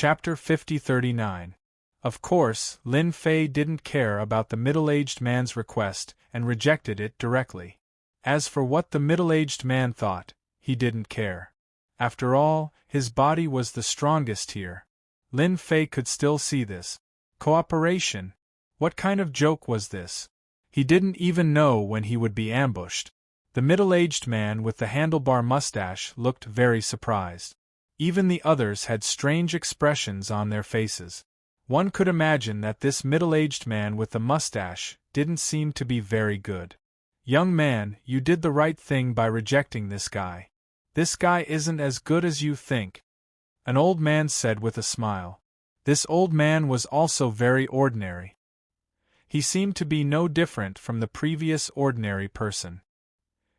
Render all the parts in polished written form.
Chapter 5039. Of course, Lin Fei didn't care about the middle-aged man's request and rejected it directly. As for what the middle-aged man thought, he didn't care. After all, his body was the strongest here. Lin Fei could still see this. Cooperation? What kind of joke was this? He didn't even know when he would be ambushed. The middle-aged man with the handlebar mustache looked very surprised. Even the others had strange expressions on their faces. One could imagine that this middle-aged man with the mustache didn't seem to be very good. Young man, you did the right thing by rejecting this guy. This guy isn't as good as you think, an old man said with a smile. This old man was also very ordinary. He seemed to be no different from the previous ordinary person.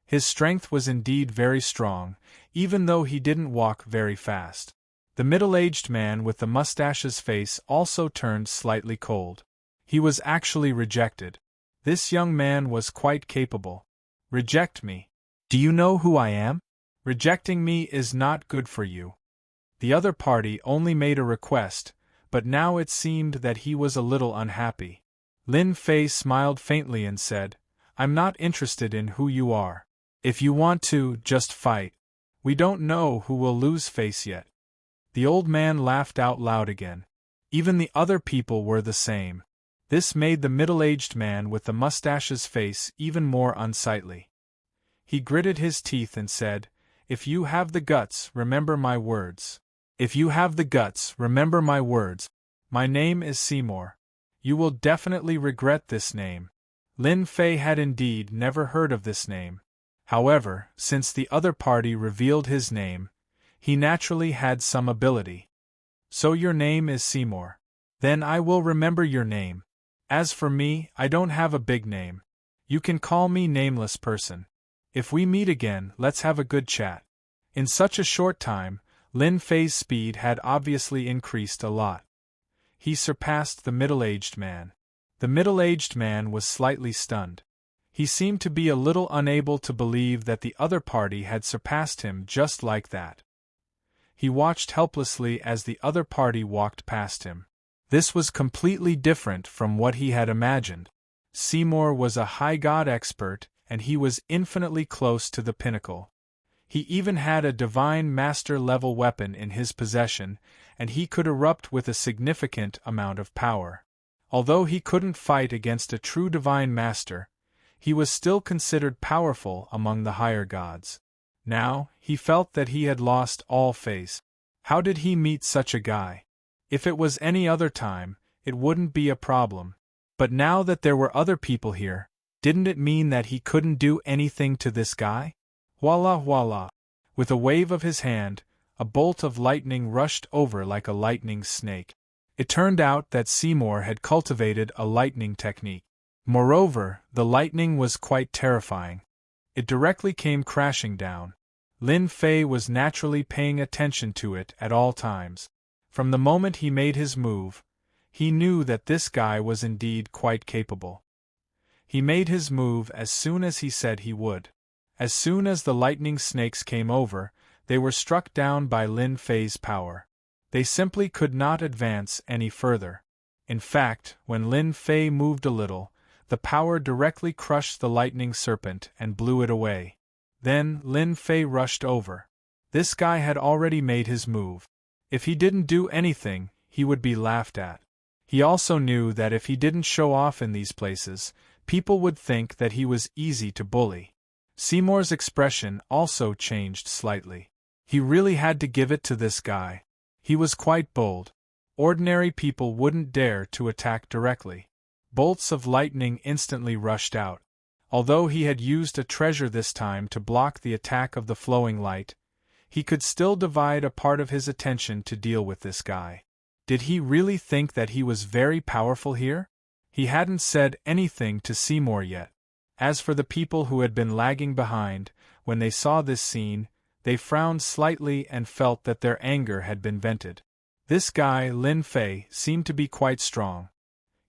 His strength was indeed very strong, even though he didn't walk very fast. The middle-aged man with the mustache's face also turned slightly cold. He was actually rejected. This young man was quite capable. Reject me. Do you know who I am? Rejecting me is not good for you. The other party only made a request, but now it seemed that he was a little unhappy. Lin Fei smiled faintly and said, I'm not interested in who you are. If you want to, just fight. We don't know who will lose face yet. The old man laughed out loud again. Even the other people were the same. This made the middle-aged man with the mustache's face even more unsightly. He gritted his teeth and said, If you have the guts, remember my words. If you have the guts, remember my words. My name is Seymour. You will definitely regret this name. Lin Fei had indeed never heard of this name. However, since the other party revealed his name, he naturally had some ability. So your name is Seymour. Then I will remember your name. As for me, I don't have a big name. You can call me Nameless Person. If we meet again, let's have a good chat. In such a short time, Lin Fei's speed had obviously increased a lot. He surpassed the middle-aged man. The middle-aged man was slightly stunned. He seemed to be a little unable to believe that the other party had surpassed him just like that. He watched helplessly as the other party walked past him. This was completely different from what he had imagined. Seymour was a high god expert, and he was infinitely close to the pinnacle. He even had a divine master-level weapon in his possession, and he could erupt with a significant amount of power. Although he couldn't fight against a true divine master, he was still considered powerful among the higher gods. Now, he felt that he had lost all faith. How did he meet such a guy? If it was any other time, it wouldn't be a problem. But now that there were other people here, didn't it mean that he couldn't do anything to this guy? Voila voila! With a wave of his hand, a bolt of lightning rushed over like a lightning snake. It turned out that Seymour had cultivated a lightning technique. Moreover, the lightning was quite terrifying. It directly came crashing down. Lin Fei was naturally paying attention to it at all times. From the moment he made his move, he knew that this guy was indeed quite capable. He made his move as soon as he said he would. As soon as the lightning snakes came over, they were struck down by Lin Fei's power. They simply could not advance any further. In fact, when Lin Fei moved a little, the power directly crushed the lightning serpent and blew it away. Then Lin Fei rushed over. This guy had already made his move. If he didn't do anything, he would be laughed at. He also knew that if he didn't show off in these places, people would think that he was easy to bully. Seymour's expression also changed slightly. He really had to give it to this guy. He was quite bold. Ordinary people wouldn't dare to attack directly. Bolts of lightning instantly rushed out. Although he had used a treasure this time to block the attack of the flowing light, he could still divide a part of his attention to deal with this guy. Did he really think that he was very powerful here? He hadn't said anything to Seymour yet. As for the people who had been lagging behind, when they saw this scene, they frowned slightly and felt that their anger had been vented. This guy, Lin Fei, seemed to be quite strong.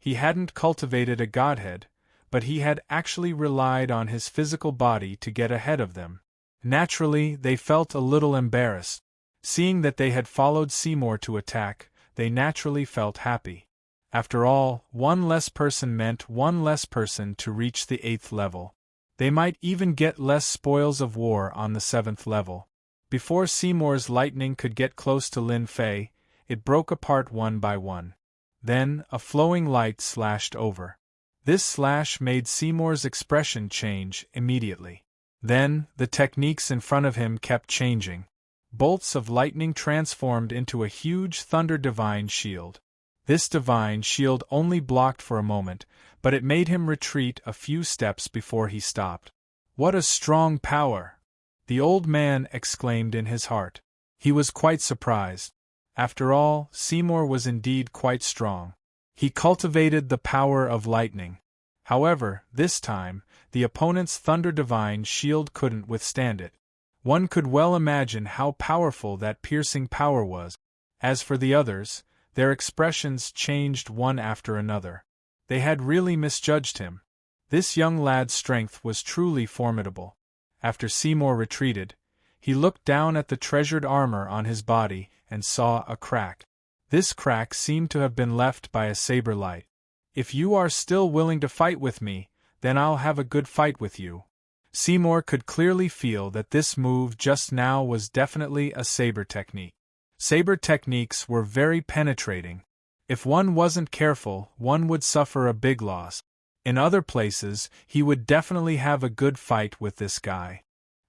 He hadn't cultivated a godhead, but he had actually relied on his physical body to get ahead of them. Naturally, they felt a little embarrassed. Seeing that they had followed Seymour to attack, they naturally felt happy. After all, one less person meant one less person to reach the 8th level. They might even get less spoils of war on the 7th level. Before Seymour's lightning could get close to Lin Fei, it broke apart one by one. Then, a flowing light slashed over. This slash made Seymour's expression change immediately. Then, the techniques in front of him kept changing. Bolts of lightning transformed into a huge thunder divine shield. This divine shield only blocked for a moment, but it made him retreat a few steps before he stopped. What a strong power! The old man exclaimed in his heart. He was quite surprised. After all, Seymour was indeed quite strong. He cultivated the power of lightning. However, this time, the opponent's Thunder Divine shield couldn't withstand it. One could well imagine how powerful that piercing power was. As for the others, their expressions changed one after another. They had really misjudged him. This young lad's strength was truly formidable. After Seymour retreated, he looked down at the treasured armor on his body and saw a crack. This crack seemed to have been left by a saber light. If you are still willing to fight with me, then I'll have a good fight with you. Seymour could clearly feel that this move just now was definitely a saber technique. Saber techniques were very penetrating. If one wasn't careful, one would suffer a big loss. In other places, he would definitely have a good fight with this guy.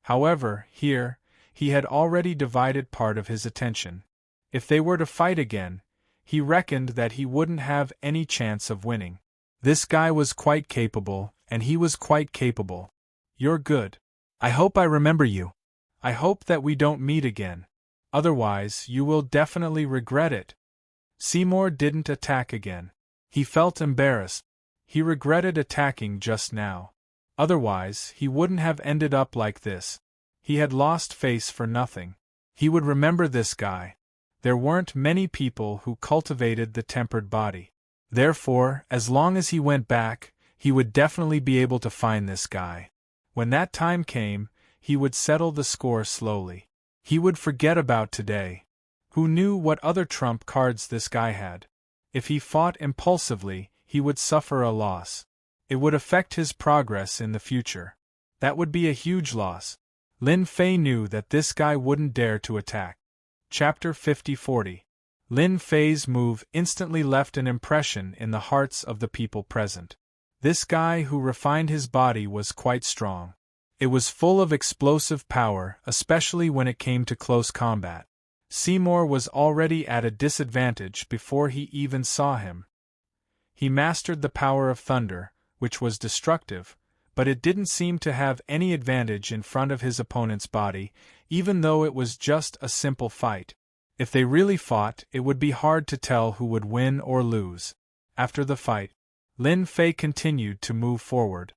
However, here, he had already divided part of his attention. If they were to fight again, he reckoned that he wouldn't have any chance of winning. This guy was quite capable, and he was quite capable. You're good. I hope I remember you. I hope that we don't meet again. Otherwise, you will definitely regret it. Seymour didn't attack again. He felt embarrassed. He regretted attacking just now. Otherwise, he wouldn't have ended up like this. He had lost face for nothing. He would remember this guy. There weren't many people who cultivated the tempered body. Therefore, as long as he went back, he would definitely be able to find this guy. When that time came, he would settle the score slowly. He would forget about today. Who knew what other trump cards this guy had? If he fought impulsively, he would suffer a loss. It would affect his progress in the future. That would be a huge loss. Lin Fei knew that this guy wouldn't dare to attack. Chapter 50-40. Lin Fei's move instantly left an impression in the hearts of the people present. This guy who refined his body was quite strong. It was full of explosive power, especially when it came to close combat. Seymour was already at a disadvantage before he even saw him. He mastered the power of thunder, which was destructive, but it didn't seem to have any advantage in front of his opponent's body, even though it was just a simple fight. If they really fought, it would be hard to tell who would win or lose. After the fight, Lin Fei continued to move forward.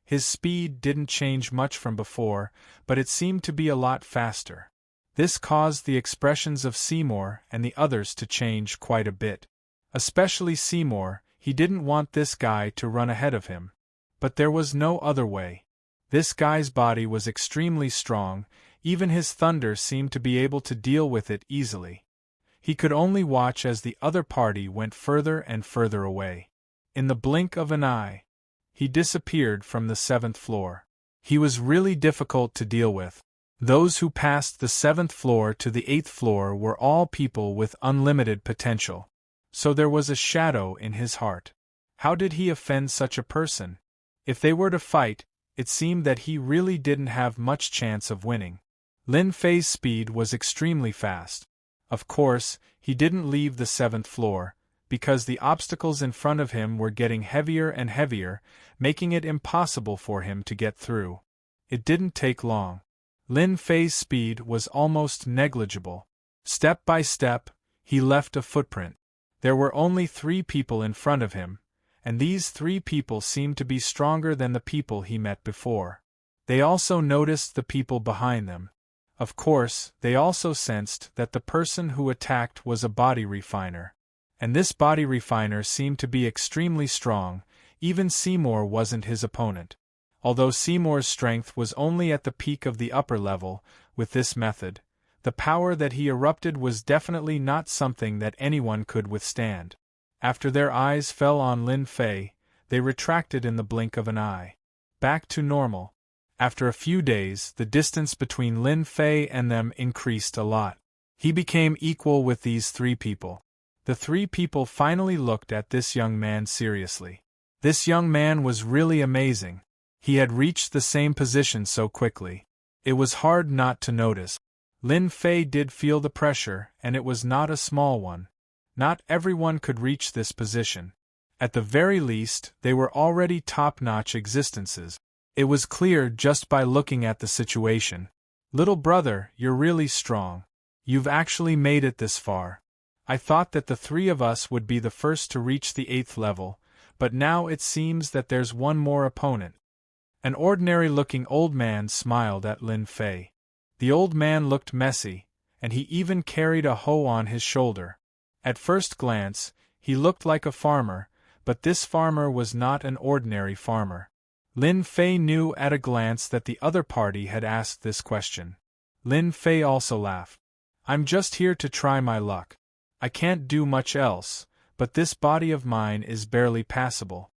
His speed didn't change much from before, but it seemed to be a lot faster. This caused the expressions of Seymour and the others to change quite a bit. Especially Seymour. He didn't want this guy to run ahead of him. But there was no other way. This guy's body was extremely strong, even his thunder seemed to be able to deal with it easily. He could only watch as the other party went further and further away. In the blink of an eye, he disappeared from the 7th floor. He was really difficult to deal with. Those who passed the 7th floor to the 8th floor were all people with unlimited potential. So there was a shadow in his heart. How did he offend such a person? If they were to fight, it seemed that he really didn't have much chance of winning. Lin Fei's speed was extremely fast. Of course, he didn't leave the 7th floor, because the obstacles in front of him were getting heavier and heavier, making it impossible for him to get through. It didn't take long. Lin Fei's speed was almost negligible. Step by step, he left a footprint. There were only 3 people in front of him, and these 3 people seemed to be stronger than the people he met before. They also noticed the people behind them. Of course, they also sensed that the person who attacked was a body refiner. And this body refiner seemed to be extremely strong. Even Seymour wasn't his opponent. Although Seymour's strength was only at the peak of the upper level, with this method, The power that he erupted was definitely not something that anyone could withstand. After their eyes fell on Lin Fei, they retracted in the blink of an eye. Back to normal. After a few days, the distance between Lin Fei and them increased a lot. He became equal with these three people. The three people finally looked at this young man seriously. This young man was really amazing. He had reached the same position so quickly. It was hard not to notice. Lin Fei did feel the pressure, and it was not a small one. Not everyone could reach this position. At the very least, they were already top-notch existences. It was clear just by looking at the situation. Little brother, you're really strong. You've actually made it this far. I thought that the three of us would be the first to reach the 8th level, but now it seems that there's one more opponent. An ordinary-looking old man smiled at Lin Fei. The old man looked messy, and he even carried a hoe on his shoulder. At first glance, he looked like a farmer, but this farmer was not an ordinary farmer. Lin Fei knew at a glance that the other party had asked this question. Lin Fei also laughed. I'm just here to try my luck. I can't do much else, but this body of mine is barely passable.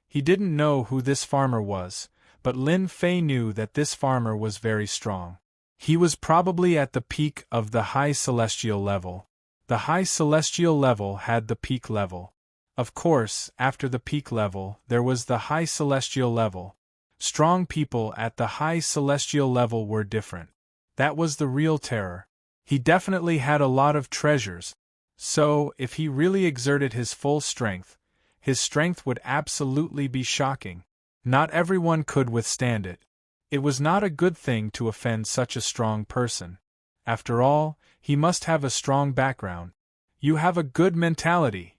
He didn't know who this farmer was, but Lin Fei knew that this farmer was very strong. He was probably at the peak of the high celestial level. The high celestial level had the peak level. Of course, after the peak level, there was the high celestial level. Strong people at the high celestial level were different. That was the real terror. He definitely had a lot of treasures. So, if he really exerted his full strength, his strength would absolutely be shocking. Not everyone could withstand it. It was not a good thing to offend such a strong person. After all, he must have a strong background. You have a good mentality.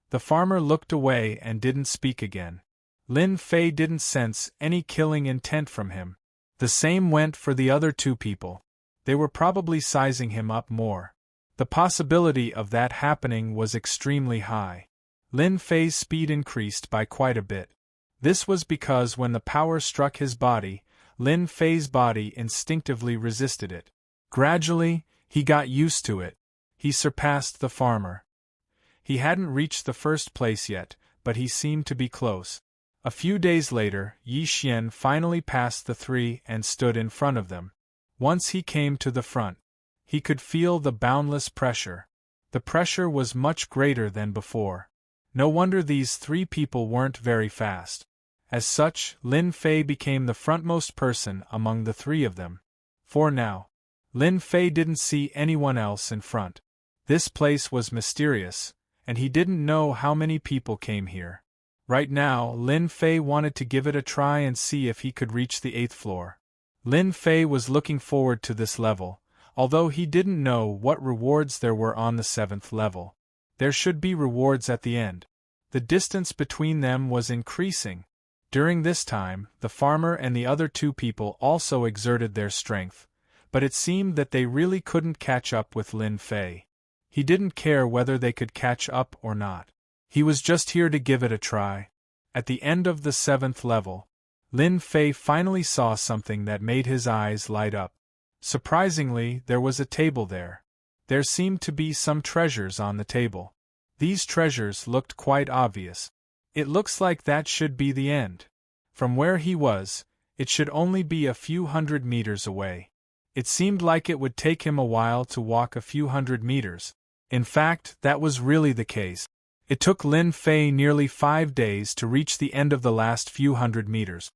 The farmer looked away and didn't speak again. Lin Fei didn't sense any killing intent from him. The same went for the other two people. They were probably sizing him up more. The possibility of that happening was extremely high. Lin Fei's speed increased by quite a bit. This was because when the power struck his body, Lin Fei's body instinctively resisted it. Gradually, he got used to it. He surpassed the farmer. He hadn't reached the first place yet, but he seemed to be close. A few days later, Yi Xian finally passed the three and stood in front of them. Once he came to the front, he could feel the boundless pressure. The pressure was much greater than before. No wonder these three people weren't very fast. As such, Lin Fei became the frontmost person among the three of them. For now, Lin Fei didn't see anyone else in front. This place was mysterious, and he didn't know how many people came here. Right now, Lin Fei wanted to give it a try and see if he could reach the 8th floor. Lin Fei was looking forward to this level, although he didn't know what rewards there were on the 7th level. There should be rewards at the end. The distance between them was increasing. During this time, the farmer and the other two people also exerted their strength, but it seemed that they really couldn't catch up with Lin Fei. He didn't care whether they could catch up or not. He was just here to give it a try. At the end of the 7th level, Lin Fei finally saw something that made his eyes light up. Surprisingly, there was a table there. There seemed to be some treasures on the table. These treasures looked quite obvious. It looks like that should be the end. From where he was, it should only be a few hundred meters away. It seemed like it would take him a while to walk a few hundred meters. In fact, that was really the case. It took Lin Fei nearly 5 days to reach the end of the last few hundred meters.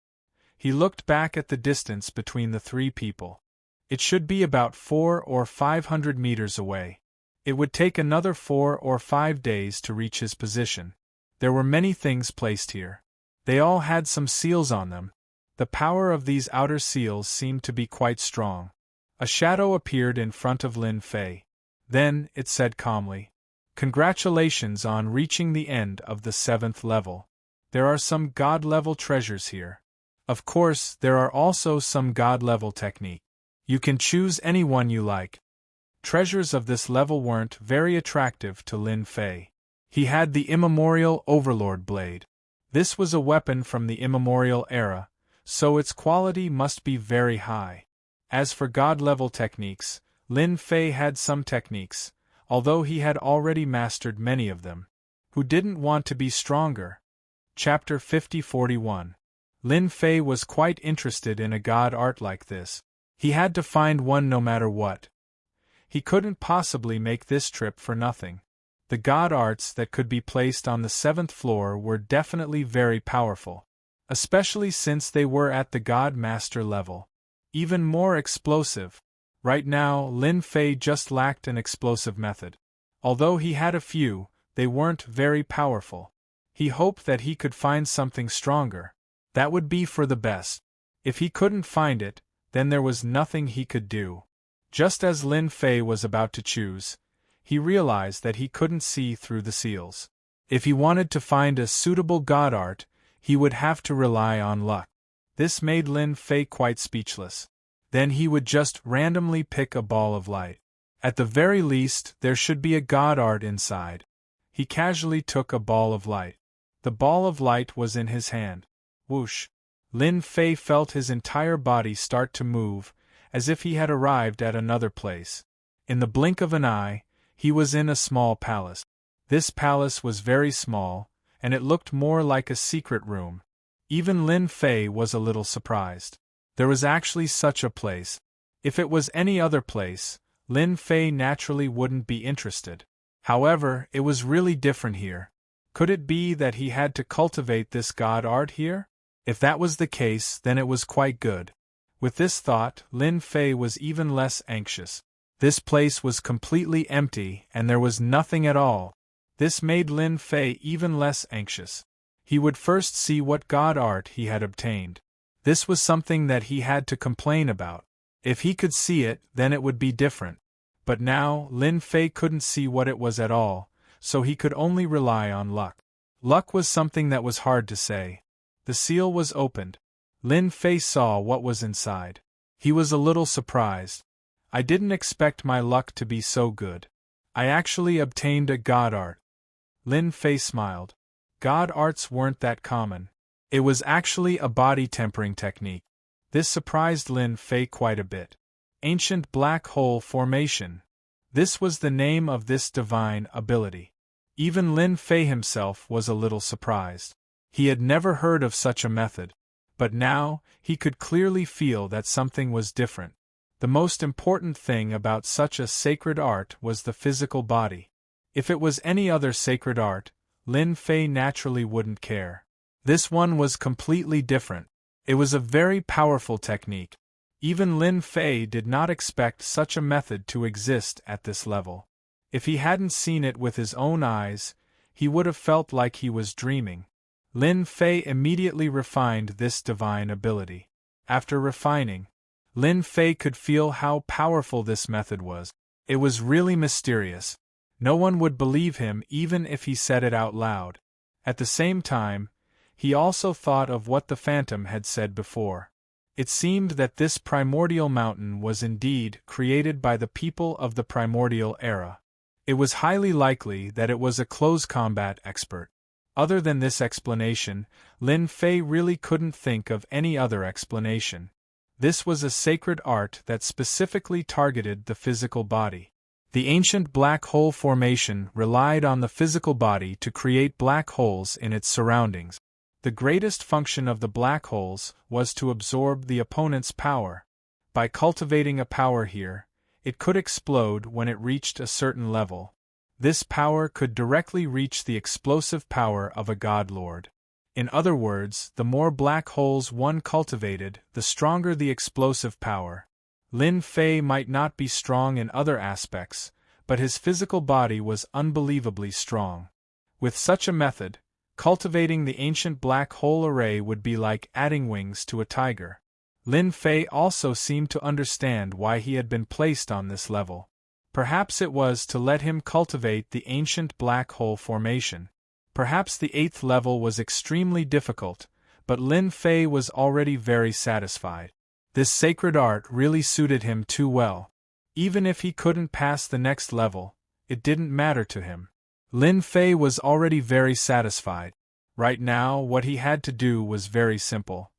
He looked back at the distance between the three people. It should be about 400 or 500 meters away. It would take another 4 or 5 days to reach his position. There were many things placed here. They all had some seals on them. The power of these outer seals seemed to be quite strong. A shadow appeared in front of Lin Fei. Then, it said calmly, "Congratulations on reaching the end of the 7th level. There are some God-level treasures here. Of course, there are also some God-level technique. You can choose any one you like." Treasures of this level weren't very attractive to Lin Fei. He had the immemorial Overlord Blade. This was a weapon from the immemorial era, so its quality must be very high. As for God-level techniques, Lin Fei had some techniques, although he had already mastered many of them. Who didn't want to be stronger? Chapter 50-41. Lin Fei was quite interested in a god art like this. He had to find one no matter what. He couldn't possibly make this trip for nothing. The god arts that could be placed on the 7th floor were definitely very powerful, especially since they were at the god master level. Even more explosive. Right now, Lin Fei just lacked an explosive method. Although he had a few, they weren't very powerful. He hoped that he could find something stronger. That would be for the best. If he couldn't find it, then there was nothing he could do. Just as Lin Fei was about to choose, he realized that he couldn't see through the seals. If he wanted to find a suitable god art, he would have to rely on luck. This made Lin Fei quite speechless. Then he would just randomly pick a ball of light. At the very least, there should be a god art inside. He casually took a ball of light. The ball of light was in his hand. Whoosh! Lin Fei felt his entire body start to move, as if he had arrived at another place. In the blink of an eye, he was in a small palace. This palace was very small, and it looked more like a secret room. Even Lin Fei was a little surprised. There was actually such a place. If it was any other place, Lin Fei naturally wouldn't be interested. However, it was really different here. Could it be that he had to cultivate this god art here? If that was the case, then it was quite good. With this thought, Lin Fei was even less anxious. This place was completely empty, and there was nothing at all. This made Lin Fei even less anxious. He would first see what god art he had obtained. This was something that he had to complain about. If he could see it, then it would be different. But now, Lin Fei couldn't see what it was at all, so he could only rely on luck. Luck was something that was hard to say. The seal was opened. Lin Fei saw what was inside. He was a little surprised. I didn't expect my luck to be so good. I actually obtained a god art. Lin Fei smiled. God arts weren't that common. It was actually a body tempering technique. This surprised Lin Fei quite a bit. Ancient black hole formation. This was the name of this divine ability. Even Lin Fei himself was a little surprised. He had never heard of such a method. But now, he could clearly feel that something was different. The most important thing about such a sacred art was the physical body. If it was any other sacred art, Lin Fei naturally wouldn't care. This one was completely different. It was a very powerful technique. Even Lin Fei did not expect such a method to exist at this level. If he hadn't seen it with his own eyes, he would have felt like he was dreaming. Lin Fei immediately refined this divine ability. After refining, Lin Fei could feel how powerful this method was. It was really mysterious. No one would believe him even if he said it out loud. At the same time, he also thought of what the Phantom had said before. It seemed that this primordial mountain was indeed created by the people of the primordial era. It was highly likely that it was a close combat expert. Other than this explanation, Lin Fei really couldn't think of any other explanation. This was a sacred art that specifically targeted the physical body. The ancient black hole formation relied on the physical body to create black holes in its surroundings. The greatest function of the black holes was to absorb the opponent's power. By cultivating a power here, it could explode when it reached a certain level. This power could directly reach the explosive power of a god lord. In other words, the more black holes one cultivated, the stronger the explosive power. Lin Fei might not be strong in other aspects, but his physical body was unbelievably strong. With such a method, cultivating the ancient black hole array would be like adding wings to a tiger. Lin Fei also seemed to understand why he had been placed on this level. Perhaps it was to let him cultivate the ancient black hole formation. Perhaps the 8th level was extremely difficult, but Lin Fei was already very satisfied. This sacred art really suited him too well. Even if he couldn't pass the next level, it didn't matter to him. Lin Fei was already very satisfied. Right now, what he had to do was very simple.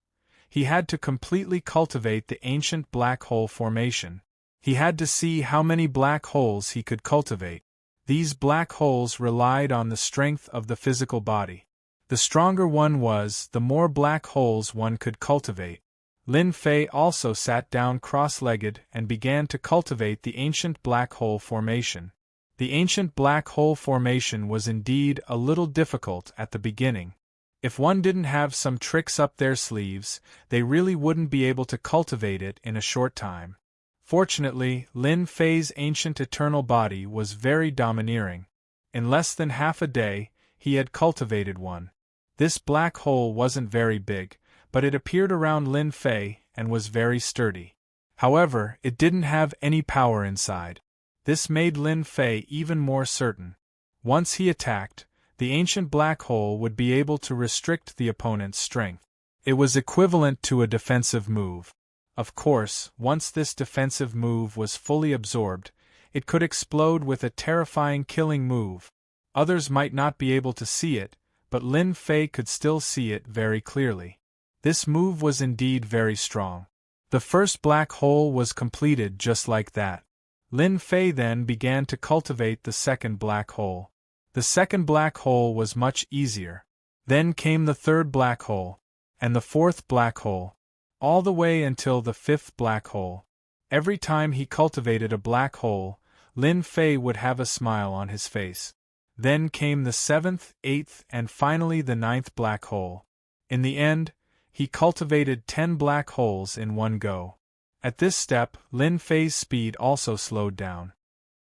He had to completely cultivate the ancient black hole formation. He had to see how many black holes he could cultivate. These black holes relied on the strength of the physical body. The stronger one was, the more black holes one could cultivate. Lin Fei also sat down cross-legged and began to cultivate the ancient black hole formation. The ancient black hole formation was indeed a little difficult at the beginning. If one didn't have some tricks up their sleeves, they really wouldn't be able to cultivate it in a short time. Fortunately, Lin Fei's ancient eternal body was very domineering. In less than half a day, he had cultivated one. This black hole wasn't very big, but it appeared around Lin Fei and was very sturdy. However, it didn't have any power inside. This made Lin Fei even more certain. Once he attacked, the ancient black hole would be able to restrict the opponent's strength. It was equivalent to a defensive move. Of course, once this defensive move was fully absorbed, it could explode with a terrifying killing move. Others might not be able to see it, but Lin Fei could still see it very clearly. This move was indeed very strong. The first black hole was completed just like that. Lin Fei then began to cultivate the second black hole. The second black hole was much easier. Then came the third black hole, and the fourth black hole, all the way until the fifth black hole. Every time he cultivated a black hole, Lin Fei would have a smile on his face. Then came the seventh, eighth, and finally the ninth black hole. In the end, he cultivated 10 black holes in one go. At this step, Lin Fei's speed also slowed down.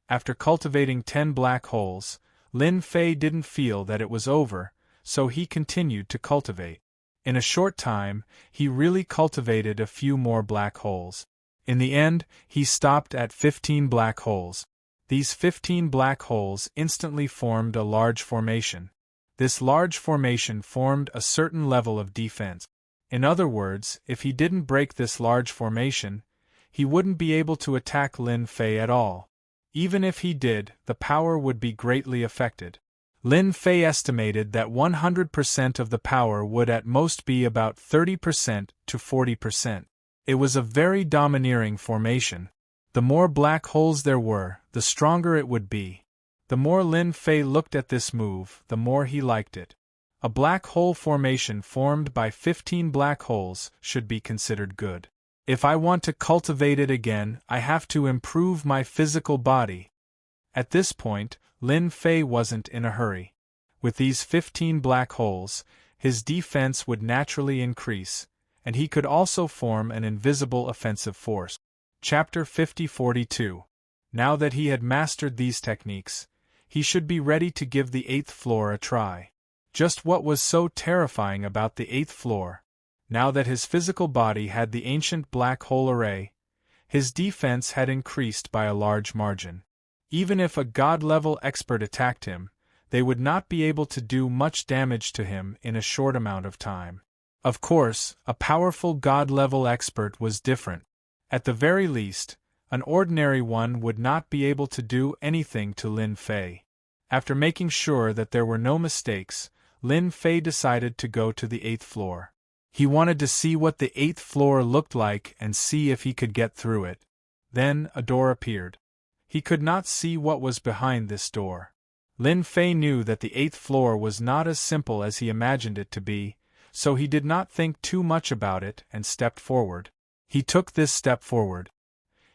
After cultivating 10 black holes, Lin Fei didn't feel that it was over, so he continued to cultivate. In a short time, he really cultivated a few more black holes. In the end, he stopped at 15 black holes. These 15 black holes instantly formed a large formation. This large formation formed a certain level of defense. In other words, if he didn't break this large formation, he wouldn't be able to attack Lin Fei at all. Even if he did, the power would be greatly affected. Lin Fei estimated that 100% of the power would at most be about 30% to 40%. It was a very domineering formation. The more black holes there were, the stronger it would be. The more Lin Fei looked at this move, the more he liked it. A black hole formation formed by 15 black holes should be considered good. If I want to cultivate it again, I have to improve my physical body. At this point, Lin Fei wasn't in a hurry. With these 15 black holes, his defense would naturally increase, and he could also form an invisible offensive force. Chapter 50-42. Now that he had mastered these techniques, he should be ready to give the 8th floor a try. Just what was so terrifying about the 8th floor? Now that his physical body had the ancient black hole array, his defense had increased by a large margin. Even if a god-level expert attacked him, they would not be able to do much damage to him in a short amount of time. Of course, a powerful god-level expert was different. At the very least, an ordinary one would not be able to do anything to Lin Fei. After making sure that there were no mistakes, Lin Fei decided to go to the 8th floor. He wanted to see what the 8th floor looked like and see if he could get through it. Then a door appeared. He could not see what was behind this door. Lin Fei knew that the 8th floor was not as simple as he imagined it to be, so he did not think too much about it and stepped forward. He took this step forward.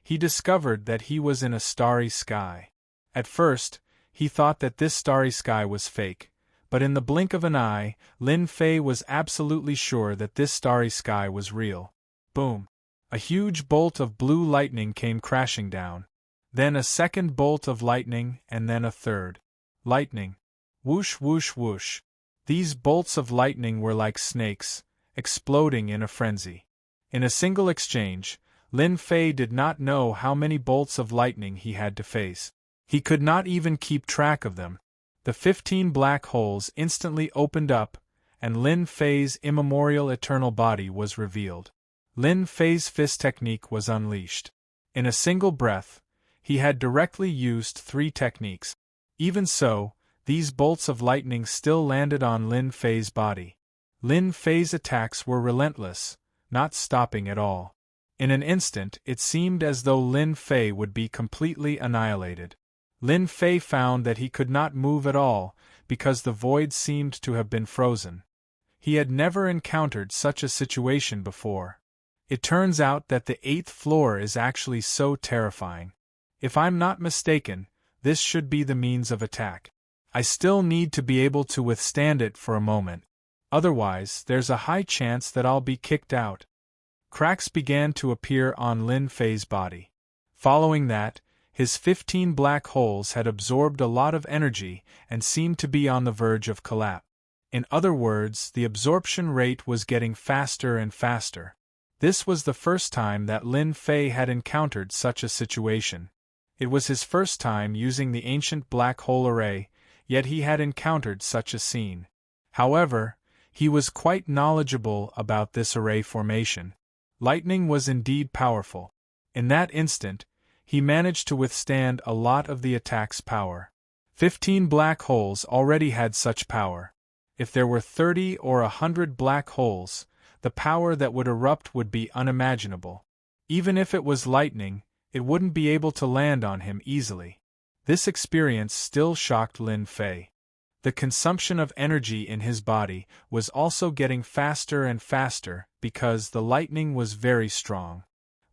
He discovered that he was in a starry sky. At first, he thought that this starry sky was fake, but in the blink of an eye, Lin Fei was absolutely sure that this starry sky was real. Boom! A huge bolt of blue lightning came crashing down. Then a second bolt of lightning, and then a third. Lightning. Whoosh whoosh whoosh. These bolts of lightning were like snakes, exploding in a frenzy. In a single exchange, Lin Fei did not know how many bolts of lightning he had to face. He could not even keep track of them. The 15 black holes instantly opened up, and Lin Fei's immemorial eternal body was revealed. Lin Fei's fist technique was unleashed. In a single breath, he had directly used 3 techniques. Even so, these bolts of lightning still landed on Lin Fei's body. Lin Fei's attacks were relentless, not stopping at all. In an instant, it seemed as though Lin Fei would be completely annihilated. Lin Fei found that he could not move at all, because the void seemed to have been frozen. He had never encountered such a situation before. It turns out that the 8th floor is actually so terrifying. If I'm not mistaken, this should be the means of attack. I still need to be able to withstand it for a moment. Otherwise, there's a high chance that I'll be kicked out. Cracks began to appear on Lin Fei's body. Following that, his 15 black holes had absorbed a lot of energy and seemed to be on the verge of collapse. In other words, the absorption rate was getting faster and faster. This was the first time that Lin Fei had encountered such a situation. It was his first time using the ancient black hole array, yet he had encountered such a scene. However, he was quite knowledgeable about this array formation. Lightning was indeed powerful. In that instant, he managed to withstand a lot of the attack's power. 15 black holes already had such power. If there were 30 or 100 black holes, the power that would erupt would be unimaginable. Even if it was lightning, it wouldn't be able to land on him easily. This experience still shocked Lin Fei. The consumption of energy in his body was also getting faster and faster because the lightning was very strong.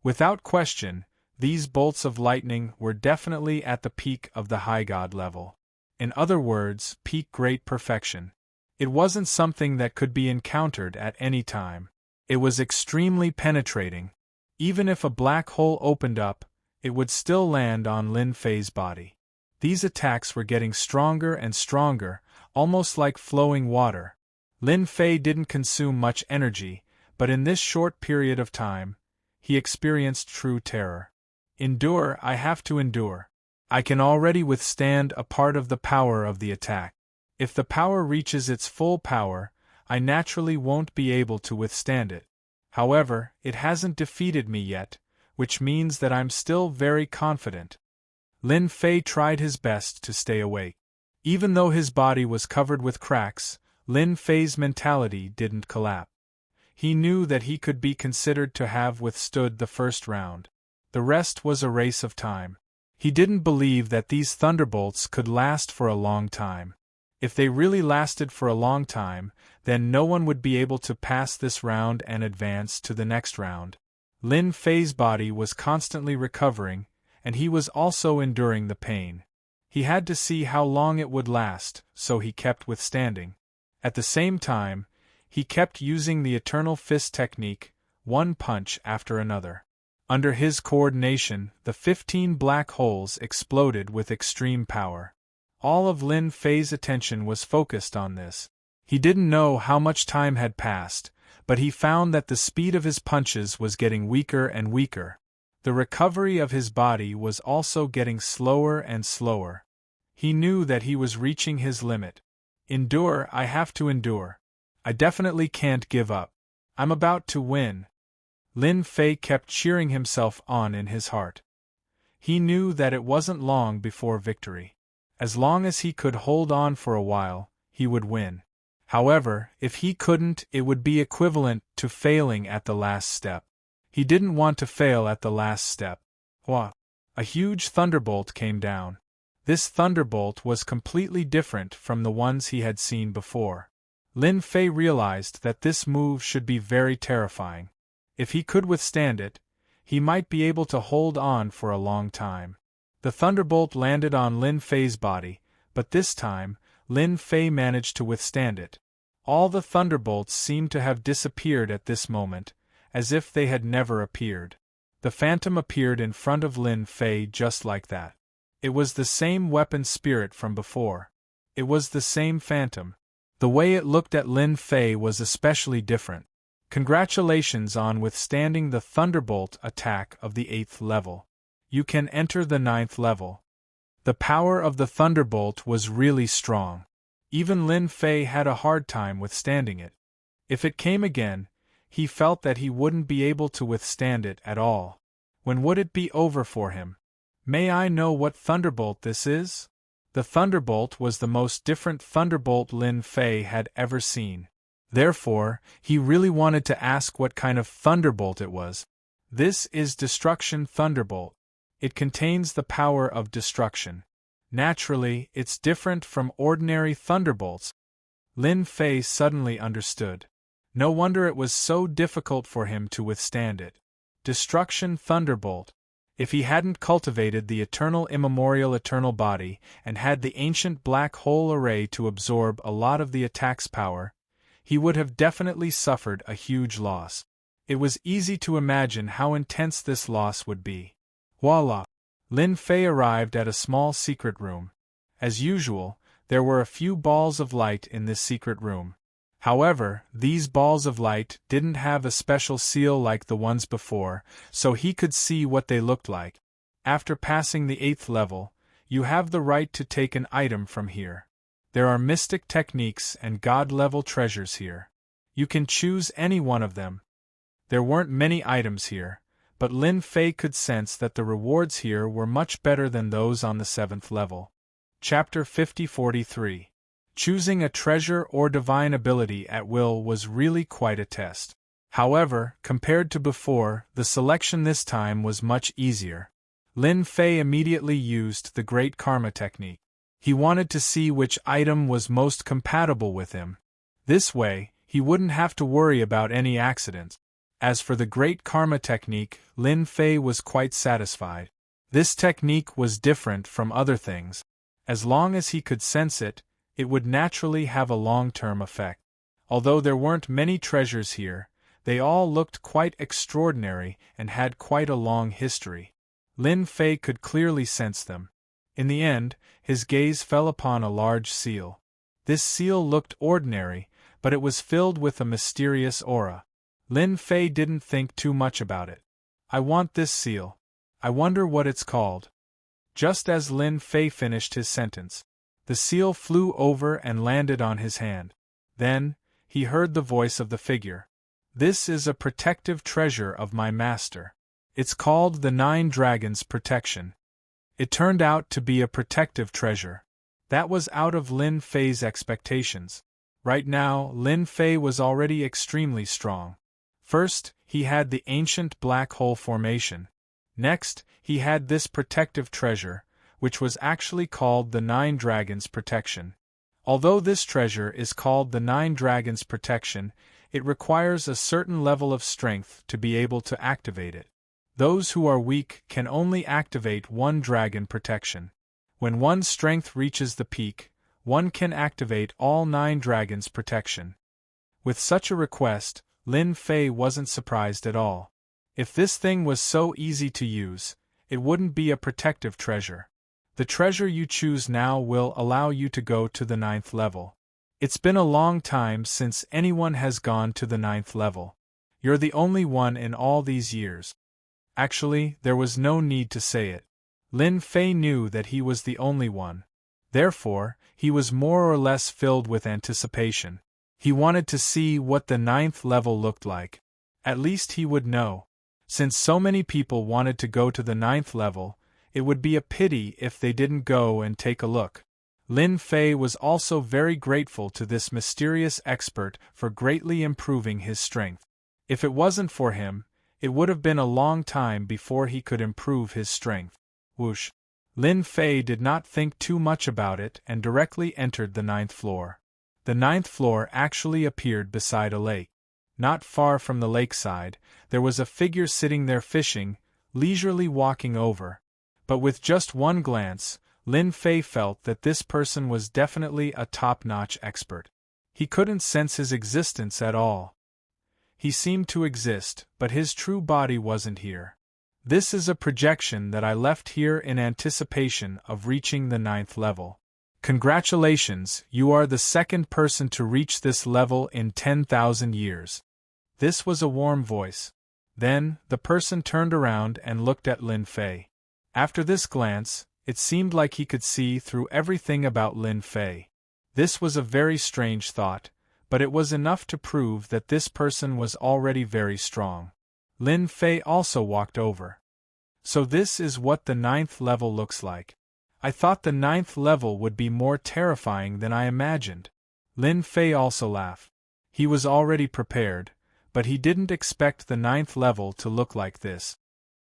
Without question, these bolts of lightning were definitely at the peak of the high god level. In other words, peak great perfection. It wasn't something that could be encountered at any time. It was extremely penetrating. Even if a black hole opened up, it would still land on Lin Fei's body. These attacks were getting stronger and stronger, almost like flowing water. Lin Fei didn't consume much energy, but in this short period of time, he experienced true terror. Endure, I have to endure. I can already withstand a part of the power of the attack. If the power reaches its full power, I naturally won't be able to withstand it. However, it hasn't defeated me yet, which means that I'm still very confident. Lin Fei tried his best to stay awake. Even though his body was covered with cracks, Lin Fei's mentality didn't collapse. He knew that he could be considered to have withstood the first round. The rest was a race of time. He didn't believe that these thunderbolts could last for a long time. If they really lasted for a long time, then no one would be able to pass this round and advance to the next round. Lin Fei's body was constantly recovering, and he was also enduring the pain. He had to see how long it would last, so he kept withstanding. At the same time, he kept using the Eternal Fist technique, one punch after another. Under his coordination, the 15 black holes exploded with extreme power. All of Lin Fei's attention was focused on this. He didn't know how much time had passed, but he found that the speed of his punches was getting weaker and weaker. The recovery of his body was also getting slower and slower. He knew that he was reaching his limit. Endure, I have to endure. I definitely can't give up. I'm about to win. Lin Fei kept cheering himself on in his heart. He knew that it wasn't long before victory. As long as he could hold on for a while, he would win. However, if he couldn't, it would be equivalent to failing at the last step. He didn't want to fail at the last step. Wah! A huge thunderbolt came down. This thunderbolt was completely different from the ones he had seen before. Lin Fei realized that this move should be very terrifying. If he could withstand it, he might be able to hold on for a long time. The thunderbolt landed on Lin Fei's body, but this time, Lin Fei managed to withstand it. All the thunderbolts seemed to have disappeared at this moment, as if they had never appeared. The phantom appeared in front of Lin Fei just like that. It was the same weapon spirit from before. It was the same phantom. The way it looked at Lin Fei was especially different. Congratulations on withstanding the thunderbolt attack of the 8th level. You can enter the 9th level. The power of the thunderbolt was really strong. Even Lin Fei had a hard time withstanding it. If it came again, he felt that he wouldn't be able to withstand it at all. When would it be over for him? May I know what thunderbolt this is? The thunderbolt was the most different thunderbolt Lin Fei had ever seen. Therefore, he really wanted to ask what kind of thunderbolt it was. This is Destruction Thunderbolt. It contains the power of destruction. Naturally, it's different from ordinary thunderbolts. Lin Fei suddenly understood. No wonder it was so difficult for him to withstand it. Destruction Thunderbolt. If he hadn't cultivated the eternal immemorial eternal body and had the ancient black hole array to absorb a lot of the attack's power, he would have definitely suffered a huge loss. It was easy to imagine how intense this loss would be. Voila! Lin Fei arrived at a small secret room. As usual, there were a few balls of light in this secret room. However, these balls of light didn't have a special seal like the ones before, so he could see what they looked like. After passing the 8th level, you have the right to take an item from here. There are mystic techniques and god-level treasures here. You can choose any one of them. There weren't many items here, but Lin Fei could sense that the rewards here were much better than those on the 7th level. Chapter 50-43. Choosing a treasure or divine ability at will was really quite a test. However, compared to before, the selection this time was much easier. Lin Fei immediately used the Great Karma technique. He wanted to see which item was most compatible with him. This way, he wouldn't have to worry about any accidents. As for the Great Karma technique, Lin Fei was quite satisfied. This technique was different from other things. As long as he could sense it, it would naturally have a long-term effect. Although there weren't many treasures here, they all looked quite extraordinary and had quite a long history. Lin Fei could clearly sense them. In the end, his gaze fell upon a large seal. This seal looked ordinary, but it was filled with a mysterious aura. Lin Fei didn't think too much about it. I want this seal. I wonder what it's called. Just as Lin Fei finished his sentence, the seal flew over and landed on his hand. Then, he heard the voice of the figure. This is a protective treasure of my master. It's called the 9 Dragons Protection. It turned out to be a protective treasure. That was out of Lin Fei's expectations. Right now, Lin Fei was already extremely strong. First, he had the ancient black hole formation. Next, he had this protective treasure, which was actually called the 9 Dragons Protection. Although this treasure is called the 9 Dragons Protection, it requires a certain level of strength to be able to activate it. Those who are weak can only activate 1 dragon protection. When one's strength reaches the peak, one can activate all 9 dragons protection. With such a request, Lin Fei wasn't surprised at all. If this thing was so easy to use, it wouldn't be a protective treasure. The treasure you choose now will allow you to go to the 9th level. It's been a long time since anyone has gone to the 9th level. You're the only one in all these years. Actually, there was no need to say it. Lin Fei knew that he was the only one. Therefore, he was more or less filled with anticipation. He wanted to see what the 9th level looked like. At least he would know. Since so many people wanted to go to the 9th level, it would be a pity if they didn't go and take a look. Lin Fei was also very grateful to this mysterious expert for greatly improving his strength. If it wasn't for him, it would have been a long time before he could improve his strength. Whoosh! Lin Fei did not think too much about it and directly entered the 9th floor. The 9th floor actually appeared beside a lake. Not far from the lakeside, there was a figure sitting there fishing, leisurely walking over. But with just one glance, Lin Fei felt that this person was definitely a top-notch expert. He couldn't sense his existence at all. He seemed to exist, but his true body wasn't here. This is a projection that I left here in anticipation of reaching the 9th level. Congratulations, you are the second person to reach this level in 10,000 years. This was a warm voice. Then, the person turned around and looked at Lin Fei. After this glance, it seemed like he could see through everything about Lin Fei. This was a very strange thought, but it was enough to prove that this person was already very strong. Lin Fei also walked over. So this is what the 9th level looks like. I thought the 9th level would be more terrifying than I imagined. Lin Fei also laughed. He was already prepared, but he didn't expect the 9th level to look like this.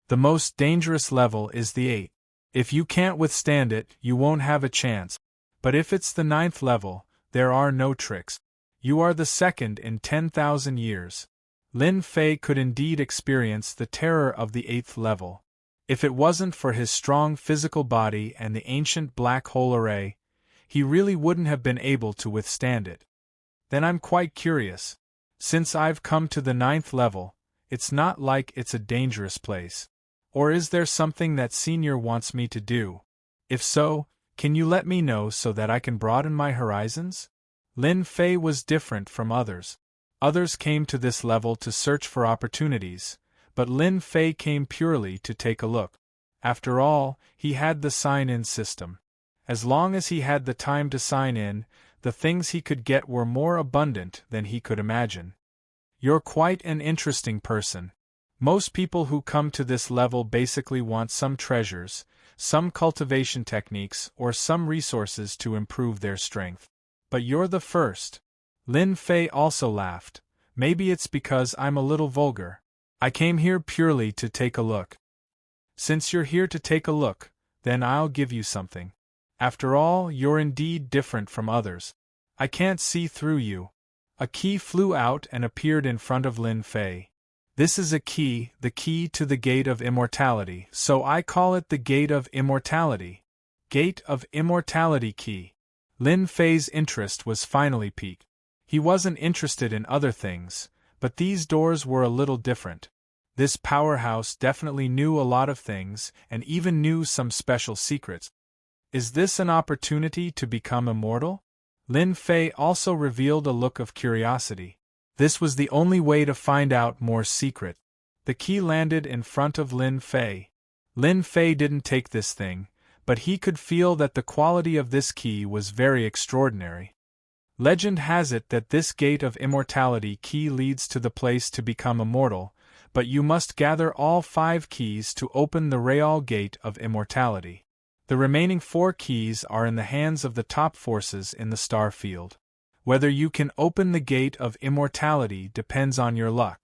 The most dangerous level is the 8th. If you can't withstand it, you won't have a chance. But if it's the 9th level, there are no tricks. You are the second in 10,000 years. Lin Fei could indeed experience the terror of the 8th level. If it wasn't for his strong physical body and the ancient black hole array, he really wouldn't have been able to withstand it. Then I'm quite curious. Since I've come to the 9th level, it's not like it's a dangerous place. Or is there something that Senior wants me to do? If so, can you let me know so that I can broaden my horizons? Lin Fei was different from others. Others came to this level to search for opportunities, but Lin Fei came purely to take a look. After all, he had the sign-in system. As long as he had the time to sign in, the things he could get were more abundant than he could imagine. You're quite an interesting person. Most people who come to this level basically want some treasures, some cultivation techniques, or some resources to improve their strength. But you're the first. Lin Fei also laughed. Maybe it's because I'm a little vulgar. I came here purely to take a look. Since you're here to take a look, then I'll give you something. After all, you're indeed different from others. I can't see through you. A key flew out and appeared in front of Lin Fei. This is a key, the key to the Gate of Immortality, so I call it the Gate of Immortality. Gate of Immortality key. Lin Fei's interest was finally piqued. He wasn't interested in other things, but these doors were a little different. This powerhouse definitely knew a lot of things and even knew some special secrets. Is this an opportunity to become immortal? Lin Fei also revealed a look of curiosity. This was the only way to find out more secret. The key landed in front of Lin Fei. Lin Fei didn't take this thing, but he could feel that the quality of this key was very extraordinary. Legend has it that this Gate of Immortality key leads to the place to become immortal, but you must gather all 5 keys to open the Real Gate of Immortality. The remaining 4 keys are in the hands of the top forces in the star field. Whether you can open the Gate of Immortality depends on your luck.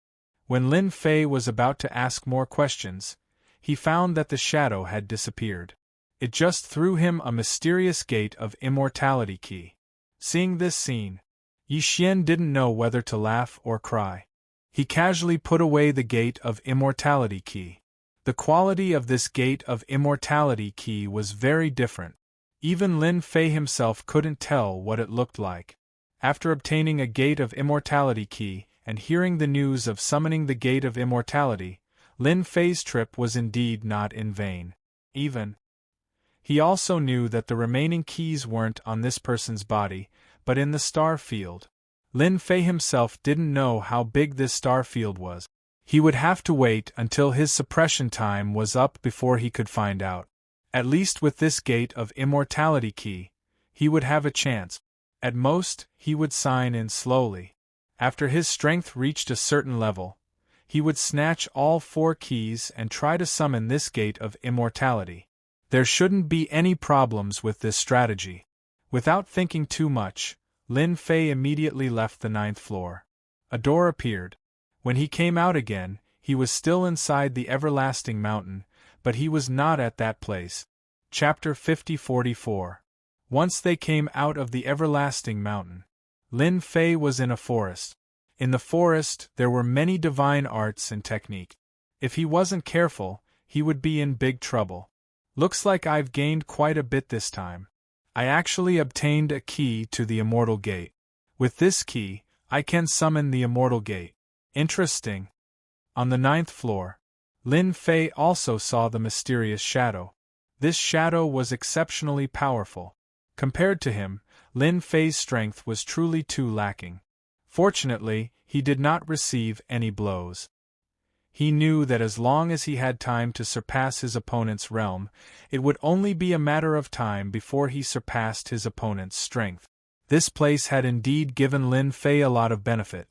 When Lin Fei was about to ask more questions, he found that the shadow had disappeared. It just threw him a mysterious Gate of Immortality key. Seeing this scene, Yi Xian didn't know whether to laugh or cry. He casually put away the Gate of Immortality key. The quality of this Gate of Immortality key was very different. Even Lin Fei himself couldn't tell what it looked like. After obtaining a Gate of Immortality key and hearing the news of summoning the Gate of Immortality, Lin Fei's trip was indeed not in vain. He also knew that the remaining keys weren't on this person's body, but in the star field. Lin Fei himself didn't know how big this star field was. He would have to wait until his suppression time was up before he could find out. At least with this Gate of Immortality key, he would have a chance. At most, he would sign in slowly. After his strength reached a certain level, he would snatch all 4 keys and try to summon this Gate of Immortality. There shouldn't be any problems with this strategy. Without thinking too much, Lin Fei immediately left the 9th floor. A door appeared. When he came out again, he was still inside the everlasting mountain, but he was not at that place. Chapter 50-44. Once they came out of the everlasting mountain, Lin Fei was in a forest. In the forest, there were many divine arts and technique. If he wasn't careful, he would be in big trouble. Looks like I've gained quite a bit this time. I actually obtained a key to the Immortal Gate. With this key, I can summon the Immortal Gate. Interesting. On the 9th floor, Lin Fei also saw the mysterious shadow. This shadow was exceptionally powerful. Compared to him, Lin Fei's strength was truly too lacking. Fortunately, he did not receive any blows. He knew that as long as he had time to surpass his opponent's realm, it would only be a matter of time before he surpassed his opponent's strength. This place had indeed given Lin Fei a lot of benefit.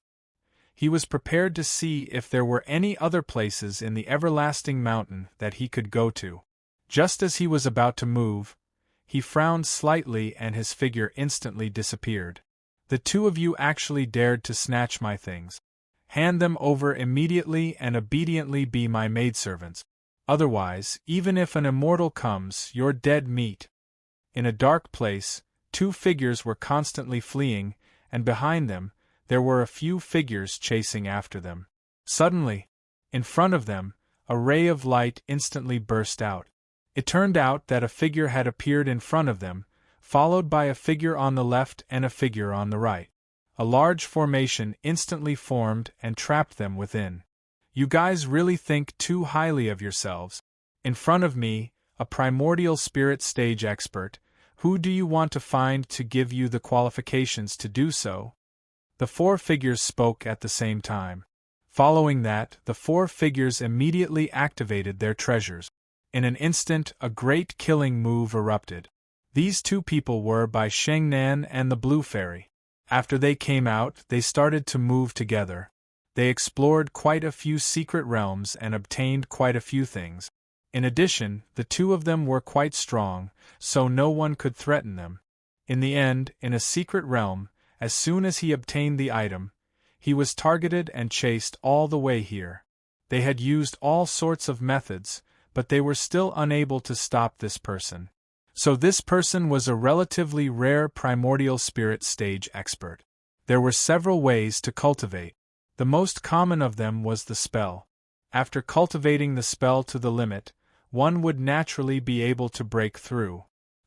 He was prepared to see if there were any other places in the everlasting mountain that he could go to. Just as he was about to move, he frowned slightly and his figure instantly disappeared. The 2 of you actually dared to snatch my things. Hand them over immediately and obediently be my maidservants. Otherwise, even if an immortal comes, you're dead meat." In a dark place, 2 figures were constantly fleeing, and behind them, there were a few figures chasing after them. Suddenly, in front of them, a ray of light instantly burst out. It turned out that a figure had appeared in front of them, followed by a figure on the left and a figure on the right. A large formation instantly formed and trapped them within. "You guys really think too highly of yourselves. In front of me, a primordial spirit stage expert. Who do you want to find to give you the qualifications to do so?" The 4 figures spoke at the same time. Following that, the 4 figures immediately activated their treasures. In an instant, a great killing move erupted. These 2 people were Bai Shengnan and the Blue Fairy. After they came out, they started to move together. They explored quite a few secret realms and obtained quite a few things. In addition, the 2 of them were quite strong, so no one could threaten them. In the end, in a secret realm, as soon as he obtained the item, he was targeted and chased all the way here. They had used all sorts of methods, but they were still unable to stop this person. So this person was a relatively rare primordial spirit stage expert. There were several ways to cultivate. The most common of them was the spell. After cultivating the spell to the limit, one would naturally be able to break through.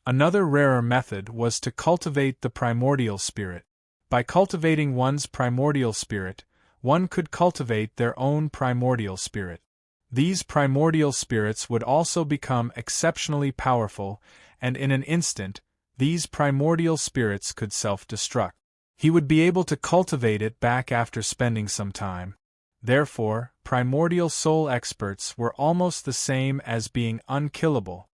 Another rarer method was to cultivate the primordial spirit. By cultivating one's primordial spirit, one could cultivate their own primordial spirit. These primordial spirits would also become exceptionally powerful, and in an instant, these primordial spirits could self-destruct. He would be able to cultivate it back after spending some time. Therefore, primordial soul experts were almost the same as being unkillable.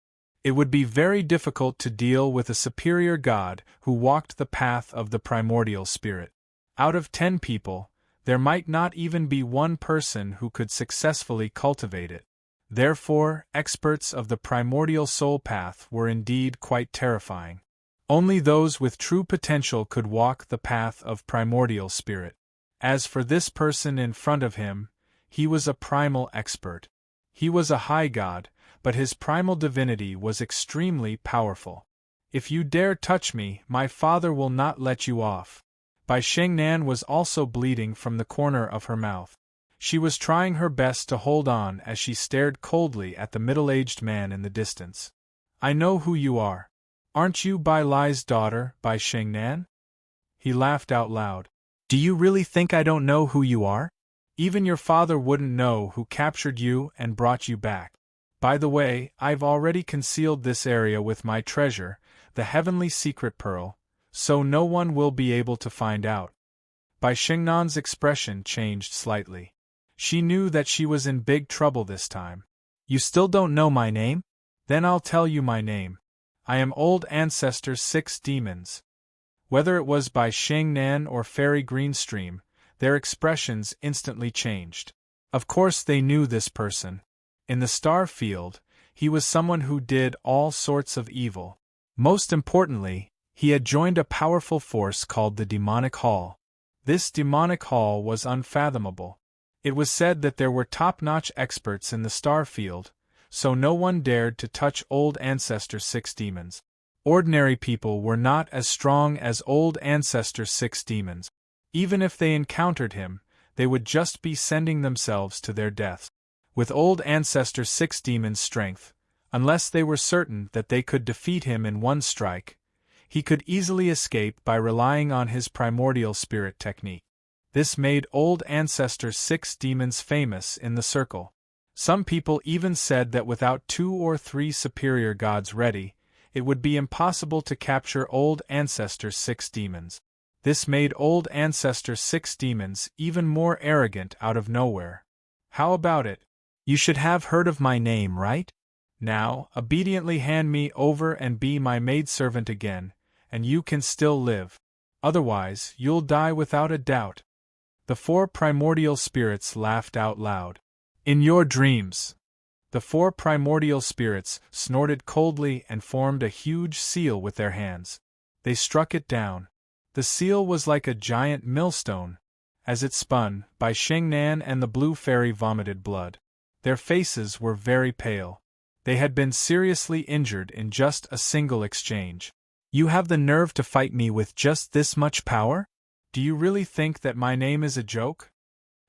It would be very difficult to deal with a superior god who walked the path of the primordial spirit. Out of 10 people, there might not even be 1 person who could successfully cultivate it. Therefore, experts of the primordial soul path were indeed quite terrifying. Only those with true potential could walk the path of primordial spirit. As for this person in front of him, he was a primal expert. He was a high god, but his primal divinity was extremely powerful. "If you dare touch me, my father will not let you off." Bai Shengnan was also bleeding from the corner of her mouth. She was trying her best to hold on as she stared coldly at the middle-aged man in the distance. "I know who you are. Aren't you Bai Lai's daughter, Bai Shengnan?" He laughed out loud. "Do you really think I don't know who you are? Even your father wouldn't know who captured you and brought you back. By the way, I've already concealed this area with my treasure, the heavenly secret pearl, so no one will be able to find out." Bai Shengnan's expression changed slightly. She knew that she was in big trouble this time. "You still don't know my name? Then I'll tell you my name. I am Old Ancestor 6 Demons." Whether it was Bai Shengnan or Fairy Greenstream, their expressions instantly changed. Of course they knew this person. In the star field, he was someone who did all sorts of evil. Most importantly, he had joined a powerful force called the Demonic Hall. This Demonic Hall was unfathomable. It was said that there were top-notch experts in the star field, so no one dared to touch Old Ancestor 6 Demons. Ordinary people were not as strong as Old Ancestor 6 Demons. Even if they encountered him, they would just be sending themselves to their deaths. With Old Ancestor 6 Demons' strength, unless they were certain that they could defeat him in one strike, he could easily escape by relying on his primordial spirit technique. This made Old Ancestor 6 Demons famous in the circle. Some people even said that without 2 or 3 superior gods ready, it would be impossible to capture Old Ancestor 6 Demons. This made Old Ancestor 6 Demons even more arrogant out of nowhere. "How about it? You should have heard of my name, right? Now, obediently hand me over and be my maidservant again, and you can still live. Otherwise, you'll die without a doubt." The 4 primordial spirits laughed out loud. "In your dreams." The 4 primordial spirits snorted coldly and formed a huge seal with their hands. They struck it down. The seal was like a giant millstone. As it spun, Bai Shengnan and the blue fairy vomited blood. Their faces were very pale. They had been seriously injured in just a single exchange. You have the nerve to fight me with just this much power? Do you really think that my name is a joke?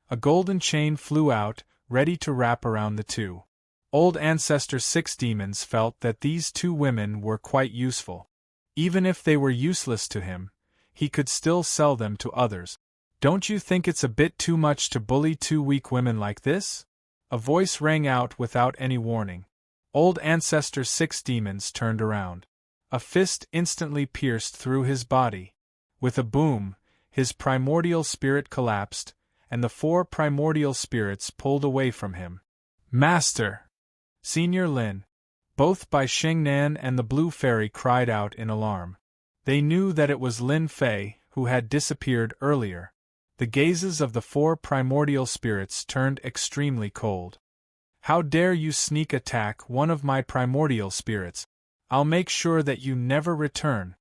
A golden chain flew out, ready to wrap around the two. Old Ancestor 6 demons felt that these two women were quite useful. Even if they were useless to him, he could still sell them to others. Don't you think it's a bit too much to bully two weak women like this? A voice rang out without any warning. Old Ancestor 6 demons turned around. A fist instantly pierced through his body. With a boom, his primordial spirit collapsed, and the 4 primordial spirits pulled away from him. Master! Senior Lin! Both Bai Shengnan and the blue fairy cried out in alarm. They knew that it was Lin Fei, who had disappeared earlier. The gazes of the 4 primordial spirits turned extremely cold. How dare you sneak attack one of my primordial spirits? I'll make sure that you never return.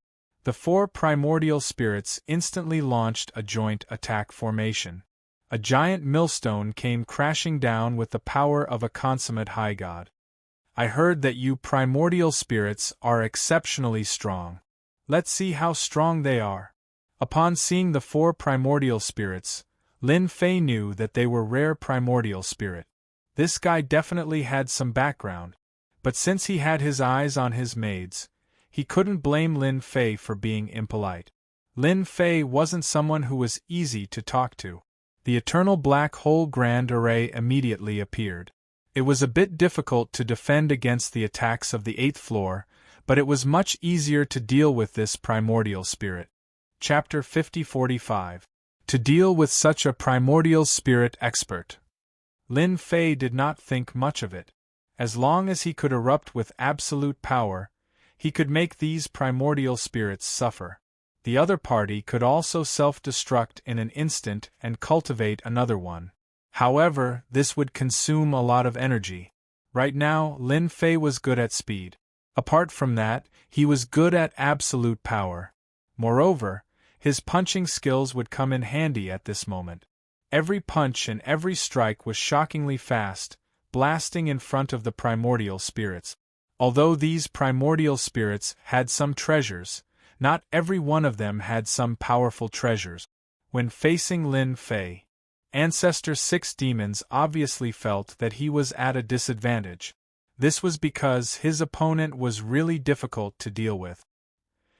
The 4 primordial spirits instantly launched a joint attack formation. A giant millstone came crashing down with the power of a consummate high god. I heard that you primordial spirits are exceptionally strong. Let's see how strong they are. Upon seeing the 4 primordial spirits, Lin Fei knew that they were rare primordial spirit. This guy definitely had some background, but since he had his eyes on his maids, he couldn't blame Lin Fei for being impolite. Lin Fei wasn't someone who was easy to talk to. The eternal black hole grand array immediately appeared. It was a bit difficult to defend against the attacks of the 8th floor, but it was much easier to deal with this primordial spirit. Chapter 50-45. To deal with such a primordial spirit expert. Lin Fei did not think much of it. As long as he could erupt with absolute power, he could make these primordial spirits suffer. The other party could also self-destruct in an instant and cultivate another one. However, this would consume a lot of energy. Right now, Lin Fei was good at speed. Apart from that, he was good at absolute power. Moreover, his punching skills would come in handy at this moment. Every punch and every strike was shockingly fast, blasting in front of the primordial spirits. Although these primordial spirits had some treasures, not every one of them had some powerful treasures. When facing Lin Fei, Ancestor 6 demons obviously felt that he was at a disadvantage. This was because his opponent was really difficult to deal with.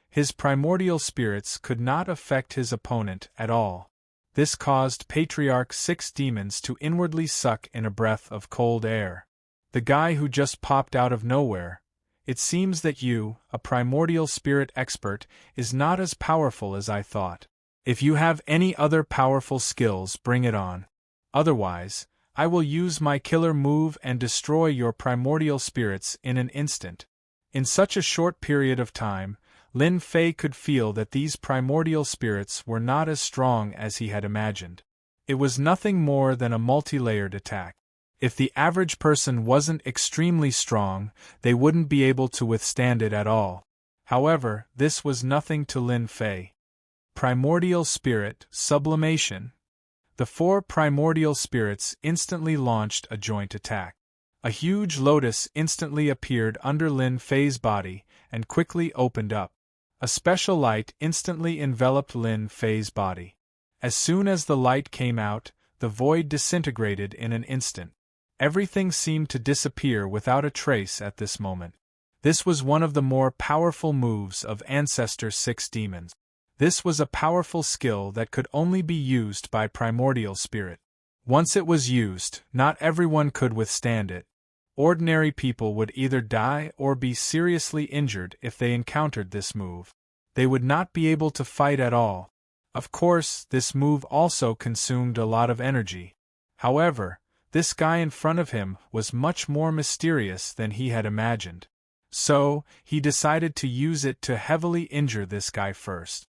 His primordial spirits could not affect his opponent at all. This caused Patriarch 6 demons to inwardly suck in a breath of cold air. The guy who just popped out of nowhere. It seems that you, a primordial spirit expert, is not as powerful as I thought. If you have any other powerful skills, bring it on. Otherwise, I will use my killer move and destroy your primordial spirits in an instant. In such a short period of time, Lin Fei could feel that these primordial spirits were not as strong as he had imagined. It was nothing more than a multi-layered attack. If the average person wasn't extremely strong, they wouldn't be able to withstand it at all. However, this was nothing to Lin Fei. Primordial Spirit Sublimation. The 4 primordial spirits instantly launched a joint attack. A huge lotus instantly appeared under Lin Fei's body and quickly opened up. A special light instantly enveloped Lin Fei's body. As soon as the light came out, the void disintegrated in an instant. Everything seemed to disappear without a trace at this moment. This was one of the more powerful moves of Ancestor 6 demons. This was a powerful skill that could only be used by primordial spirit. Once it was used, not everyone could withstand it. Ordinary people would either die or be seriously injured if they encountered this move. They would not be able to fight at all. Of course, this move also consumed a lot of energy. However, this guy in front of him was much more mysterious than he had imagined. So, he decided to use it to heavily injure this guy first.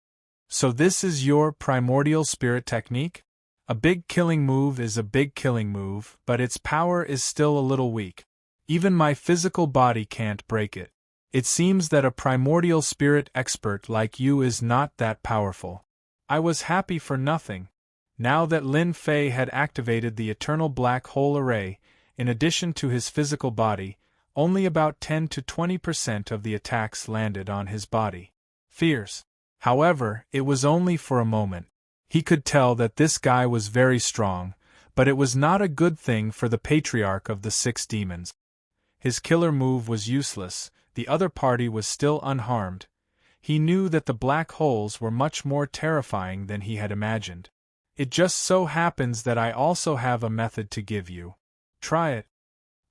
So this is your primordial spirit technique? A big killing move is a big killing move, but its power is still a little weak. Even my physical body can't break it. It seems that a primordial spirit expert like you is not that powerful. I was happy for nothing. Now that Lin Fei had activated the eternal black hole array, in addition to his physical body, only about 10 to 20% of the attacks landed on his body. Fierce. However, it was only for a moment. He could tell that this guy was very strong, but it was not a good thing for the patriarch of the 6 demons. His killer move was useless, the other party was still unharmed. He knew that the black holes were much more terrifying than he had imagined. It just so happens that I also have a method to give you. Try it.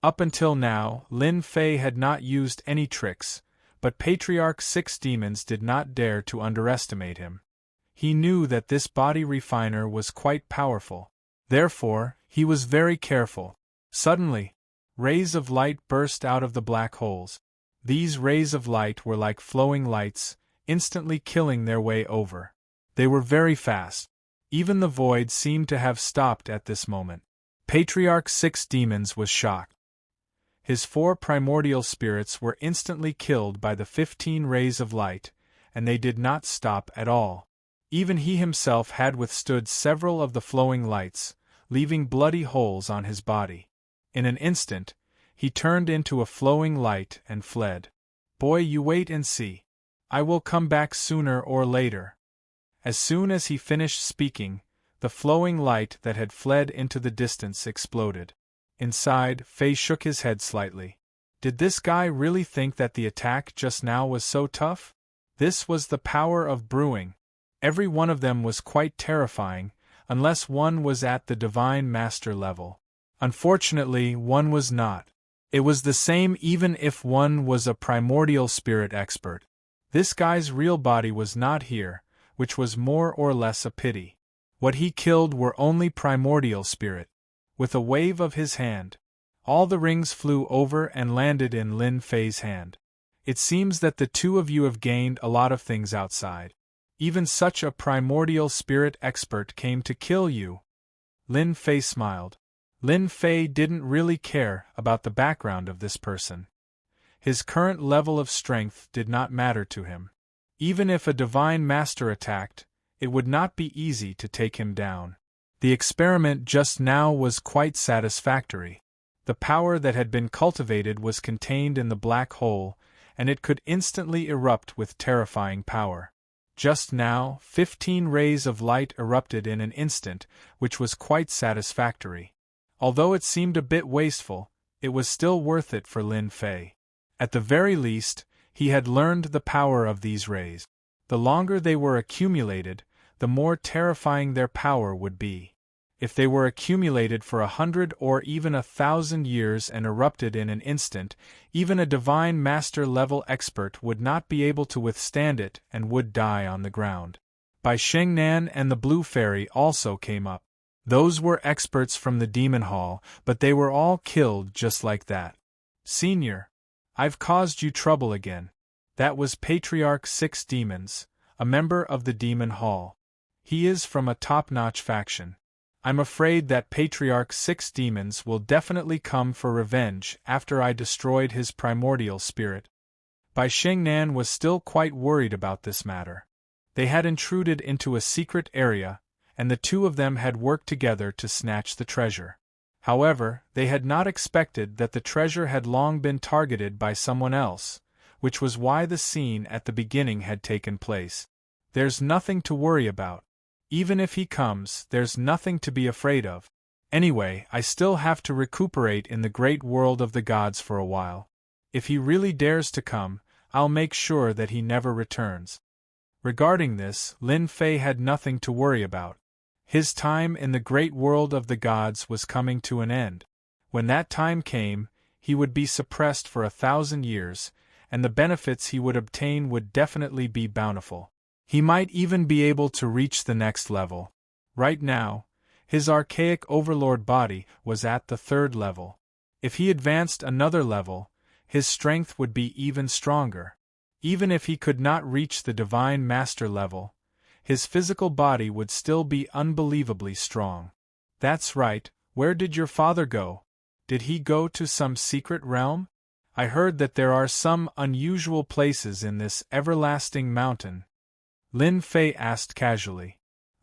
Up until now, Lin Fei had not used any tricks, but Patriarch 6 demons did not dare to underestimate him. He knew that this body refiner was quite powerful. Therefore, he was very careful. Suddenly, rays of light burst out of the black holes. These rays of light were like flowing lights, instantly killing their way over. They were very fast. Even the void seemed to have stopped at this moment. Patriarch 6 demons was shocked. His 4 primordial spirits were instantly killed by the 15 rays of light, and they did not stop at all. Even he himself had withstood several of the flowing lights, leaving bloody holes on his body. In an instant, he turned into a flowing light and fled. Boy, you wait and see. I will come back sooner or later. As soon as he finished speaking, the flowing light that had fled into the distance exploded. Inside, Fei shook his head slightly. Did this guy really think that the attack just now was so tough? This was the power of brewing. Every one of them was quite terrifying, unless one was at the Divine Master level. Unfortunately, one was not. It was the same even if one was a primordial spirit expert. This guy's real body was not here, which was more or less a pity. What he killed were only primordial spirit. With a wave of his hand, all the rings flew over and landed in Lin Fei's hand. It seems that the two of you have gained a lot of things outside. Even such a primordial spirit expert came to kill you. Lin Fei smiled. Lin Fei didn't really care about the background of this person. His current level of strength did not matter to him. Even if a divine master attacked, it would not be easy to take him down. The experiment just now was quite satisfactory. The power that had been cultivated was contained in the black hole, and it could instantly erupt with terrifying power. Just now, 15 rays of light erupted in an instant, which was quite satisfactory. Although it seemed a bit wasteful, it was still worth it for Lin Fei. At the very least, he had learned the power of these rays. The longer they were accumulated, the more terrifying their power would be. If they were accumulated for 100 or even 1,000 years and erupted in an instant, even a divine master-level expert would not be able to withstand it and would die on the ground. Bai Shengnan and the Blue Fairy also came up. Those were experts from the Demon Hall, but they were all killed just like that. Senior, I've caused you trouble again. That was Patriarch 6 Demons, a member of the Demon Hall. He is from a top-notch faction. I'm afraid that Patriarch 6 Demons will definitely come for revenge after I destroyed his primordial spirit. Bai Shengnan was still quite worried about this matter. They had intruded into a secret area, and the two of them had worked together to snatch the treasure. However, they had not expected that the treasure had long been targeted by someone else, which was why the scene at the beginning had taken place. There's nothing to worry about. Even if he comes, there's nothing to be afraid of. Anyway, I still have to recuperate in the great world of the gods for a while. If he really dares to come, I'll make sure that he never returns. Regarding this, Lin Fei had nothing to worry about. His time in the great world of the gods was coming to an end. When that time came, he would be suppressed for 1,000 years, and the benefits he would obtain would definitely be bountiful. He might even be able to reach the next level. Right now, his archaic overlord body was at the 3rd level. If he advanced another level, his strength would be even stronger. Even if he could not reach the Divine Master level, his physical body would still be unbelievably strong. That's right, where did your father go? Did he go to some secret realm? I heard that there are some unusual places in this everlasting mountain. Lin Fei asked casually.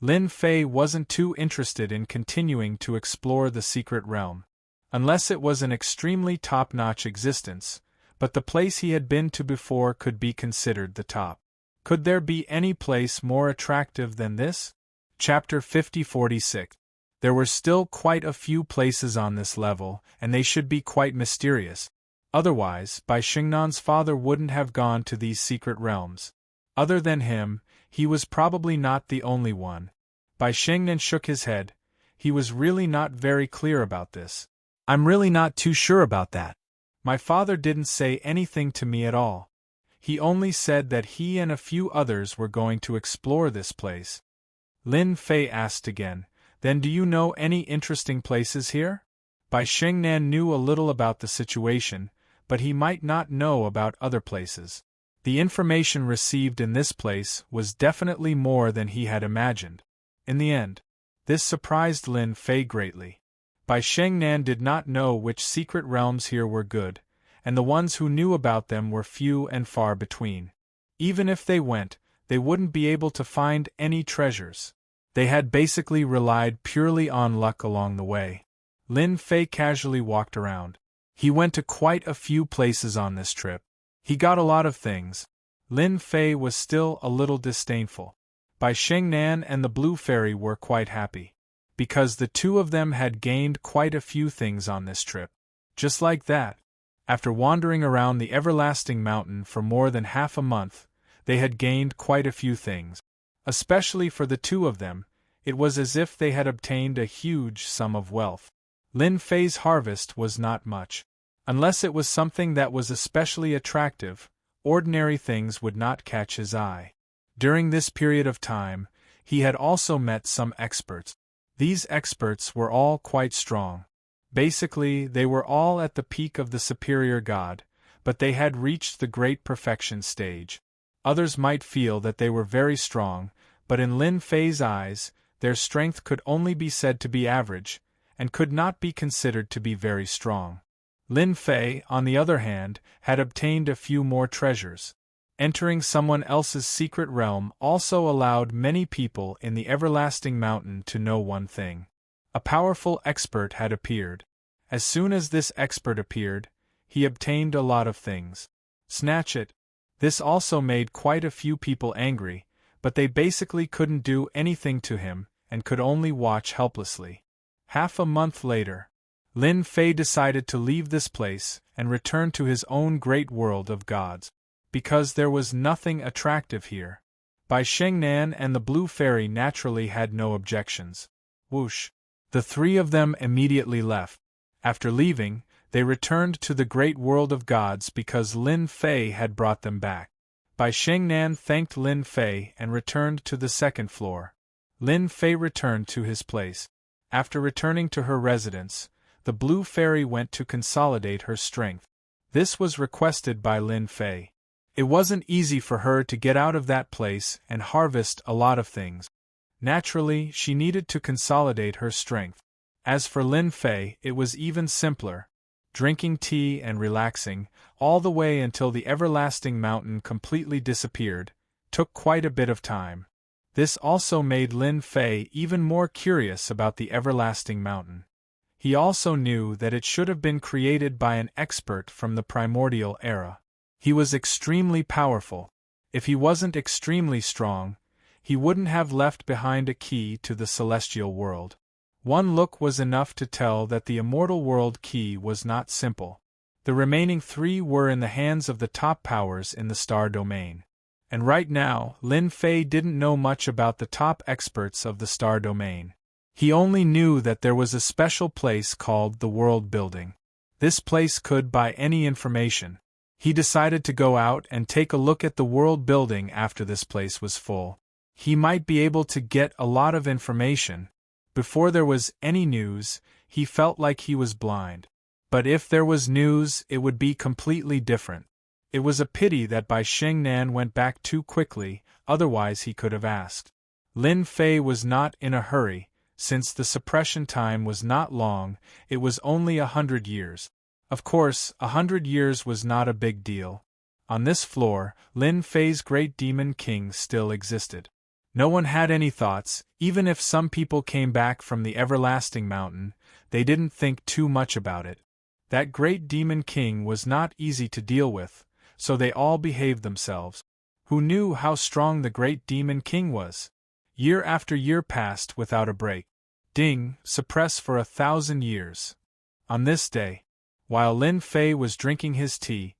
Lin Fei wasn't too interested in continuing to explore the secret realm. Unless it was an extremely top-notch existence, but the place he had been to before could be considered the top. Could there be any place more attractive than this? Chapter 50-46. There were still quite a few places on this level, and they should be quite mysterious. Otherwise, Bai Xingnan's father wouldn't have gone to these secret realms. Other than him, he was probably not the only one. Bai Xingnan shook his head. He was really not very clear about this. I'm really not too sure about that. My father didn't say anything to me at all. He only said that he and a few others were going to explore this place. Lin Fei asked again, then do you know any interesting places here? Bai Xingnan knew a little about the situation, but he might not know about other places. The information received in this place was definitely more than he had imagined. In the end, this surprised Lin Fei greatly. Bai Xingnan did not know which secret realms here were good, and the ones who knew about them were few and far between. Even if they went, they wouldn't be able to find any treasures. They had basically relied purely on luck along the way. Lin Fei casually walked around. He went to quite a few places on this trip. He got a lot of things. Lin Fei was still a little disdainful. Bai Xingnan and the Blue Fairy were quite happy, because the two of them had gained quite a few things on this trip. Just like that, after wandering around the everlasting mountain for more than half a month, they had gained quite a few things. Especially for the two of them, it was as if they had obtained a huge sum of wealth. Lin Fei's harvest was not much. Unless it was something that was especially attractive, ordinary things would not catch his eye. During this period of time, he had also met some experts. These experts were all quite strong. Basically, they were all at the peak of the superior god, but they had reached the great perfection stage. Others might feel that they were very strong, but in Lin Fei's eyes, their strength could only be said to be average, and could not be considered to be very strong. Lin Fei, on the other hand, had obtained a few more treasures. Entering someone else's secret realm also allowed many people in the everlasting mountain to know one thing. A powerful expert had appeared. As soon as this expert appeared, he obtained a lot of things. Snatch it. This also made quite a few people angry, but they basically couldn't do anything to him, and could only watch helplessly. Half a month later, Lin Fei decided to leave this place and return to his own great world of gods. Because there was nothing attractive here. Bai Xingnan and the Blue Fairy naturally had no objections. Whoosh! The three of them immediately left. After leaving, they returned to the great world of gods because Lin Fei had brought them back. Bai Xingnan thanked Lin Fei and returned to the second floor. Lin Fei returned to his place. After returning to her residence, the Blue Fairy went to consolidate her strength. This was requested by Lin Fei. It wasn't easy for her to get out of that place and harvest a lot of things. Naturally, she needed to consolidate her strength. As for Lin Fei, it was even simpler. Drinking tea and relaxing, all the way until the everlasting mountain completely disappeared, took quite a bit of time. This also made Lin Fei even more curious about the everlasting mountain. He also knew that it should have been created by an expert from the primordial era. He was extremely powerful. If he wasn't extremely strong, he wouldn't have left behind a key to the celestial world. One look was enough to tell that the immortal world key was not simple. The remaining three were in the hands of the top powers in the star domain. And right now, Lin Fei didn't know much about the top experts of the star domain. He only knew that there was a special place called the World Building. This place could buy any information. He decided to go out and take a look at the World Building after this place was full. He might be able to get a lot of information. Before there was any news, he felt like he was blind. But if there was news, it would be completely different. It was a pity that Bai Xingnan went back too quickly, otherwise he could have asked. Lin Fei was not in a hurry. Since the suppression time was not long, it was only 100 years. Of course, 100 years was not a big deal. On this floor, Lin Fei's great demon king still existed. No one had any thoughts. Even if some people came back from the everlasting mountain, they didn't think too much about it. That great demon king was not easy to deal with, so they all behaved themselves. Who knew how strong the great demon king was? Year after year passed without a break. Ding, suppress for 1,000 years. On this day, while Lin Fei was drinking his tea,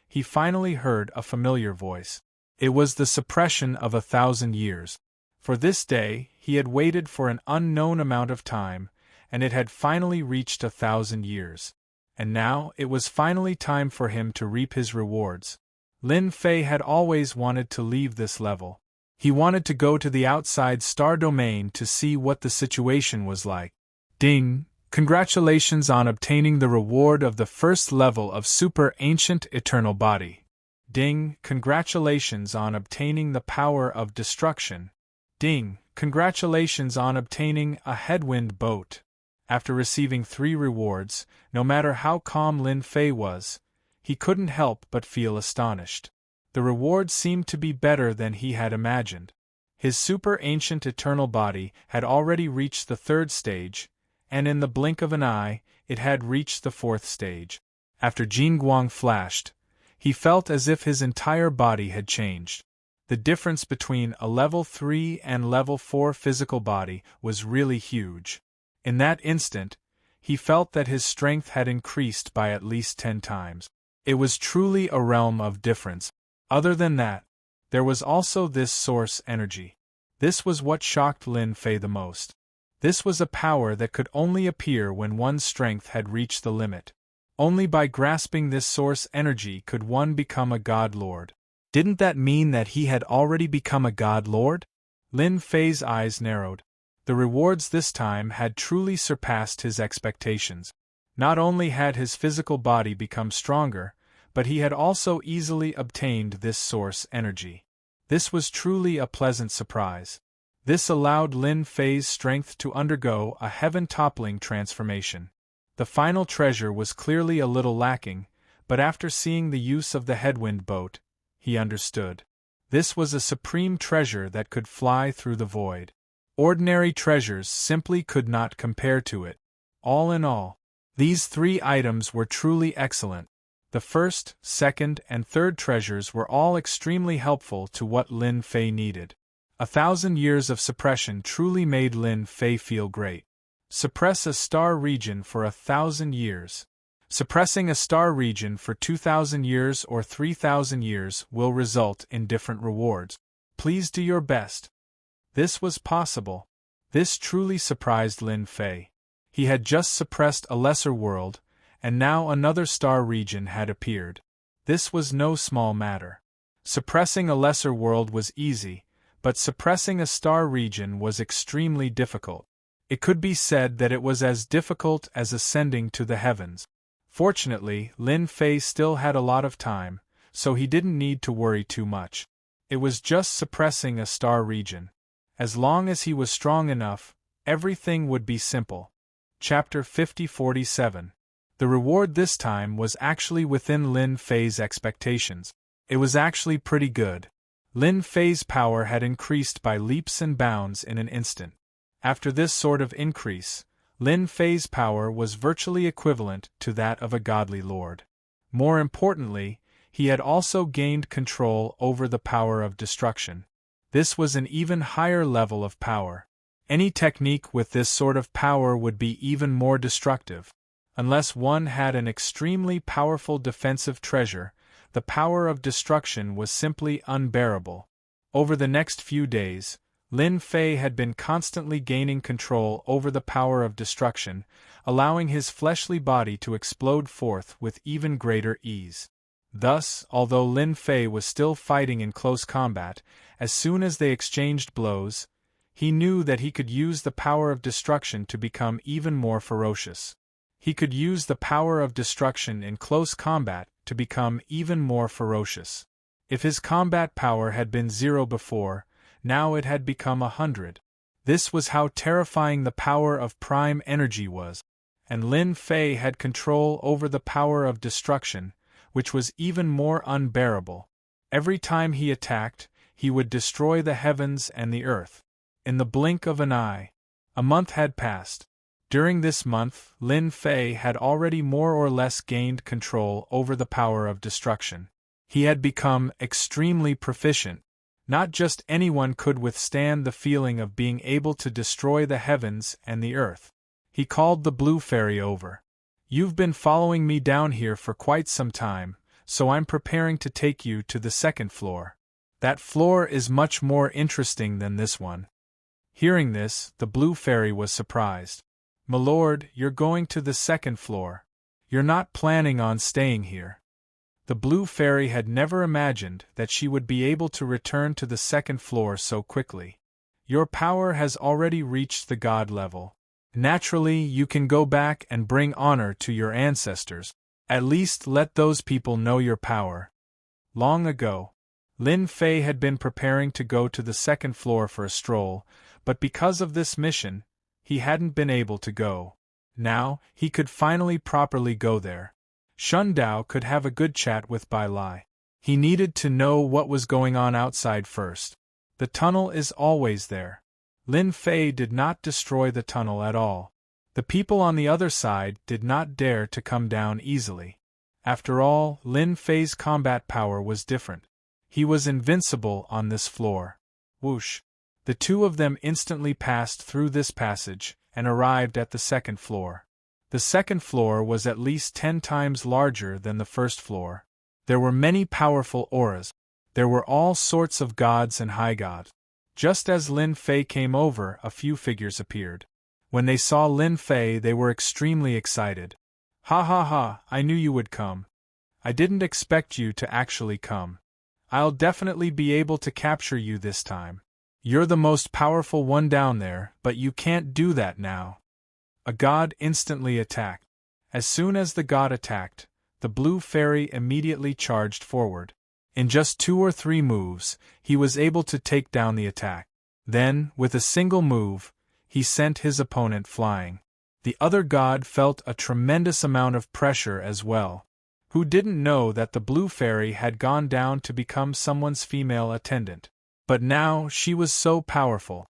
he finally heard a familiar voice. It was the suppression of 1,000 years. For this day, he had waited for an unknown amount of time, and it had finally reached 1,000 years. And now it was finally time for him to reap his rewards. Lin Fei had always wanted to leave this level. He wanted to go to the outside star domain to see what the situation was like. Ding! Congratulations on obtaining the reward of the first level of Super Ancient Eternal Body. Ding! Congratulations on obtaining the power of destruction. Ding! Congratulations on obtaining a headwind boat. After receiving 3 rewards, no matter how calm Lin Fei was, he couldn't help but feel astonished. The rewards seemed to be better than he had imagined. His super ancient eternal body had already reached the 3rd stage, and in the blink of an eye, it had reached the 4th stage. After Jingguang flashed, he felt as if his entire body had changed. The difference between a level 3 and level 4 physical body was really huge. In that instant, he felt that his strength had increased by at least 10 times. It was truly a realm of difference. Other than that, there was also this source energy. This was what shocked Lin Fei the most. This was a power that could only appear when one's strength had reached the limit. Only by grasping this source energy could one become a God Lord. Didn't that mean that he had already become a God Lord? Lin Fei's eyes narrowed. The rewards this time had truly surpassed his expectations. Not only had his physical body become stronger, but he had also easily obtained this source energy. This was truly a pleasant surprise. This allowed Lin Fei's strength to undergo a heaven-toppling transformation. The final treasure was clearly a little lacking, but after seeing the use of the headwind boat, he understood. This was a supreme treasure that could fly through the void. Ordinary treasures simply could not compare to it. All in all, these 3 items were truly excellent. The 1st, 2nd, and 3rd treasures were all extremely helpful to what Lin Fei needed. 1,000 years of suppression truly made Lin Fei feel great. Suppress a star region for 1,000 years. Suppressing a star region for 2,000 years or 3,000 years will result in different rewards. Please do your best. This was possible. This truly surprised Lin Fei. He had just suppressed a lesser world, and now another star region had appeared. This was no small matter. Suppressing a lesser world was easy, but suppressing a star region was extremely difficult. It could be said that it was as difficult as ascending to the heavens. Fortunately, Lin Fei still had a lot of time, so he didn't need to worry too much. It was just suppressing a star region. As long as he was strong enough, everything would be simple. Chapter 50-47. The reward this time was actually within Lin Fei's expectations. It was actually pretty good. Lin Fei's power had increased by leaps and bounds in an instant. After this sort of increase, Lin Fei's power was virtually equivalent to that of a godly lord. More importantly, he had also gained control over the power of destruction. This was an even higher level of power. Any technique with this sort of power would be even more destructive. Unless one had an extremely powerful defensive treasure, the power of destruction was simply unbearable. Over the next few days, Lin Fei had been constantly gaining control over the power of destruction, allowing his fleshly body to explode forth with even greater ease. Thus, although Lin Fei was still fighting in close combat, as soon as they exchanged blows, he knew that he could use the power of destruction to become even more ferocious. He could use the power of destruction in close combat to become even more ferocious. If his combat power had been 0 before, now it had become 100. This was how terrifying the power of prime energy was. And Lin Fei had control over the power of destruction, which was even more unbearable. Every time he attacked, he would destroy the heavens and the earth. In the blink of an eye. A month had passed. During this month, Lin Fei had already more or less gained control over the power of destruction. He had become extremely proficient. Not just anyone could withstand the feeling of being able to destroy the heavens and the earth. He called the Blue Fairy over. "You've been following me down here for quite some time, so I'm preparing to take you to the second floor. That floor is much more interesting than this one." Hearing this, the Blue Fairy was surprised. "Milord, you're going to the second floor. You're not planning on staying here." The Blue Fairy had never imagined that she would be able to return to the second floor so quickly. "Your power has already reached the god level. Naturally, you can go back and bring honor to your ancestors. At least let those people know your power." Long ago, Lin Fei had been preparing to go to the second floor for a stroll, but because of this mission, he hadn't been able to go. Now, he could finally properly go there. Shun Dao could have a good chat with Bai Lai. He needed to know what was going on outside first. The tunnel is always there. Lin Fei did not destroy the tunnel at all. The people on the other side did not dare to come down easily. After all, Lin Fei's combat power was different. He was invincible on this floor. Whoosh! The two of them instantly passed through this passage and arrived at the second floor. The second floor was at least 10 times larger than the first floor. There were many powerful auras. There were all sorts of gods and high gods. Just as Lin Fei came over, a few figures appeared. When they saw Lin Fei, they were extremely excited. "Ha ha ha, I knew you would come. I didn't expect you to actually come. I'll definitely be able to capture you this time. You're the most powerful one down there, but you can't do that now." A god instantly attacked. As soon as the god attacked, the Blue Fairy immediately charged forward. In just 2 or 3 moves, he was able to take down the attack. Then, with a single move, he sent his opponent flying. The other god felt a tremendous amount of pressure as well. Who didn't know that the Blue Fairy had gone down to become someone's female attendant? But now she was so powerful.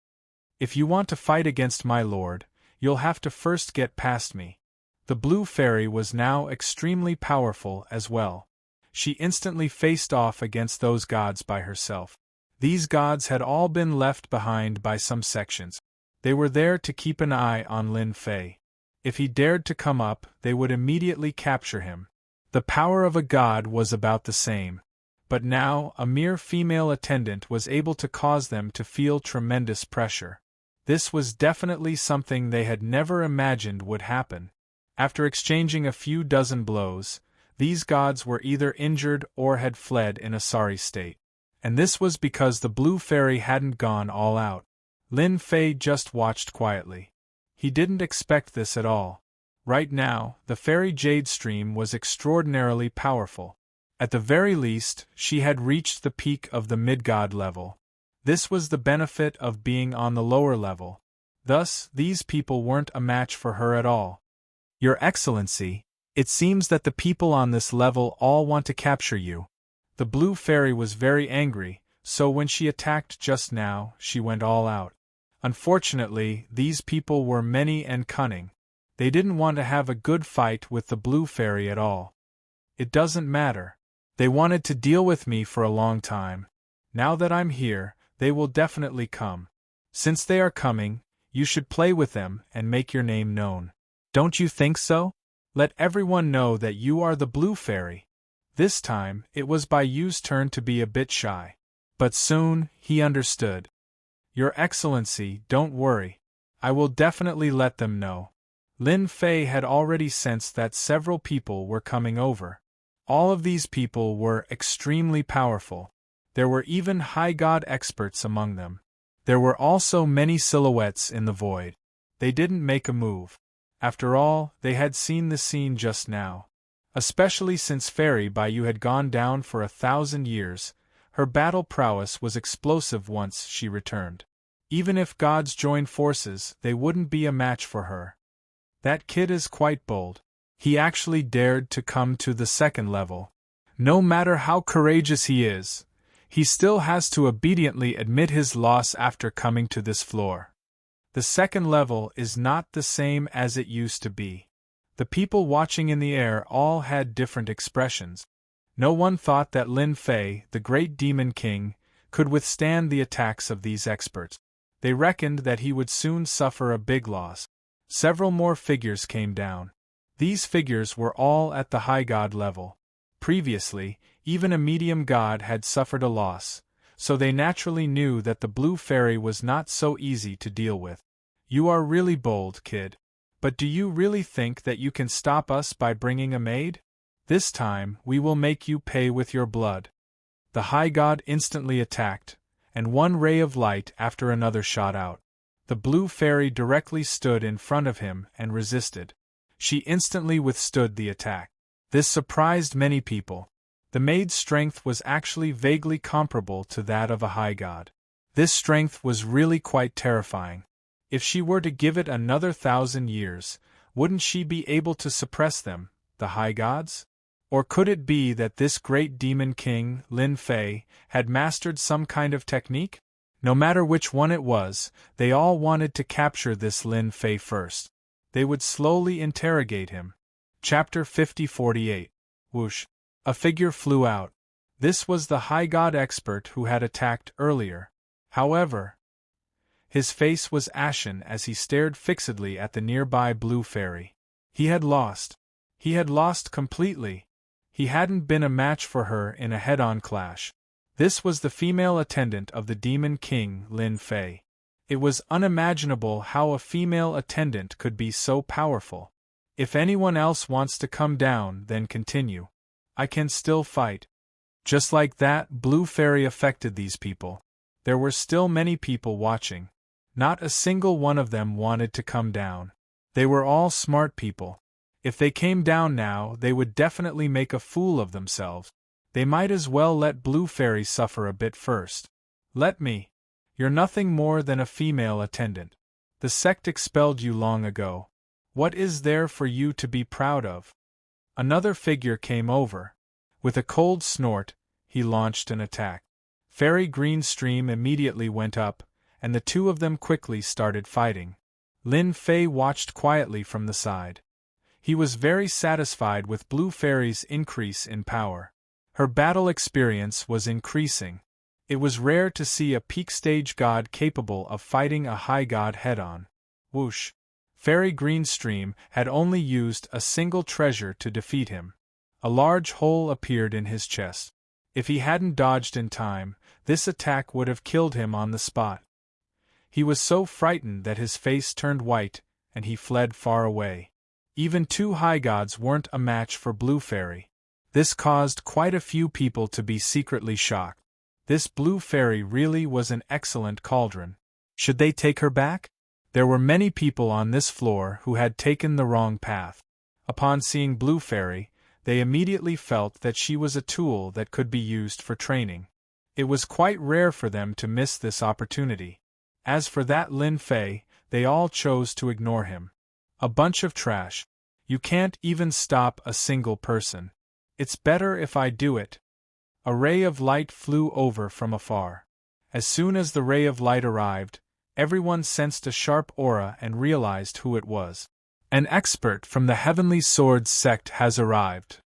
"If you want to fight against my lord, you'll have to first get past me." The Blue Fairy was now extremely powerful as well. She instantly faced off against those gods by herself. These gods had all been left behind by some sections. They were there to keep an eye on Lin Fei. If he dared to come up, they would immediately capture him. The power of a god was about the same. But now, a mere female attendant was able to cause them to feel tremendous pressure. This was definitely something they had never imagined would happen. After exchanging a few dozen blows, these gods were either injured or had fled in a sorry state. And this was because the Blue Fairy hadn't gone all out. Lin Fei just watched quietly. He didn't expect this at all. Right now, the Fairy Jade Stream was extraordinarily powerful. At the very least, she had reached the peak of the mid-god level. This was the benefit of being on the lower level. Thus, these people weren't a match for her at all. "Your Excellency, it seems that the people on this level all want to capture you." The Blue Fairy was very angry, so when she attacked just now, she went all out. Unfortunately, these people were many and cunning. They didn't want to have a good fight with the Blue Fairy at all. "It doesn't matter. They wanted to deal with me for a long time. Now that I'm here, they will definitely come. Since they are coming, you should play with them and make your name known. Don't you think so? Let everyone know that you are the Blue Fairy." This time, it was Bai Yu's turn to be a bit shy. But soon, he understood. "Your Excellency, don't worry. I will definitely let them know." Lin Fei had already sensed that several people were coming over. All of these people were extremely powerful. There were even high god experts among them. There were also many silhouettes in the void. They didn't make a move. After all, they had seen the scene just now. Especially since Fairy Bai Yu had gone down for 1,000 years, her battle prowess was explosive once she returned. Even if gods joined forces, they wouldn't be a match for her. That kid is quite bold. He actually dared to come to the second level. No matter how courageous he is, he still has to obediently admit his loss after coming to this floor. The second level is not the same as it used to be. The people watching in the air all had different expressions. No one thought that Lin Fei, the great demon king, could withstand the attacks of these experts. They reckoned that he would soon suffer a big loss. Several more figures came down. These figures were all at the high god level. Previously, even a medium god had suffered a loss, so they naturally knew that the blue fairy was not so easy to deal with. You are really bold, kid. But do you really think that you can stop us by bringing a maid? This time, we will make you pay with your blood. The high god instantly attacked, and one ray of light after another shot out. The blue fairy directly stood in front of him and resisted. She instantly withstood the attack. This surprised many people. The maid's strength was actually vaguely comparable to that of a high god. This strength was really quite terrifying. If she were to give it another 1,000 years, wouldn't she be able to suppress them, the high gods? Or could it be that this great demon king, Lin Fei, had mastered some kind of technique? No matter which one it was, they all wanted to capture this Lin Fei first. They would slowly interrogate him. Chapter 50-48. Whoosh. A figure flew out. This was the high god expert who had attacked earlier. However, his face was ashen as he stared fixedly at the nearby blue fairy. He had lost. He had lost completely. He hadn't been a match for her in a head-on clash. This was the female attendant of the demon king, Lin Fei. It was unimaginable how a female attendant could be so powerful. If anyone else wants to come down, then continue. I can still fight. Just like that, blue fairy affected these people. There were still many people watching. Not a single one of them wanted to come down. They were all smart people. If they came down now, they would definitely make a fool of themselves. They might as well let blue fairy suffer a bit first. Let me. You're nothing more than a female attendant. The sect expelled you long ago. What is there for you to be proud of? Another figure came over. With a cold snort, he launched an attack. Fairy Green Stream immediately went up, and the two of them quickly started fighting. Lin Fei watched quietly from the side. He was very satisfied with Blue Fairy's increase in power. Her battle experience was increasing. It was rare to see a peak stage god capable of fighting a high god head-on. Whoosh! Fairy Green Stream had only used a single treasure to defeat him. A large hole appeared in his chest. If he hadn't dodged in time, this attack would have killed him on the spot. He was so frightened that his face turned white, and he fled far away. Even two high gods weren't a match for Blue Fairy. This caused quite a few people to be secretly shocked. This Blue Fairy really was an excellent cauldron. Should they take her back? There were many people on this floor who had taken the wrong path. Upon seeing Blue Fairy, they immediately felt that she was a tool that could be used for training. It was quite rare for them to miss this opportunity. As for that Lin Fei, they all chose to ignore him. A bunch of trash. You can't even stop a single person. It's better if I do it. A ray of light flew over from afar. As soon as the ray of light arrived, everyone sensed a sharp aura and realized who it was. An expert from the Heavenly Swords sect has arrived.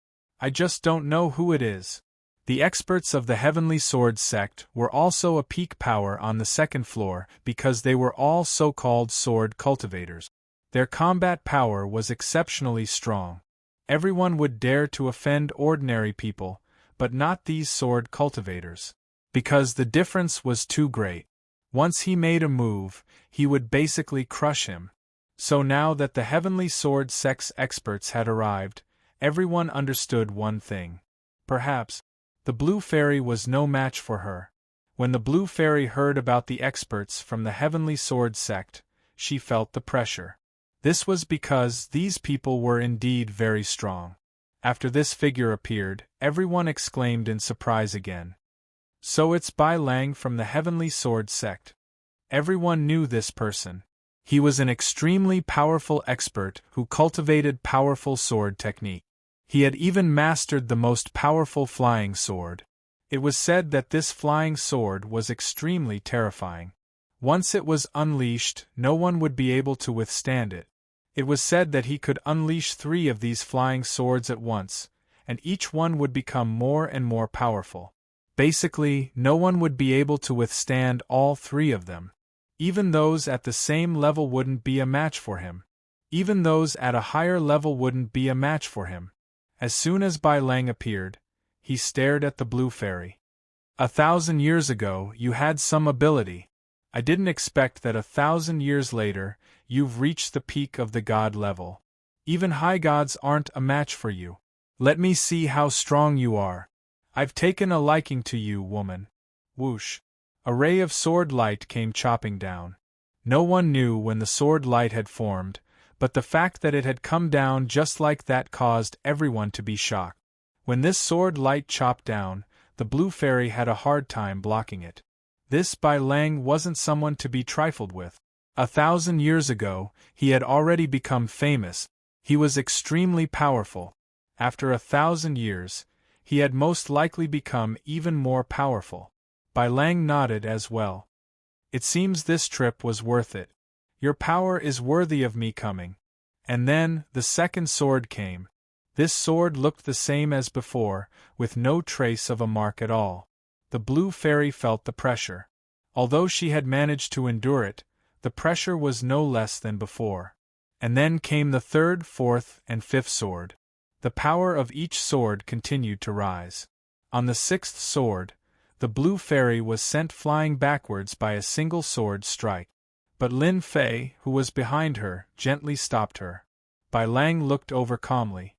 I just don't know who it is. The experts of the Heavenly Swords sect were also a peak power on the second floor because they were all so-called sword cultivators. Their combat power was exceptionally strong. Everyone would dare to offend ordinary people, but not these sword cultivators. Because the difference was too great. Once he made a move, he would basically crush him. So now that the Heavenly Sword sect's experts had arrived, everyone understood one thing. Perhaps the Blue Fairy was no match for her. When the Blue Fairy heard about the experts from the Heavenly Sword sect, she felt the pressure. This was because these people were indeed very strong. After this figure appeared, everyone exclaimed in surprise again. So it's Bai Lang from the Heavenly Sword sect. Everyone knew this person. He was an extremely powerful expert who cultivated powerful sword technique. He had even mastered the most powerful flying sword. It was said that this flying sword was extremely terrifying. Once it was unleashed, no one would be able to withstand it. It was said that he could unleash 3 of these flying swords at once, and each one would become more and more powerful. Basically, no one would be able to withstand all 3 of them. Even those at the same level wouldn't be a match for him. Even those at a higher level wouldn't be a match for him. As soon as Bai Lang appeared, he stared at the blue fairy. 1,000 years ago, you had some ability. I didn't expect that 1,000 years later, you've reached the peak of the god level. Even high gods aren't a match for you. Let me see how strong you are. I've taken a liking to you, woman. Whoosh. A ray of sword light came chopping down. No one knew when the sword light had formed, but the fact that it had come down just like that caused everyone to be shocked. When this sword light chopped down, the blue fairy had a hard time blocking it. This Bai Lang wasn't someone to be trifled with. 1,000 years ago, he had already become famous. He was extremely powerful. After 1,000 years, he had most likely become even more powerful. Bai Lang nodded as well. It seems this trip was worth it. Your power is worthy of me coming. And then, the second sword came. This sword looked the same as before, with no trace of a mark at all. The blue fairy felt the pressure. Although she had managed to endure it, the pressure was no less than before. And then came the 3rd, 4th, and 5th sword. The power of each sword continued to rise. On the 6th sword, the blue fairy was sent flying backwards by a single sword strike. But Lin Fei, who was behind her, gently stopped her. Bai Lang looked over calmly.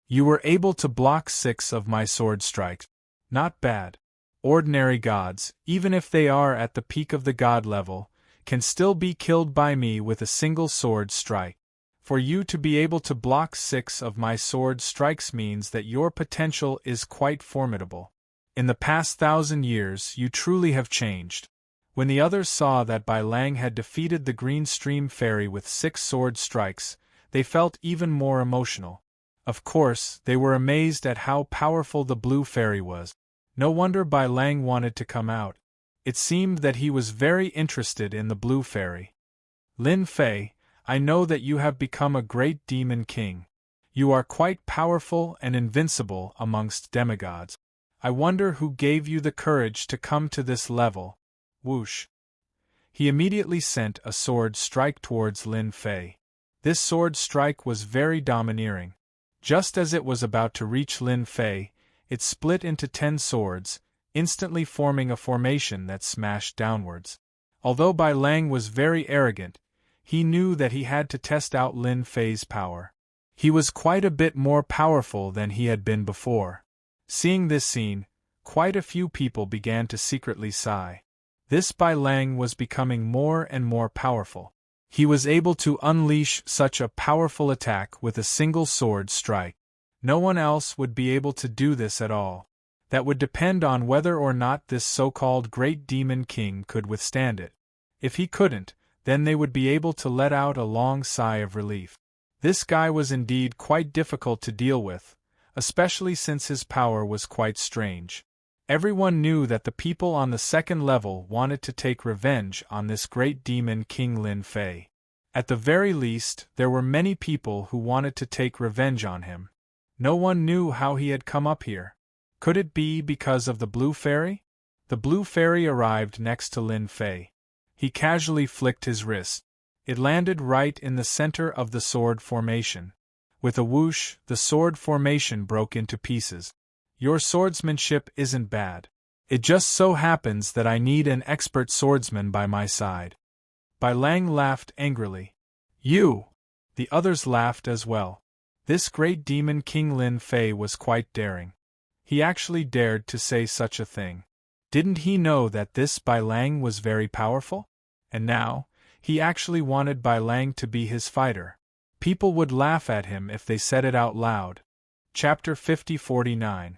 You were able to block 6 of my sword strikes. Not bad. Ordinary gods, even if they are at the peak of the god level, can still be killed by me with a single sword strike. For you to be able to block 6 of my sword strikes means that your potential is quite formidable. In the past 1,000 years, you truly have changed. When the others saw that Bai Lang had defeated the Green Stream Fairy with 6 sword strikes, they felt even more emotional. Of course, they were amazed at how powerful the Blue Fairy was. No wonder Bai Lang wanted to come out. It seemed that he was very interested in the Blue Fairy. Lin Fei, I know that you have become a great demon king. You are quite powerful and invincible amongst demigods. I wonder who gave you the courage to come to this level. Whoosh. He immediately sent a sword strike towards Lin Fei. This sword strike was very domineering. Just as it was about to reach Lin Fei, it split into 10 swords, instantly forming a formation that smashed downwards. Although Bai Lang was very arrogant, he knew that he had to test out Lin Fei's power. He was quite a bit more powerful than he had been before. Seeing this scene, quite a few people began to secretly sigh. This Bai Lang was becoming more and more powerful. He was able to unleash such a powerful attack with a single sword strike. No one else would be able to do this at all. That would depend on whether or not this so-called Great Demon King could withstand it. If he couldn't, then they would be able to let out a long sigh of relief. This guy was indeed quite difficult to deal with, especially since his power was quite strange. Everyone knew that the people on the second level wanted to take revenge on this great demon King Lin Fei. At the very least, there were many people who wanted to take revenge on him. No one knew how he had come up here. Could it be because of the Blue Fairy? The Blue Fairy arrived next to Lin Fei. He casually flicked his wrist. It landed right in the center of the sword formation. With a whoosh, the sword formation broke into pieces. Your swordsmanship isn't bad. It just so happens that I need an expert swordsman by my side. Bai Lang laughed angrily. You! The others laughed as well. This great demon King Lin Fei was quite daring. He actually dared to say such a thing. Didn't he know that this Bai Lang was very powerful? And now, he actually wanted Bai Lang to be his fighter. People would laugh at him if they said it out loud. Chapter 50-49.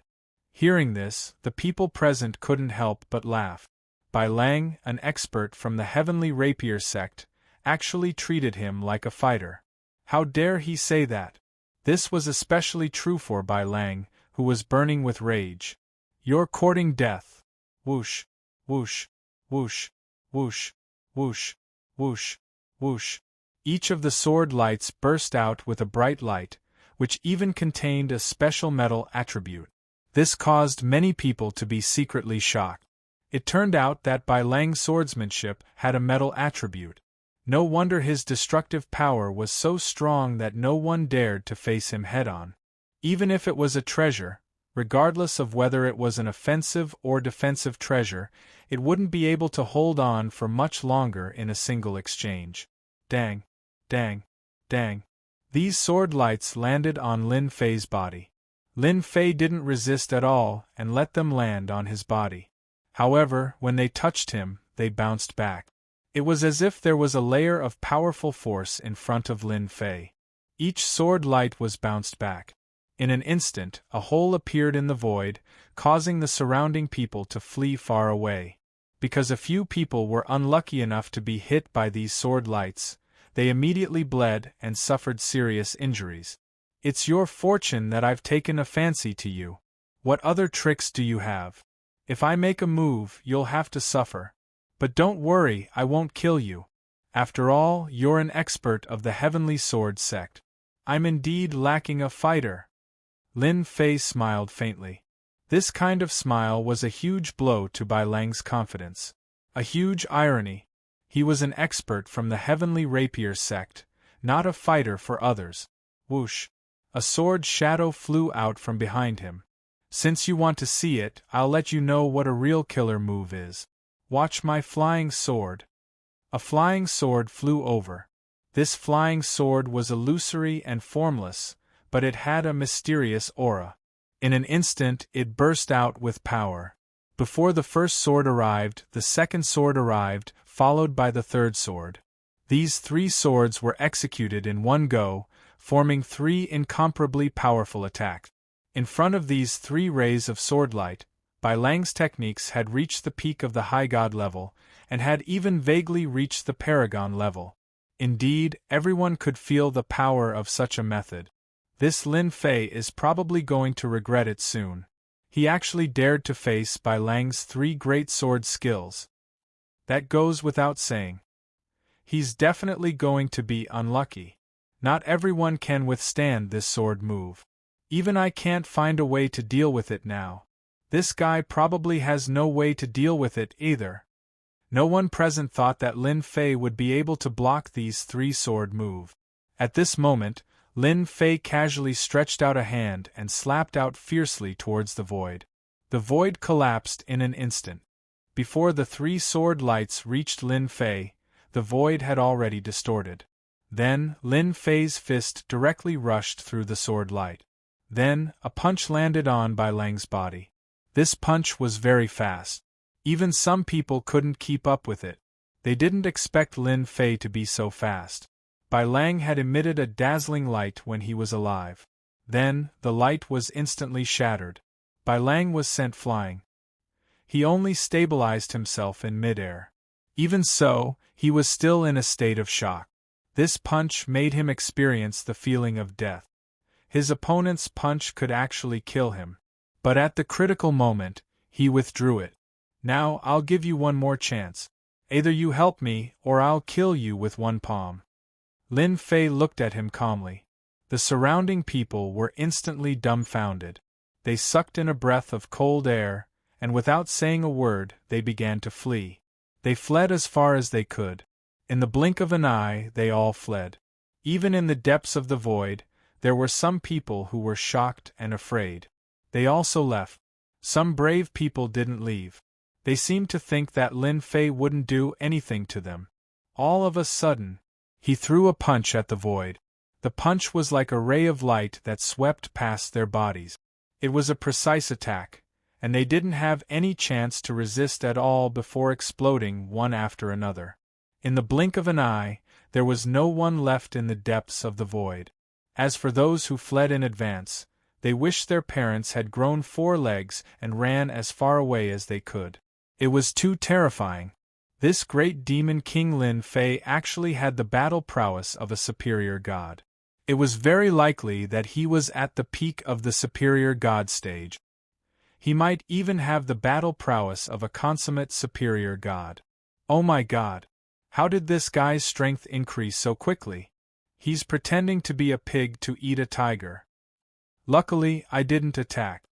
Hearing this, the people present couldn't help but laugh. Bai Lang, an expert from the Heavenly Rapier sect, actually treated him like a fighter. How dare he say that? This was especially true for Bai Lang, who was burning with rage. You're courting death. Whoosh, whoosh, whoosh, whoosh, whoosh, whoosh, whoosh. Each of the sword lights burst out with a bright light, which even contained a special metal attribute. This caused many people to be secretly shocked. It turned out that Bai Lang's swordsmanship had a metal attribute. No wonder his destructive power was so strong that no one dared to face him head-on. Even if it was a treasure, regardless of whether it was an offensive or defensive treasure, it wouldn't be able to hold on for much longer in a single exchange. Dang, dang, dang. These sword lights landed on Lin Fei's body. Lin Fei didn't resist at all and let them land on his body. However, when they touched him, they bounced back. It was as if there was a layer of powerful force in front of Lin Fei. Each sword light was bounced back. In an instant, a hole appeared in the void, causing the surrounding people to flee far away. Because a few people were unlucky enough to be hit by these sword lights, they immediately bled and suffered serious injuries. It's your fortune that I've taken a fancy to you. What other tricks do you have? If I make a move, you'll have to suffer. But don't worry, I won't kill you. After all, you're an expert of the Heavenly Sword sect. I'm indeed lacking a fighter. Lin Fei smiled faintly. This kind of smile was a huge blow to Bai Lang's confidence. A huge irony. He was an expert from the Heavenly Rapier sect, not a fighter for others. Whoosh! A sword shadow flew out from behind him. Since you want to see it, I'll let you know what a real killer move is. Watch my flying sword. A flying sword flew over. This flying sword was illusory and formless, but it had a mysterious aura. In an instant, it burst out with power. Before the first sword arrived, the second sword arrived, followed by the third sword. These 3 swords were executed in one go, forming 3 incomparably powerful attacks. In front of these 3 rays of swordlight, Bai Lang's techniques had reached the peak of the high god level, and had even vaguely reached the paragon level. Indeed, everyone could feel the power of such a method. This Lin Fei is probably going to regret it soon. He actually dared to face Bai Lang's 3 great sword skills. That goes without saying. He's definitely going to be unlucky. Not everyone can withstand this sword move. Even I can't find a way to deal with it now. This guy probably has no way to deal with it either. No one present thought that Lin Fei would be able to block these 3 sword move. At this moment, Lin Fei casually stretched out a hand and slapped out fiercely towards the void. The void collapsed in an instant. Before the 3 sword lights reached Lin Fei, the void had already distorted. Then, Lin Fei's fist directly rushed through the sword light. Then, a punch landed on Bai Lang's body. This punch was very fast. Even some people couldn't keep up with it. They didn't expect Lin Fei to be so fast. Bai Lang had emitted a dazzling light when he was alive. Then, the light was instantly shattered. Bai Lang was sent flying. He only stabilized himself in midair. Even so, he was still in a state of shock. This punch made him experience the feeling of death. His opponent's punch could actually kill him. But at the critical moment, he withdrew it. Now, I'll give you one more chance. Either you help me, or I'll kill you with one palm. Lin Fei looked at him calmly. The surrounding people were instantly dumbfounded. They sucked in a breath of cold air, and without saying a word, they began to flee. They fled as far as they could. In the blink of an eye, they all fled. Even in the depths of the void, there were some people who were shocked and afraid. They also left. Some brave people didn't leave. They seemed to think that Lin Fei wouldn't do anything to them. All of a sudden, he threw a punch at the void. The punch was like a ray of light that swept past their bodies. It was a precise attack, and they didn't have any chance to resist at all before exploding one after another. In the blink of an eye, there was no one left in the depths of the void. As for those who fled in advance, they wished their parents had grown 4 legs and ran as far away as they could. It was too terrifying. This great demon King Lin Fei actually had the battle prowess of a superior god. It was very likely that he was at the peak of the superior god stage. He might even have the battle prowess of a consummate superior god. Oh my god! How did this guy's strength increase so quickly? He's pretending to be a pig to eat a tiger. Luckily, I didn't attack.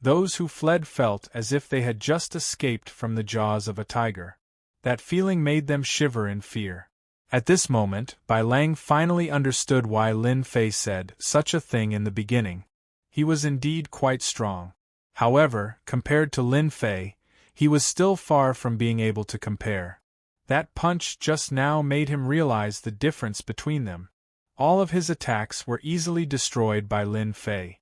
Those who fled felt as if they had just escaped from the jaws of a tiger. That feeling made them shiver in fear. At this moment, Bai Lang finally understood why Lin Fei said such a thing in the beginning. He was indeed quite strong. However, compared to Lin Fei, he was still far from being able to compare. That punch just now made him realize the difference between them. All of his attacks were easily destroyed by Lin Fei.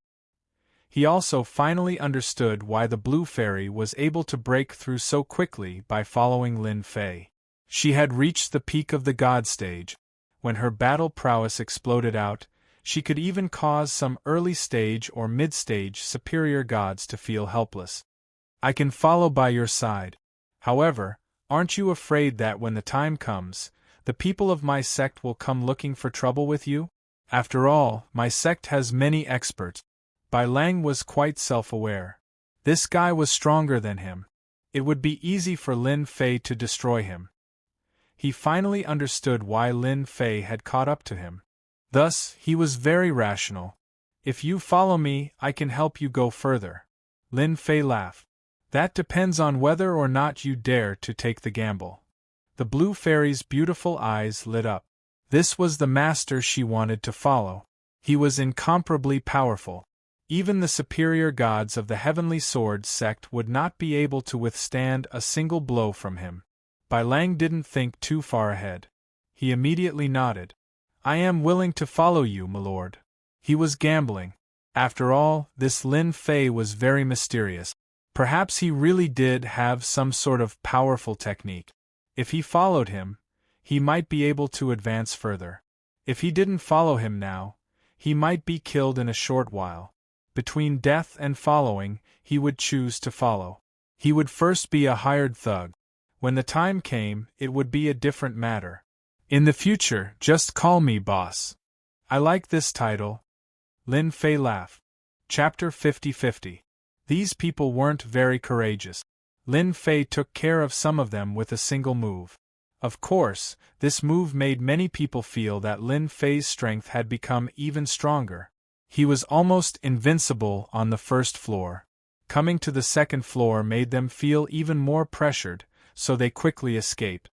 He also finally understood why the Blue Fairy was able to break through so quickly by following Lin Fei. She had reached the peak of the god stage. When her battle prowess exploded out, she could even cause some early stage or mid-stage superior gods to feel helpless. I can follow by your side. However, aren't you afraid that when the time comes, the people of my sect will come looking for trouble with you? After all, my sect has many experts. Bai Lang was quite self-aware. This guy was stronger than him. It would be easy for Lin Fei to destroy him. He finally understood why Lin Fei had caught up to him. Thus, he was very rational. If you follow me, I can help you go further. Lin Fei laughed. That depends on whether or not you dare to take the gamble. The Blue Fairy's beautiful eyes lit up. This was the master she wanted to follow. He was incomparably powerful. Even the superior gods of the Heavenly Sword sect would not be able to withstand a single blow from him. Bai Lang didn't think too far ahead. He immediately nodded. I am willing to follow you, my lord. He was gambling. After all, this Lin Fei was very mysterious. Perhaps he really did have some sort of powerful technique. If he followed him, he might be able to advance further. If he didn't follow him now, he might be killed in a short while. Between death and following, he would choose to follow. He would first be a hired thug. When the time came, it would be a different matter. In the future, just call me boss. I like this title. Lin Fei laughed. Chapter 50-50. These people weren't very courageous. Lin Fei took care of some of them with a single move. Of course, this move made many people feel that Lin Fei's strength had become even stronger. He was almost invincible on the first floor. Coming to the second floor made them feel even more pressured, so they quickly escaped.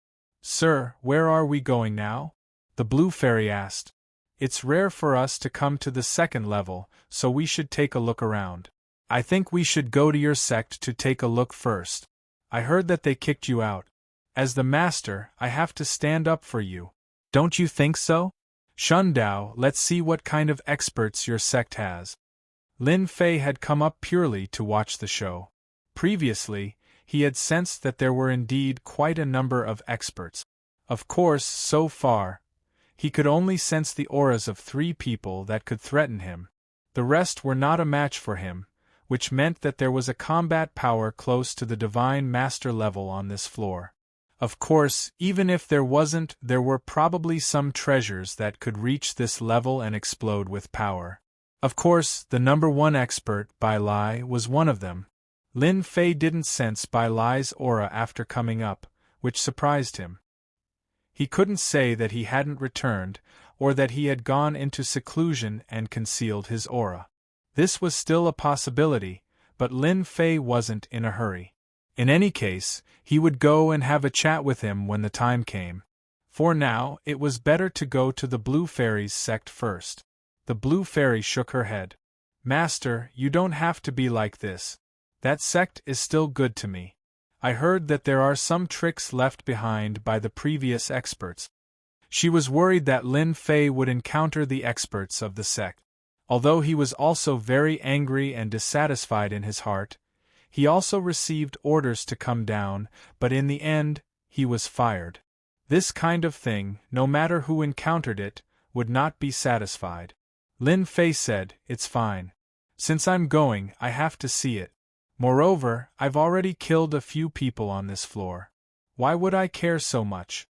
Sir, where are we going now? The Blue Fairy asked. It's rare for us to come to the second level, so we should take a look around. I think we should go to your sect to take a look first. I heard that they kicked you out. As the master, I have to stand up for you. Don't you think so? Shundao, let's see what kind of experts your sect has. Lin Fei had come up purely to watch the show. Previously, he had sensed that there were indeed quite a number of experts. Of course, so far, he could only sense the auras of 3 people that could threaten him. The rest were not a match for him, which meant that there was a combat power close to the Divine Master level on this floor. Of course, even if there wasn't, there were probably some treasures that could reach this level and explode with power. Of course, the number 1 expert, Bai Lai, was one of them. Lin Fei didn't sense Bai Lai's aura after coming up, which surprised him. He couldn't say that he hadn't returned, or that he had gone into seclusion and concealed his aura. This was still a possibility, but Lin Fei wasn't in a hurry. In any case, he would go and have a chat with him when the time came. For now, it was better to go to the Blue Fairy's sect first. The Blue Fairy shook her head. Master, you don't have to be like this. That sect is still good to me. I heard that there are some tricks left behind by the previous experts. She was worried that Lin Fei would encounter the experts of the sect. Although he was also very angry and dissatisfied in his heart, he also received orders to come down, but in the end, he was fired. This kind of thing, no matter who encountered it, would not be satisfied. Lin Fei said, It's fine. Since I'm going, I have to see it. Moreover, I've already killed a few people on this floor. Why would I care so much?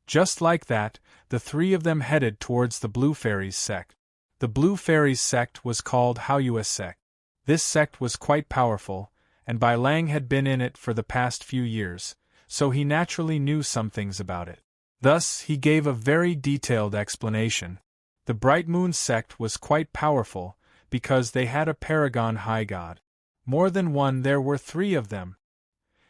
Just like that, the 3 of them headed towards the Blue Fairy's sect. The Blue Fairy's sect was called Haoyue sect. This sect was quite powerful, and Bai Lang had been in it for the past few years, so he naturally knew some things about it. Thus, he gave a very detailed explanation. The Bright Moon sect was quite powerful, because they had a paragon high god. More than one, there were 3 of them.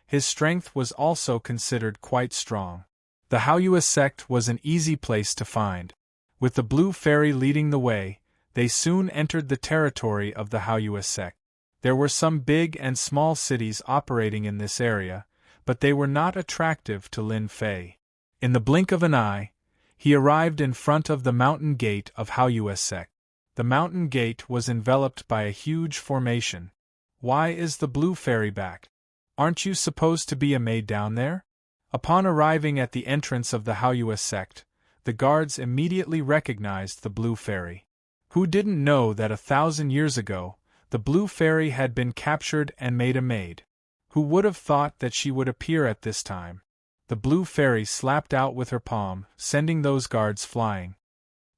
His strength was also considered quite strong. The Haoyue sect was an easy place to find. With the Blue Fairy leading the way, they soon entered the territory of the Haoyue sect. There were some big and small cities operating in this area, but they were not attractive to Lin Fei. In the blink of an eye, he arrived in front of the mountain gate of Haoyue sect. The mountain gate was enveloped by a huge formation. Why is the Blue Fairy back? Aren't you supposed to be a maid down there? Upon arriving at the entrance of the Haoyue sect, the guards immediately recognized the Blue Fairy. Who didn't know that 1,000 years ago, the Blue Fairy had been captured and made a maid? Who would have thought that she would appear at this time? The Blue Fairy slapped out with her palm, sending those guards flying.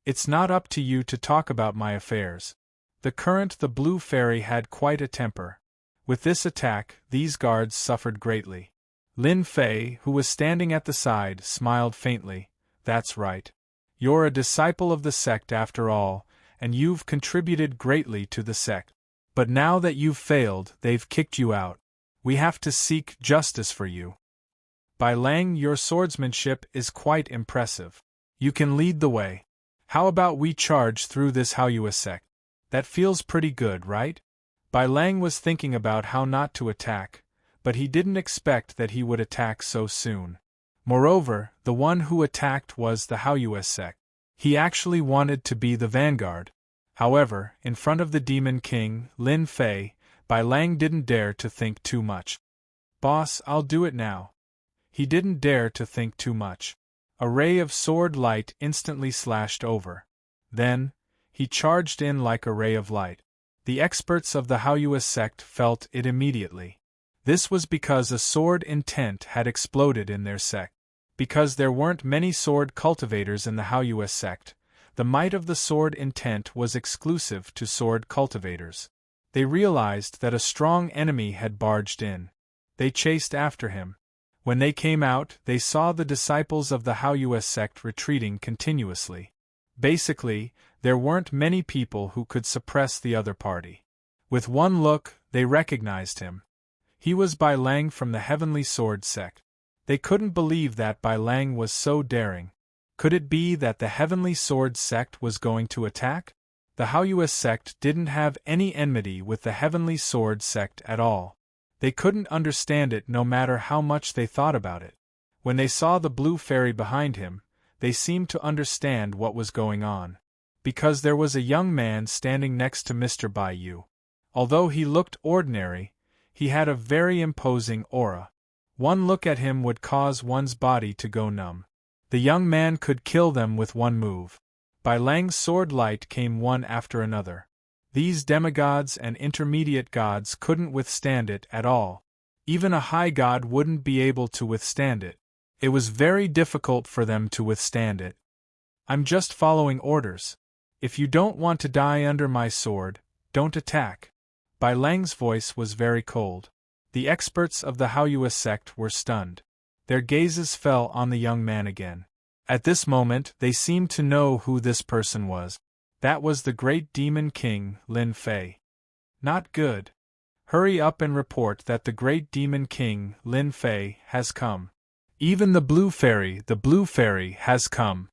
It's not up to you to talk about my affairs. The Blue Fairy had quite a temper. With this attack, these guards suffered greatly. Lin Fei, who was standing at the side, smiled faintly. That's right. You're a disciple of the sect after all, and you've contributed greatly to the sect. But now that you've failed, they've kicked you out. We have to seek justice for you. Bai Lang, your swordsmanship is quite impressive. You can lead the way. How about we charge through this Haoyue sect? That feels pretty good, right? Bai Lang was thinking about how not to attack, but he didn't expect that he would attack so soon. Moreover, the one who attacked was the Haoyue sect. He actually wanted to be the vanguard. However, in front of the Demon King, Lin Fei, Bai Lang didn't dare to think too much. Boss, I'll do it now. He didn't dare to think too much. A ray of sword light instantly slashed over. Then, he charged in like a ray of light. The experts of the Haoyue sect felt it immediately. This was because a sword intent had exploded in their sect. Because there weren't many sword cultivators in the Haoyue sect, the might of the sword intent was exclusive to sword cultivators. They realized that a strong enemy had barged in. They chased after him. When they came out, they saw the disciples of the Haoyue sect retreating continuously. Basically, there weren't many people who could suppress the other party. With one look, they recognized him. He was Bai Lang from the Heavenly Sword sect. They couldn't believe that Bai Lang was so daring. Could it be that the Heavenly Sword sect was going to attack? The Haoyue sect didn't have any enmity with the Heavenly Sword sect at all. They couldn't understand it no matter how much they thought about it. When they saw the Blue Fairy behind him, they seemed to understand what was going on. Because there was a young man standing next to Mr. Bai Yu. Although he looked ordinary, he had a very imposing aura. One look at him would cause one's body to go numb. The young man could kill them with one move. Bai Lang's sword light came one after another. These demigods and intermediate gods couldn't withstand it at all. Even a high god wouldn't be able to withstand it. It was very difficult for them to withstand it. I'm just following orders. If you don't want to die under my sword, don't attack. Bai Lang's voice was very cold. The experts of the Haoyue sect were stunned. Their gazes fell on the young man again. At this moment, they seemed to know who this person was. That was the great demon king, Lin Fei. Not good. Hurry up and report that the great demon king, Lin Fei, has come. Even the Blue Fairy has come.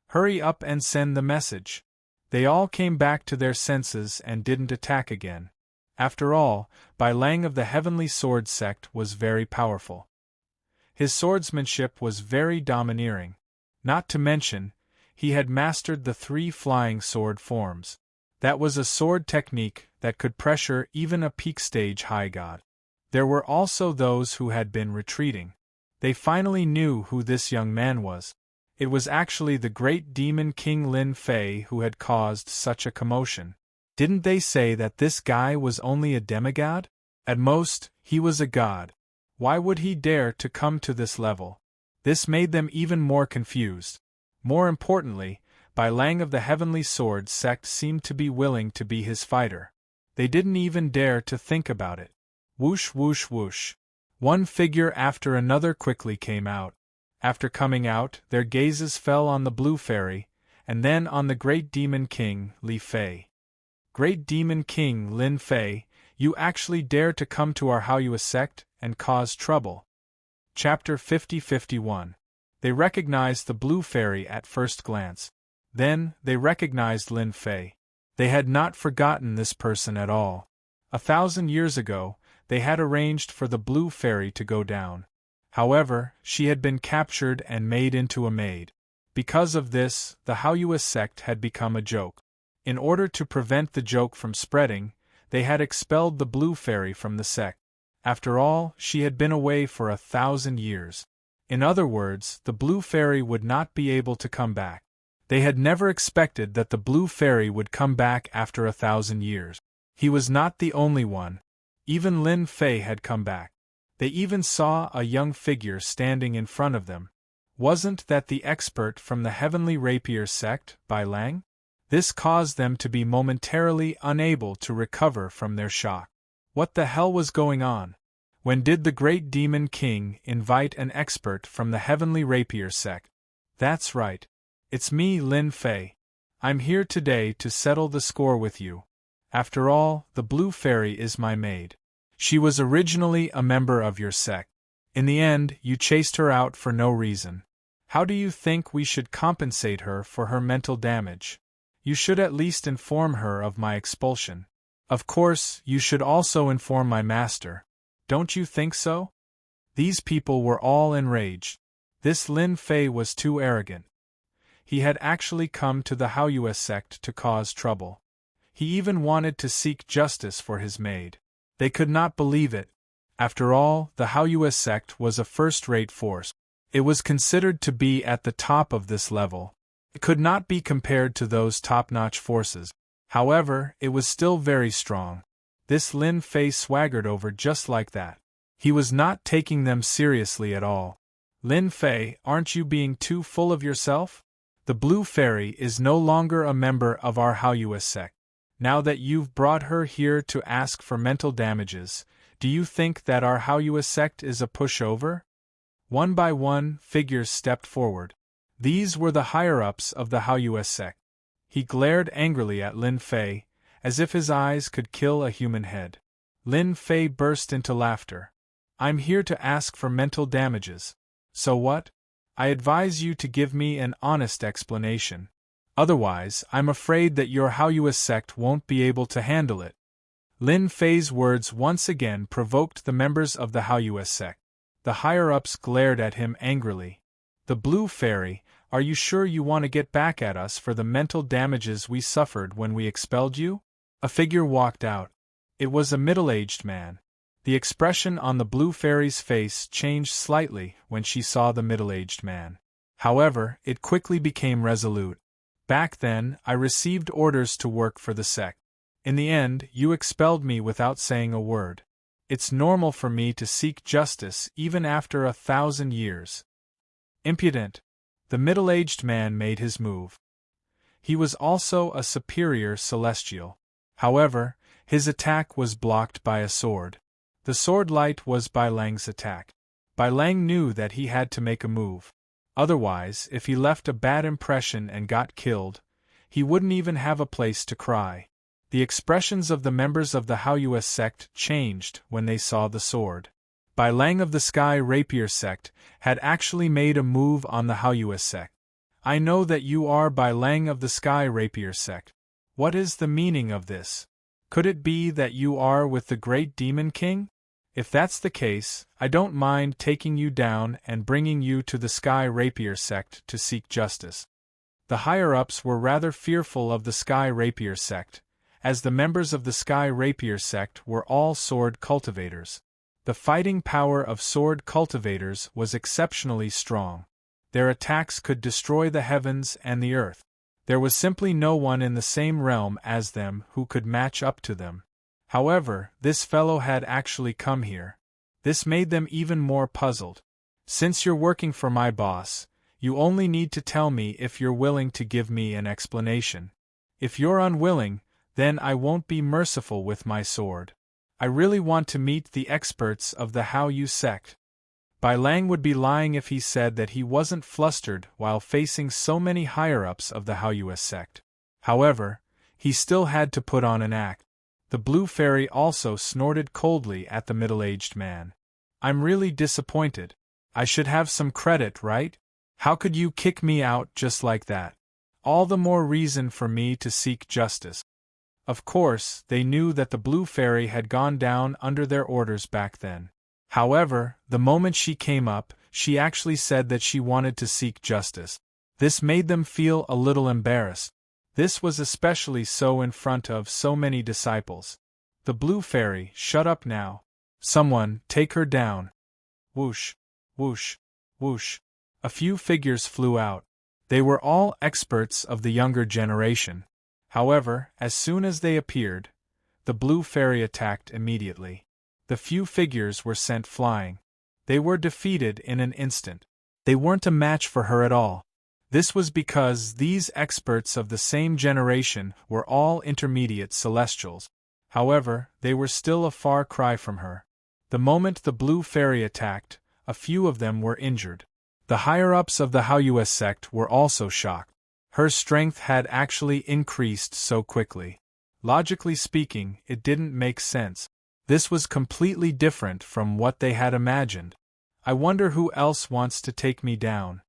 Hurry up and send the message. They all came back to their senses and didn't attack again. After all, Bai Lang of the Heavenly Sword sect was very powerful. His swordsmanship was very domineering. Not to mention, he had mastered the 3 flying sword forms. That was a sword technique that could pressure even a peak stage high god. There were also those who had been retreating. They finally knew who this young man was. It was actually the great demon king Lin Fei who had caused such a commotion. Didn't they say that this guy was only a demigod? At most, he was a god. Why would he dare to come to this level? This made them even more confused. More importantly, Bai Lang of the Heavenly Sword sect seemed to be willing to be his fighter. They didn't even dare to think about it. Whoosh whoosh whoosh. One figure after another quickly came out. After coming out, their gazes fell on the Blue Fairy, and then on the Great Demon King, Li Fei. Great Demon King Lin Fei, you actually dare to come to our Haoyue sect and cause trouble. Chapter 50-51. They recognized the Blue Fairy at first glance. Then, they recognized Lin Fei. They had not forgotten this person at all. 1,000 years ago, they had arranged for the Blue Fairy to go down. However, she had been captured and made into a maid. Because of this, the Haoyue sect had become a joke. In order to prevent the joke from spreading, they had expelled the Blue Fairy from the sect. After all, she had been away for 1,000 years. In other words, the Blue Fairy would not be able to come back. They had never expected that the Blue Fairy would come back after 1,000 years. He was not the only one. Even Lin Fei had come back. They even saw a young figure standing in front of them. Wasn't that the expert from the Heavenly Rapier sect, Bai Lang? This caused them to be momentarily unable to recover from their shock. What the hell was going on? When did the Great Demon King invite an expert from the Heavenly Rapier sect? That's right. It's me, Lin Fei. I'm here today to settle the score with you. After all, the Blue Fairy is my maid. She was originally a member of your sect. In the end, you chased her out for no reason. How do you think we should compensate her for her mental damage? You should at least inform her of my expulsion. Of course, you should also inform my master. Don't you think so? These people were all enraged. This Lin Fei was too arrogant. He had actually come to the Haoyue sect to cause trouble. He even wanted to seek justice for his maid. They could not believe it. After all, the Haoyue sect was a first-rate force. It was considered to be at the top of this level. It could not be compared to those top-notch forces. However, it was still very strong. This Lin Fei swaggered over just like that. He was not taking them seriously at all. Lin Fei, aren't you being too full of yourself? The Blue Fairy is no longer a member of our Haoyue sect. Now that you've brought her here to ask for mental damages, do you think that our Haoyue sect is a pushover? One by one, figures stepped forward. These were the higher-ups of the Haoyue sect. He glared angrily at Lin Fei, as if his eyes could kill a human head. Lin Fei burst into laughter. I'm here to ask for mental damages. So what? I advise you to give me an honest explanation. Otherwise, I'm afraid that your Haoyue sect won't be able to handle it. Lin Fei's words once again provoked the members of the Haoyue sect. The higher-ups glared at him angrily. The Blue Fairy, are you sure you want to get back at us for the mental damages we suffered when we expelled you? A figure walked out. It was a middle-aged man. The expression on the Blue Fairy's face changed slightly when she saw the middle-aged man. However, it quickly became resolute. Back then, I received orders to work for the sect. In the end, you expelled me without saying a word. It's normal for me to seek justice even after 1,000 years. Impudent. The middle-aged man made his move. He was also a superior celestial. However, his attack was blocked by a sword. The sword light was Bai Lang's attack. Bai Lang knew that he had to make a move. Otherwise, if he left a bad impression and got killed, he wouldn't even have a place to cry. The expressions of the members of the Haoyue sect changed when they saw the sword. Bai Lang of the Sky Rapier sect had actually made a move on the Haoyue sect. I know that you are Bai Lang of the Sky Rapier sect. What is the meaning of this? Could it be that you are with the Great Demon King? If that's the case, I don't mind taking you down and bringing you to the Sky Rapier sect to seek justice. The higher-ups were rather fearful of the Sky Rapier sect, as the members of the Sky Rapier sect were all sword cultivators. The fighting power of sword cultivators was exceptionally strong. Their attacks could destroy the heavens and the earth. There was simply no one in the same realm as them who could match up to them. However, this fellow had actually come here. This made them even more puzzled. Since you're working for my boss, you only need to tell me if you're willing to give me an explanation. If you're unwilling, then I won't be merciful with my sword. I really want to meet the experts of the How You sect. Bai Lang would be lying if he said that he wasn't flustered while facing so many higher-ups of the How You sect. However, he still had to put on an act. The blue fairy also snorted coldly at the middle-aged man. I'm really disappointed. I should have some credit, right? How could you kick me out just like that? All the more reason for me to seek justice. Of course, they knew that the blue fairy had gone down under their orders back then. However, the moment she came up, she actually said that she wanted to seek justice. This made them feel a little embarrassed. This was especially so in front of so many disciples. The blue fairy, shut up now. Someone, take her down. Whoosh, whoosh, whoosh. A few figures flew out. They were all experts of the younger generation. However, as soon as they appeared, the blue fairy attacked immediately. The few figures were sent flying. They were defeated in an instant. They weren't a match for her at all. This was because these experts of the same generation were all intermediate celestials. However, they were still a far cry from her. The moment the blue fairy attacked, a few of them were injured. The higher-ups of the How You sect were also shocked. Her strength had actually increased so quickly. Logically speaking, it didn't make sense. This was completely different from what they had imagined. I wonder who else wants to take me down.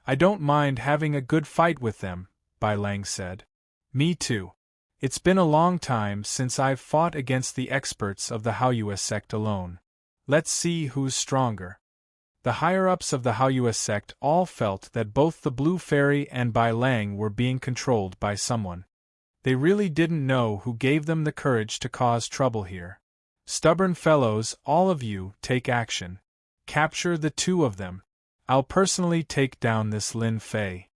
I don't mind having a good fight with them, Bai Lang said. Me too. It's been a long time since I've fought against the experts of the How You sect alone. Let's see who's stronger. The higher-ups of the How You sect all felt that both the blue fairy and Bai Lang were being controlled by someone. They really didn't know who gave them the courage to cause trouble here. Stubborn fellows, all of you, take action. Capture the two of them. I'll personally take down this Lin Fei.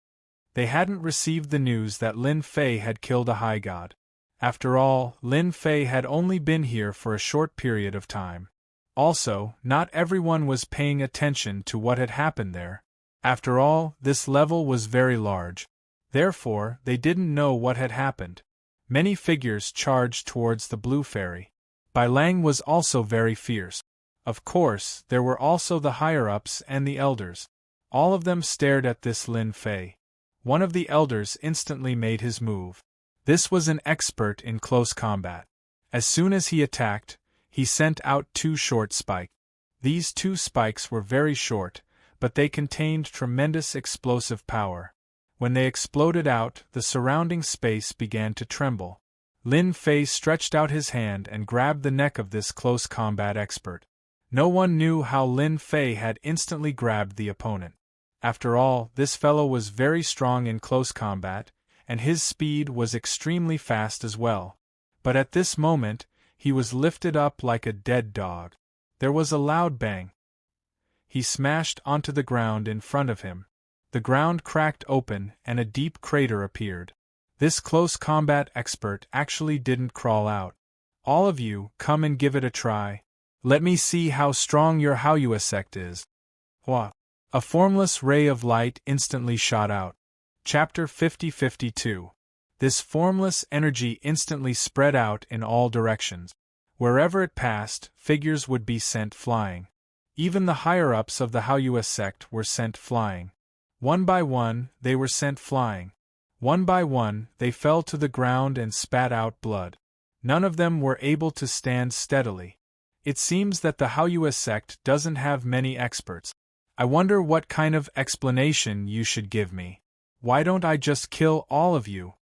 They hadn't received the news that Lin Fei had killed a high god. After all, Lin Fei had only been here for a short period of time. Also, not everyone was paying attention to what had happened there. After all, this level was very large. Therefore, they didn't know what had happened. Many figures charged towards the blue fairy. Bai Lang was also very fierce. Of course, there were also the higher-ups and the elders. All of them stared at this Lin Fei. One of the elders instantly made his move. This was an expert in close combat. As soon as he attacked, he sent out two short spikes. These two spikes were very short, but they contained tremendous explosive power. When they exploded out, the surrounding space began to tremble. Lin Fei stretched out his hand and grabbed the neck of this close combat expert. No one knew how Lin Fei had instantly grabbed the opponent. After all, this fellow was very strong in close combat, and his speed was extremely fast as well. But at this moment, he was lifted up like a dead dog. There was a loud bang. He smashed onto the ground in front of him. The ground cracked open and a deep crater appeared. This close combat expert actually didn't crawl out. All of you, come and give it a try. Let me see how strong your How You sect is. What? A formless ray of light instantly shot out. Chapter 50-52. This formless energy instantly spread out in all directions. Wherever it passed, figures would be sent flying. Even the higher-ups of the How You sect were sent flying. One by one, they were sent flying. One by one, they fell to the ground and spat out blood. None of them were able to stand steadily. It seems that the How You sect doesn't have many experts. I wonder what kind of explanation you should give me. Why don't I just kill all of you?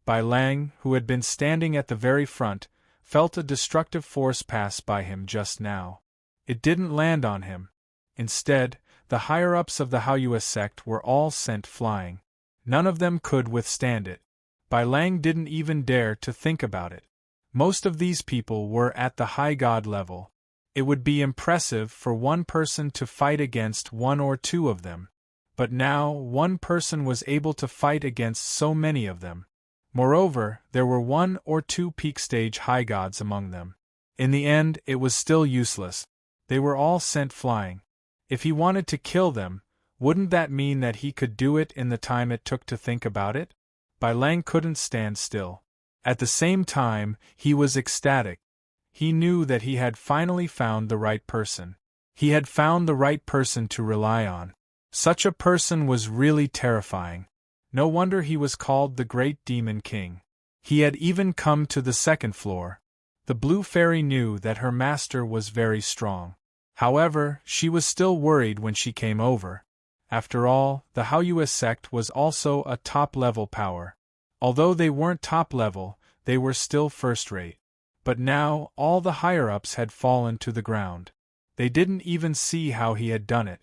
Bai Lang, who had been standing at the very front, felt a destructive force pass by him just now. It didn't land on him. Instead, the higher-ups of the How You sect were all sent flying. None of them could withstand it. Bai Lang didn't even dare to think about it. Most of these people were at the high god level. It would be impressive for one person to fight against one or two of them. But now, one person was able to fight against so many of them. Moreover, there were one or two peak stage high gods among them. In the end, it was still useless. They were all sent flying. If he wanted to kill them, wouldn't that mean that he could do it in the time it took to think about it? Bai Lang couldn't stand still. At the same time, he was ecstatic. He knew that he had finally found the right person. He had found the right person to rely on. Such a person was really terrifying. No wonder he was called the Great Demon King. He had even come to the second floor. The Blue Fairy knew that her master was very strong. However, she was still worried when she came over. After all, the Haoyue sect was also a top-level power. Although they weren't top-level, they were still first-rate. But now, all the higher-ups had fallen to the ground. They didn't even see how he had done it.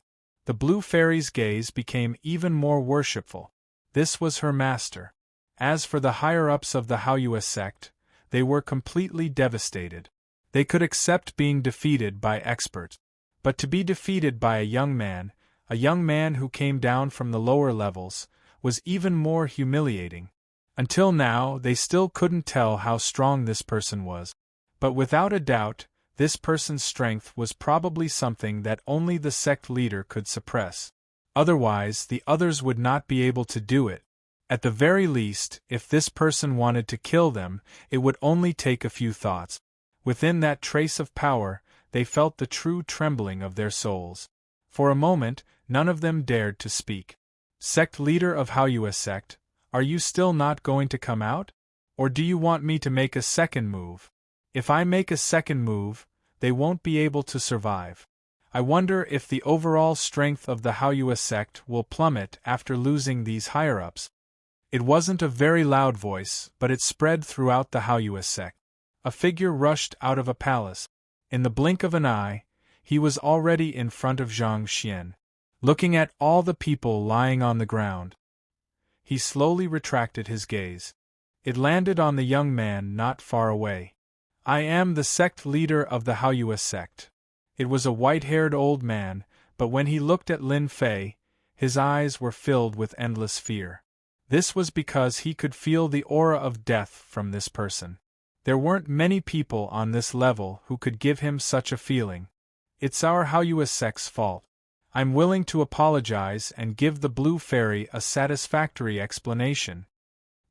The Blue Fairy's gaze became even more worshipful. This was her master. As for the higher-ups of the Haoyue sect, they were completely devastated. They could accept being defeated by experts. But to be defeated by a young man who came down from the lower levels, was even more humiliating. Until now, they still couldn't tell how strong this person was. But without a doubt, this person's strength was probably something that only the sect leader could suppress. Otherwise, the others would not be able to do it. At the very least, if this person wanted to kill them, it would only take a few thoughts. Within that trace of power, they felt the true trembling of their souls. For a moment, none of them dared to speak. Sect leader of Haoyue sect, are you still not going to come out? Or do you want me to make a second move? If I make a second move, they won't be able to survive. I wonder if the overall strength of the Haoyue sect will plummet after losing these higher-ups. It wasn't a very loud voice, but it spread throughout the Haoyue sect. A figure rushed out of a palace. In the blink of an eye, he was already in front of Zhang Xian. Looking at all the people lying on the ground, he slowly retracted his gaze. It landed on the young man not far away. I am the sect leader of the Haoyue sect. It was a white-haired old man, but when he looked at Lin Fei, his eyes were filled with endless fear. This was because he could feel the aura of death from this person. There weren't many people on this level who could give him such a feeling. It's our Haoyue sect's fault. I'm willing to apologize and give the Blue Fairy a satisfactory explanation.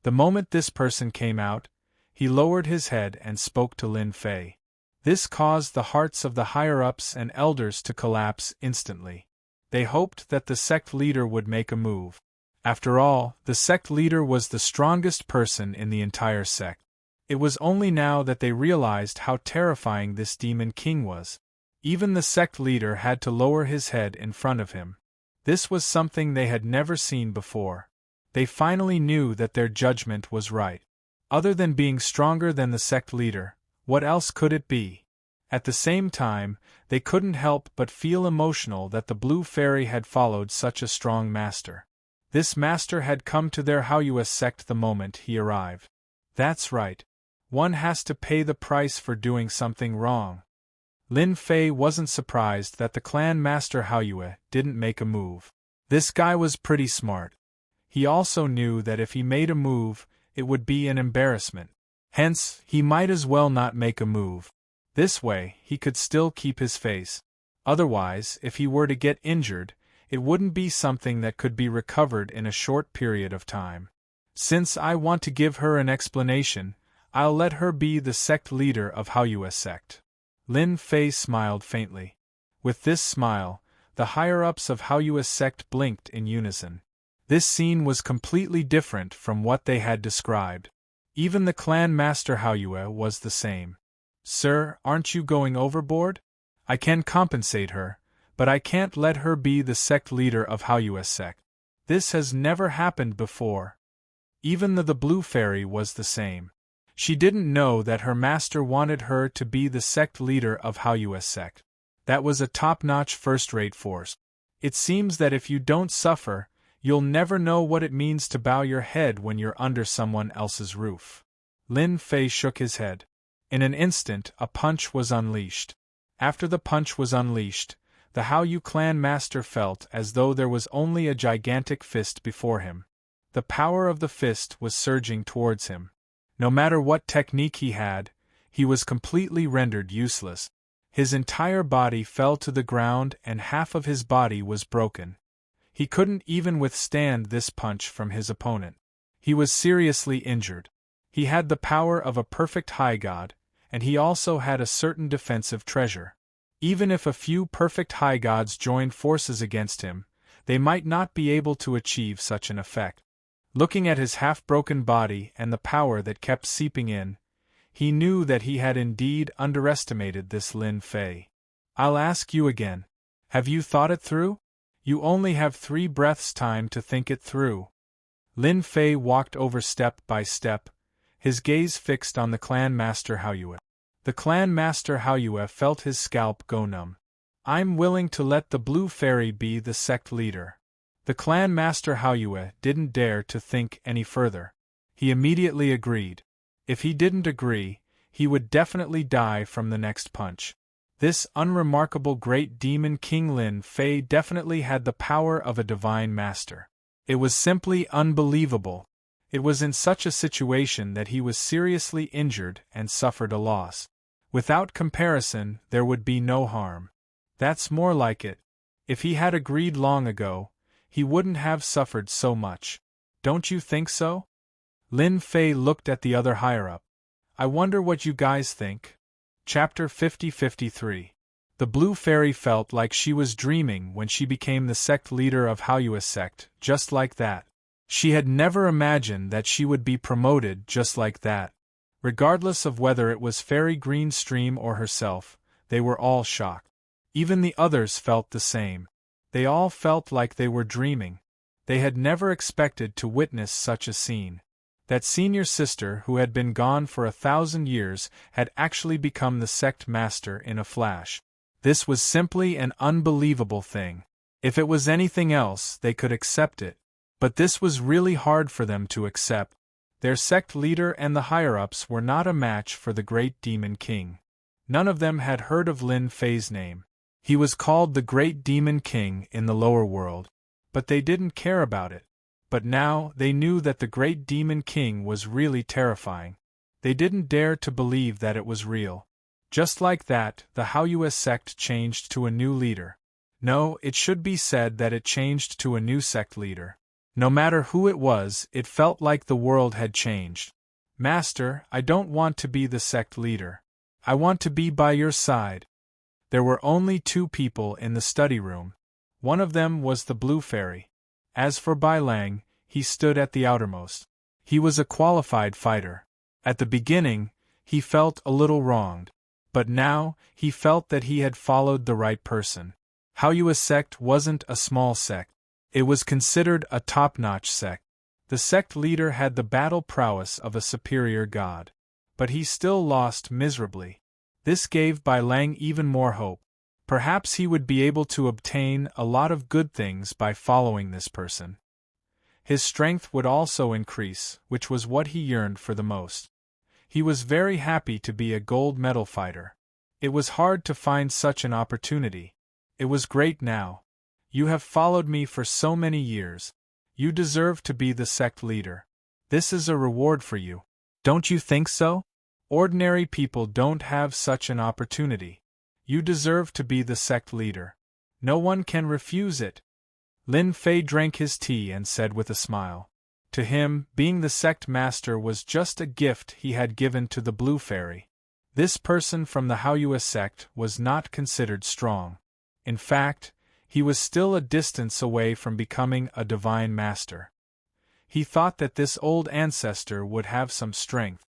The moment this person came out, he lowered his head and spoke to Lin Fei. This caused the hearts of the higher-ups and elders to collapse instantly. They hoped that the sect leader would make a move. After all, the sect leader was the strongest person in the entire sect. It was only now that they realized how terrifying this demon king was. Even the sect leader had to lower his head in front of him. This was something they had never seen before. They finally knew that their judgment was right. Other than being stronger than the sect leader, what else could it be? At the same time, they couldn't help but feel emotional that the Blue Fairy had followed such a strong master. This master had come to their Haoyue sect the moment he arrived. That's right. One has to pay the price for doing something wrong. Lin Fei wasn't surprised that the clan master Haoyue didn't make a move. This guy was pretty smart. He also knew that if he made a move, it would be an embarrassment. Hence, he might as well not make a move. This way, he could still keep his face. Otherwise, if he were to get injured, it wouldn't be something that could be recovered in a short period of time. Since I want to give her an explanation, I'll let her be the sect leader of Haoyue sect. Lin Fei smiled faintly. With this smile, the higher-ups of Haoyue sect blinked in unison. This scene was completely different from what they had described. Even the clan master Haoyue was the same. Sir, aren't you going overboard? I can compensate her, but I can't let her be the sect leader of Haoyue sect. This has never happened before. Even the Blue Fairy was the same. She didn't know that her master wanted her to be the sect leader of Haoyue sect. That was a top-notch first-rate force. It seems that if you don't suffer, you'll never know what it means to bow your head when you're under someone else's roof. Lin Fei shook his head. In an instant, a punch was unleashed. After the punch was unleashed, the Haoyue clan master felt as though there was only a gigantic fist before him. The power of the fist was surging towards him. No matter what technique he had, he was completely rendered useless. His entire body fell to the ground and half of his body was broken. He couldn't even withstand this punch from his opponent. He was seriously injured. He had the power of a perfect high god, and he also had a certain defensive treasure. Even if a few perfect high gods joined forces against him, they might not be able to achieve such an effect. Looking at his half-broken body and the power that kept seeping in, he knew that he had indeed underestimated this Lin Fei. I'll ask you again. Have you thought it through? You only have 3 breaths' time to think it through. Lin Fei walked over step by step, his gaze fixed on the clan master Haoyue. The clan master Haoyue felt his scalp go numb. I'm willing to let the Blue Fairy be the sect leader. The clan master Haoyue didn't dare to think any further. He immediately agreed. If he didn't agree, he would definitely die from the next punch. This unremarkable great demon King Lin Fei definitely had the power of a divine master. It was simply unbelievable. It was in such a situation that he was seriously injured and suffered a loss. Without comparison, there would be no harm. That's more like it. If he had agreed long ago, he wouldn't have suffered so much. Don't you think so? Lin Fei looked at the other higher-up. I wonder what you guys think. Chapter 50-53. The Blue Fairy felt like she was dreaming when she became the sect leader of Haoyue's sect, just like that. She had never imagined that she would be promoted just like that. Regardless of whether it was Fairy Green Stream or herself, they were all shocked. Even the others felt the same. They all felt like they were dreaming. They had never expected to witness such a scene. That senior sister who had been gone for 1,000 years had actually become the sect master in a flash. This was simply an unbelievable thing. If it was anything else, they could accept it. But this was really hard for them to accept. Their sect leader and the higher-ups were not a match for the Great Demon King. None of them had heard of Lin Fei's name. He was called the Great Demon King in the lower world. But they didn't care about it. But now they knew that the Great Demon King was really terrifying. They didn't dare to believe that it was real. Just like that, the Haoyue sect changed to a new leader. No, it should be said that it changed to a new sect leader. No matter who it was, it felt like the world had changed. Master, I don't want to be the sect leader. I want to be by your side. There were only 2 people in the study room. One of them was the Blue Fairy. As for Bai Lang, he stood at the outermost. He was a qualified fighter. At the beginning, he felt a little wronged. But now, he felt that he had followed the right person. Haoyue's sect wasn't a small sect. It was considered a top-notch sect. The sect leader had the battle prowess of a superior god. But he still lost miserably. This gave Bai Lang even more hope. Perhaps he would be able to obtain a lot of good things by following this person. His strength would also increase, which was what he yearned for the most. He was very happy to be a gold medal fighter. It was hard to find such an opportunity. It was great now. You have followed me for so many years. You deserve to be the sect leader. This is a reward for you. Don't you think so? Ordinary people don't have such an opportunity. You deserve to be the sect leader. No one can refuse it. Lin Fei drank his tea and said with a smile. To him, being the sect master was just a gift he had given to the Blue Fairy. This person from the Haoyue sect was not considered strong. In fact, he was still a distance away from becoming a divine master. He thought that this old ancestor would have some strength.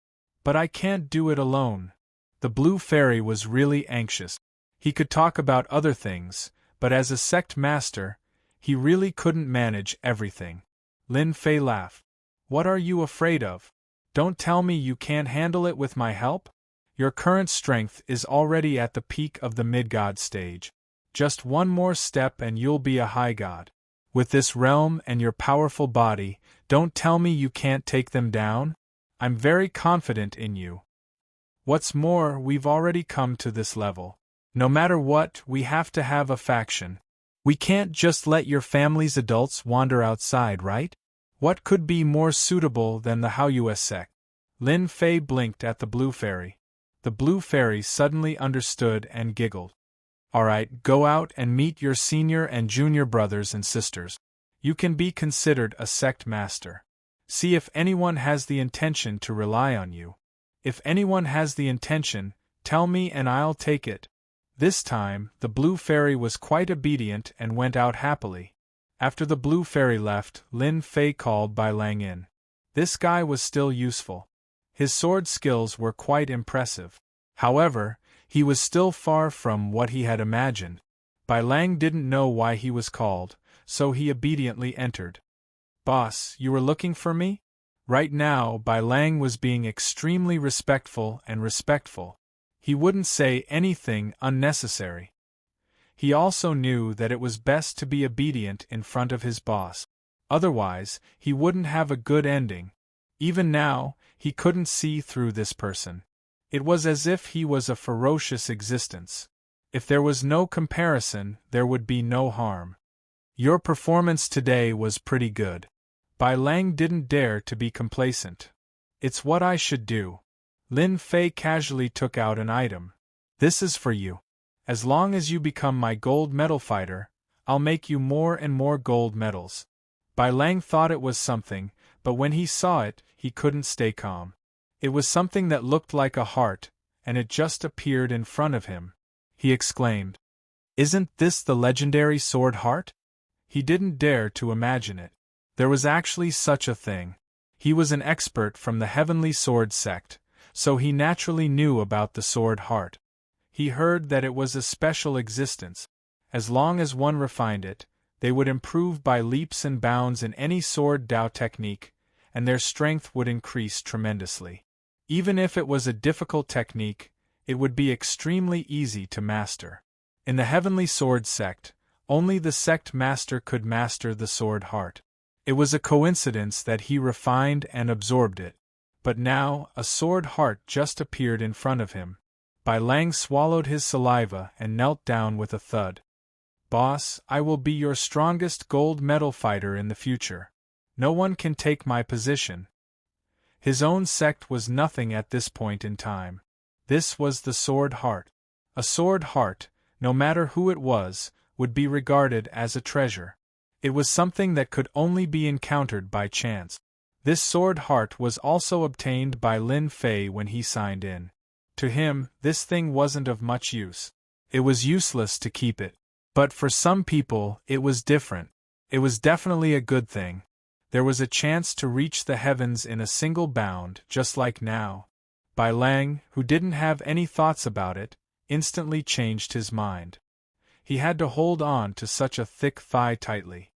But I can't do it alone. The Blue Fairy was really anxious. He could talk about other things, but as a sect master, he really couldn't manage everything. Lin Fei laughed. What are you afraid of? Don't tell me you can't handle it with my help? Your current strength is already at the peak of the mid-god stage. Just one more step and you'll be a high god. With this realm and your powerful body, don't tell me you can't take them down? I'm very confident in you. What's more, we've already come to this level. No matter what, we have to have a faction. We can't just let your family's adults wander outside, right? What could be more suitable than the Haoyue sect? Lin Fei blinked at the Blue Fairy. The Blue Fairy suddenly understood and giggled. All right, go out and meet your senior and junior brothers and sisters. You can be considered a sect master. See if anyone has the intention to rely on you. If anyone has the intention, tell me and I'll take it. This time, the blue fairy was quite obedient and went out happily. After the blue fairy left, Lin Fei called Bai Lang in. This guy was still useful. His sword skills were quite impressive. However, he was still far from what he had imagined. Bai Lang didn't know why he was called, so he obediently entered. "Boss, you were looking for me?" Right now, Bai Lang was being extremely respectful. He wouldn't say anything unnecessary. He also knew that it was best to be obedient in front of his boss. Otherwise, he wouldn't have a good ending. Even now, he couldn't see through this person. It was as if he was a ferocious existence. If there was no comparison, there would be no harm. "Your performance today was pretty good." Bai Lang didn't dare to be complacent. "It's what I should do." Lin Fei casually took out an item. "This is for you. As long as you become my gold medal fighter, I'll make you more and more gold medals." Bai Lang thought it was something, but when he saw it, he couldn't stay calm. It was something that looked like a heart, and it just appeared in front of him. He exclaimed, "Isn't this the legendary sword heart?" He didn't dare to imagine it. There was actually such a thing. He was an expert from the Heavenly Sword sect, so he naturally knew about the sword heart. He heard that it was a special existence. As long as one refined it, they would improve by leaps and bounds in any sword Dao technique, and their strength would increase tremendously. Even if it was a difficult technique, it would be extremely easy to master. In the Heavenly Sword sect, only the sect master could master the sword heart. It was a coincidence that he refined and absorbed it. But now, a sword heart just appeared in front of him. Bai Lang swallowed his saliva and knelt down with a thud. "Boss, I will be your strongest gold medal fighter in the future. No one can take my position." His own sect was nothing at this point in time. This was the sword heart. A sword heart, no matter who it was, would be regarded as a treasure. It was something that could only be encountered by chance. This sword heart was also obtained by Lin Fei when he signed in. To him, this thing wasn't of much use. It was useless to keep it. But for some people, it was different. It was definitely a good thing. There was a chance to reach the heavens in a single bound, just like now. Bai Lang, who didn't have any thoughts about it, instantly changed his mind. He had to hold on to such a thick thigh tightly.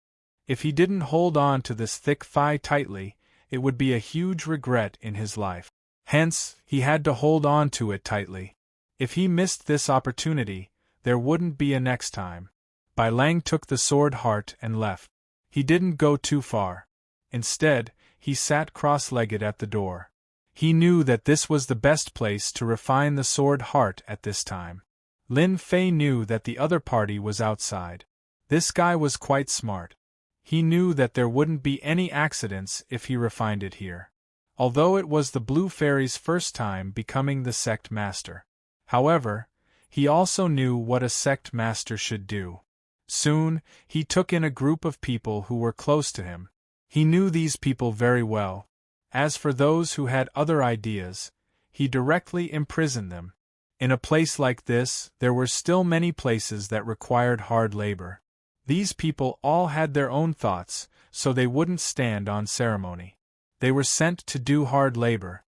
If he didn't hold on to this thick thigh tightly, it would be a huge regret in his life. Hence, he had to hold on to it tightly. If he missed this opportunity, there wouldn't be a next time. Bai Lang took the sword heart and left. He didn't go too far. Instead, he sat cross-legged at the door. He knew that this was the best place to refine the sword heart at this time. Lin Fei knew that the other party was outside. This guy was quite smart. He knew that there wouldn't be any accidents if he refined it here. Although it was the Blue Fairy's first time becoming the sect master. However, he also knew what a sect master should do. Soon, he took in a group of people who were close to him. He knew these people very well. As for those who had other ideas, he directly imprisoned them. In a place like this, there were still many places that required hard labor. These people all had their own thoughts, so they wouldn't stand on ceremony. They were sent to do hard labor.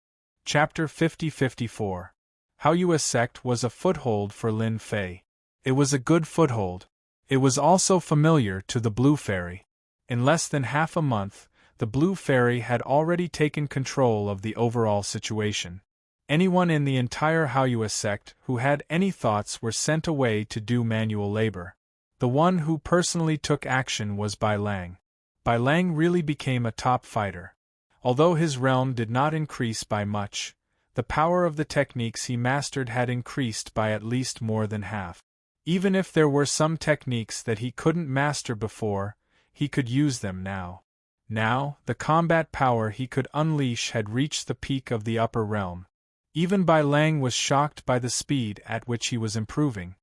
Chapter 50-54. How Yue sect was a foothold for Lin Fei. It was a good foothold. It was also familiar to the Blue Fairy. In less than half a month, the Blue Fairy had already taken control of the overall situation. Anyone in the entire Haoyue sect who had any thoughts were sent away to do manual labor. The one who personally took action was Bai Lang. Bai Lang really became a top fighter. Although his realm did not increase by much, the power of the techniques he mastered had increased by at least more than half. Even if there were some techniques that he couldn't master before, he could use them now. Now, the combat power he could unleash had reached the peak of the upper realm. Even Bai Lang was shocked by the speed at which he was improving.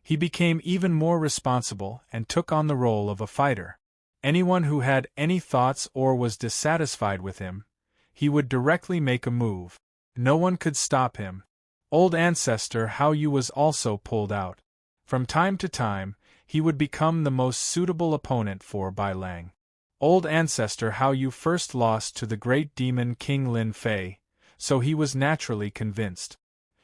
He became even more responsible and took on the role of a fighter. Anyone who had any thoughts or was dissatisfied with him, he would directly make a move. No one could stop him. Old ancestor Hao Yu was also pulled out. From time to time, he would become the most suitable opponent for Bai Lang. Old ancestor Hao Yu first lost to the great demon King Lin Fei, so he was naturally convinced.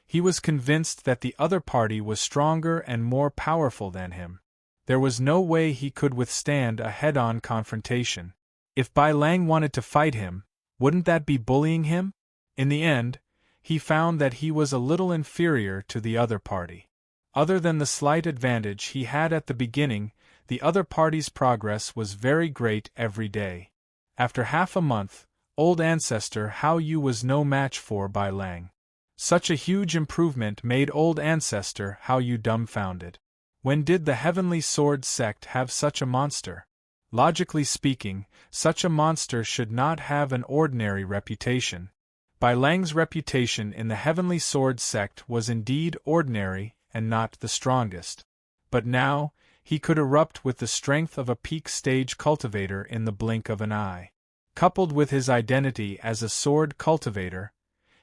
He was convinced that the other party was stronger and more powerful than him. There was no way he could withstand a head-on confrontation. If Bai Lang wanted to fight him, wouldn't that be bullying him? In the end, he found that he was a little inferior to the other party. Other than the slight advantage he had at the beginning, the other party's progress was very great every day. After half a month, old ancestor Hao Yu was no match for Bai Lang. Such a huge improvement made old ancestor Hao Yu dumbfounded. When did the Heavenly Sword sect have such a monster? Logically speaking, such a monster should not have an ordinary reputation. Bai Lang's reputation in the Heavenly Sword sect was indeed ordinary and not the strongest. But now, he could erupt with the strength of a peak-stage cultivator in the blink of an eye. Coupled with his identity as a sword cultivator,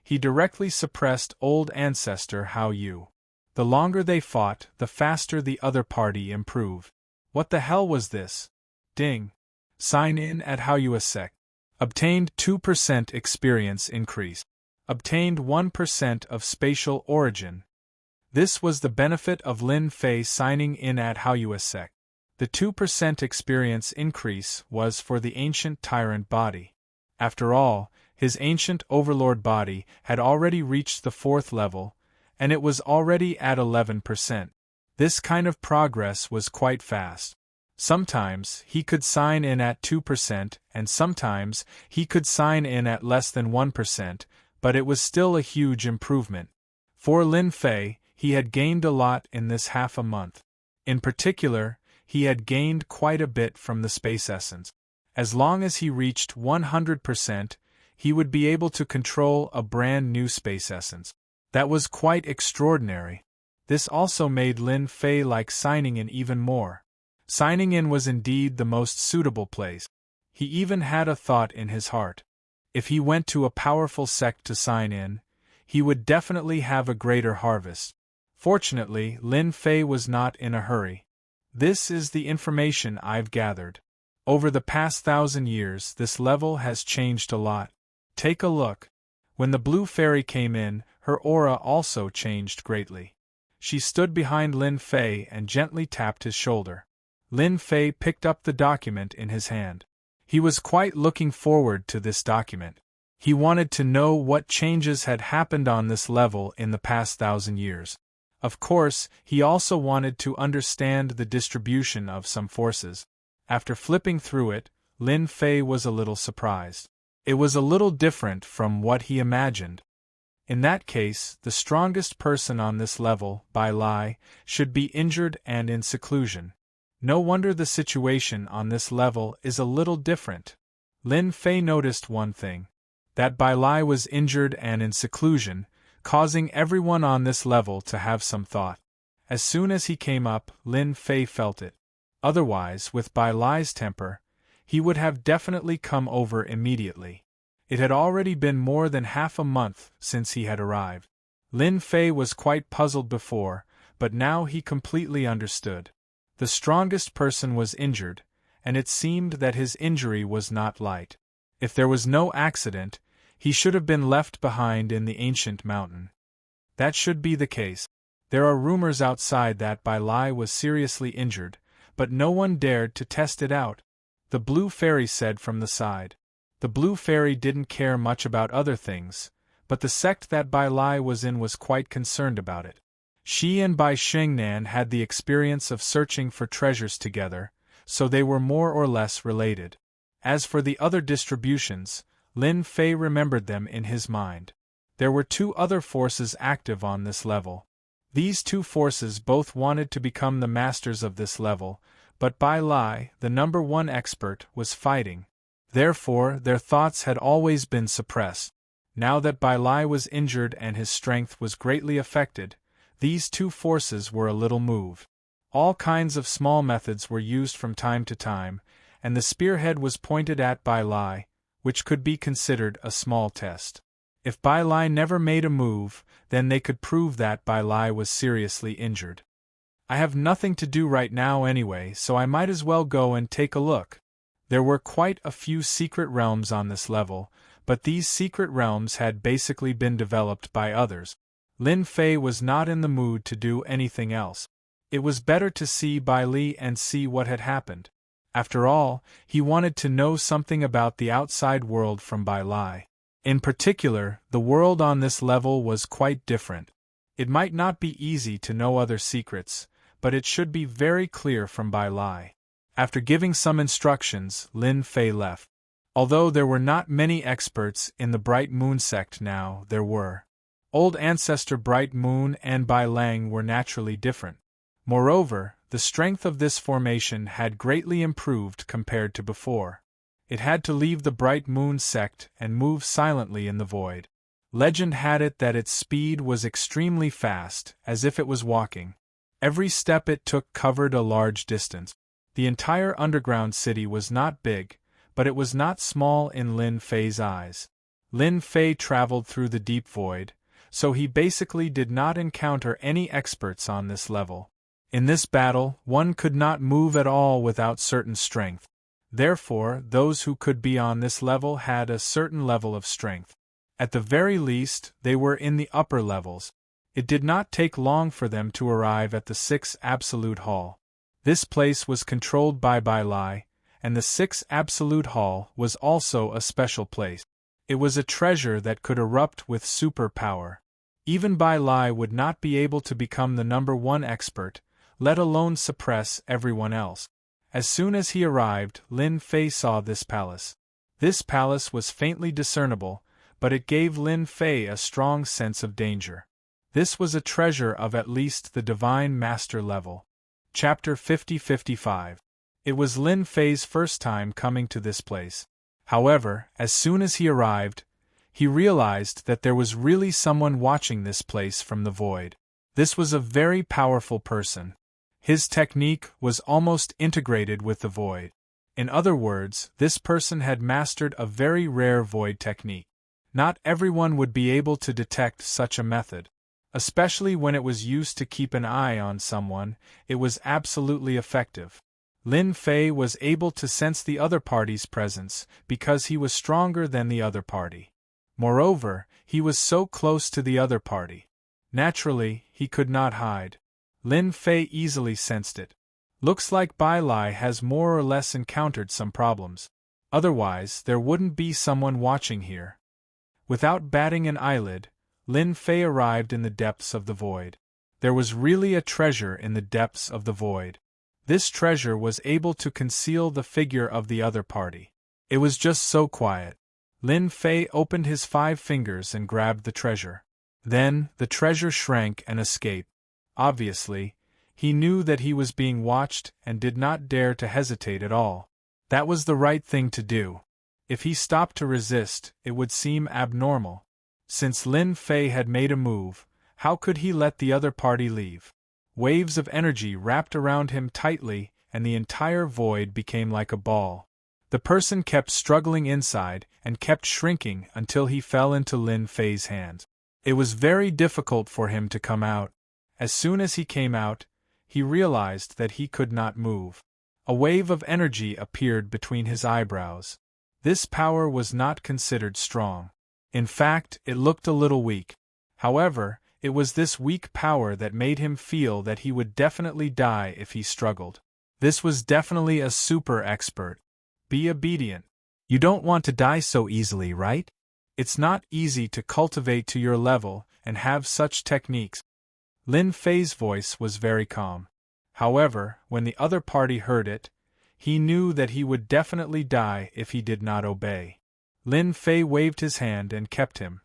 he directly suppressed old ancestor Hao Yu. The longer they fought, the faster the other party improved. What the hell was this? Ding. Sign in at Hao Yu sect. Obtained 2% experience increase. Obtained 1% of spatial origin. This was the benefit of Lin Fei signing in at Hao Yu sect. The 2% experience increase was for the ancient tyrant body. After all, his ancient overlord body had already reached the 4th level, and it was already at 11%. This kind of progress was quite fast. Sometimes he could sign in at 2%, and sometimes he could sign in at less than 1%, but it was still a huge improvement. For Lin Fei, he had gained a lot in this half a month. In particular, he had gained quite a bit from the space essence. As long as he reached 100%, he would be able to control a brand new space essence. That was quite extraordinary. This also made Lin Fei like signing in even more. Signing in was indeed the most suitable place. He even had a thought in his heart. If he went to a powerful sect to sign in, he would definitely have a greater harvest. Fortunately, Lin Fei was not in a hurry. This is the information I've gathered. Over the past 1,000 years, this level has changed a lot. Take a look. When the blue fairy came in, her aura also changed greatly. She stood behind Lin Fei and gently tapped his shoulder. Lin Fei picked up the document in his hand. He was quite looking forward to this document. He wanted to know what changes had happened on this level in the past 1,000 years. Of course, he also wanted to understand the distribution of some forces. After flipping through it, Lin Fei was a little surprised. It was a little different from what he imagined. In that case, the strongest person on this level, Bai Lai, should be injured and in seclusion. No wonder the situation on this level is a little different. Lin Fei noticed one thing. That Bai Lai was injured and in seclusion, causing everyone on this level to have some thought. As soon as he came up, Lin Fei felt it. Otherwise, with Bai Lai's temper, he would have definitely come over immediately. It had already been more than half a month since he had arrived. Lin Fei was quite puzzled before, but now he completely understood. The strongest person was injured, and it seemed that his injury was not light. If there was no accident, he should have been left behind in the ancient mountain. That should be the case. There are rumors outside that Bai Lai was seriously injured, but no one dared to test it out. The blue fairy said from the side. The blue fairy didn't care much about other things, but the sect that Bai Lai was in was quite concerned about it. She and Bai Shengnan had the experience of searching for treasures together, so they were more or less related. As for the other distributions, Lin Fei remembered them in his mind. There were 2 other forces active on this level. These 2 forces both wanted to become the masters of this level, but Bai Lai, the number 1 expert, was fighting. Therefore, their thoughts had always been suppressed. Now that Bai Lai was injured and his strength was greatly affected, these 2 forces were a little moved. All kinds of small methods were used from time to time, and the spearhead was pointed at Bai Lai, which could be considered a small test. If Bai Lai never made a move, then they could prove that Bai Lai was seriously injured. I have nothing to do right now anyway, so I might as well go and take a look. There were quite a few secret realms on this level, but these secret realms had basically been developed by others. Lin Fei was not in the mood to do anything else. It was better to see Bai Li and see what had happened. After all, he wanted to know something about the outside world from Bai Lai. In particular, the world on this level was quite different. It might not be easy to know other secrets, but it should be very clear from Bai Lai. After giving some instructions, Lin Fei left. Although there were not many experts in the Bright Moon sect now, there were. Old ancestor Bright Moon and Bai Lang were naturally different. Moreover, the strength of this formation had greatly improved compared to before. It had to leave the Bright Moon sect and move silently in the void. Legend had it that its speed was extremely fast, as if it was walking. Every step it took covered a large distance. The entire underground city was not big, but it was not small in Lin Fei's eyes. Lin Fei traveled through the deep void, so he basically did not encounter any experts on this level. In this battle, one could not move at all without certain strength. Therefore, those who could be on this level had a certain level of strength. At the very least, they were in the upper levels. It did not take long for them to arrive at the 6th Absolute Hall. This place was controlled by Bai Lai, and the 6th Absolute Hall was also a special place. It was a treasure that could erupt with super power. Even Bai Lai would not be able to become the number 1 expert, let alone suppress everyone else. As soon as he arrived, Lin Fei saw this palace. This palace was faintly discernible, but it gave Lin Fei a strong sense of danger. This was a treasure of at least the Divine Master level. Chapter 50-55. It was Lin Fei's first time coming to this place. However, as soon as he arrived, he realized that there was really someone watching this place from the void. This was a very powerful person. His technique was almost integrated with the void. In other words, this person had mastered a very rare void technique. Not everyone would be able to detect such a method. Especially when it was used to keep an eye on someone, it was absolutely effective. Lin Fei was able to sense the other party's presence because he was stronger than the other party. Moreover, he was so close to the other party. Naturally, he could not hide. Lin Fei easily sensed it. Looks like Bai Lai has more or less encountered some problems. Otherwise, there wouldn't be someone watching here. Without batting an eyelid, Lin Fei arrived in the depths of the void. There was really a treasure in the depths of the void. This treasure was able to conceal the figure of the other party. It was just so quiet. Lin Fei opened his 5 fingers and grabbed the treasure. Then, the treasure shrank and escaped. Obviously, he knew that he was being watched and did not dare to hesitate at all. That was the right thing to do. If he stopped to resist, it would seem abnormal. Since Lin Fei had made a move, how could he let the other party leave? Waves of energy wrapped around him tightly, and the entire void became like a ball. The person kept struggling inside and kept shrinking until he fell into Lin Fei's hands. It was very difficult for him to come out. As soon as he came out, he realized that he could not move. A wave of energy appeared between his eyebrows. This power was not considered strong. In fact, it looked a little weak. However, it was this weak power that made him feel that he would definitely die if he struggled. This was definitely a super expert. Be obedient. You don't want to die so easily, right? It's not easy to cultivate to your level and have such techniques. Lin Fei's voice was very calm. However, when the other party heard it, he knew that he would definitely die if he did not obey. Lin Fei waved his hand and kept him.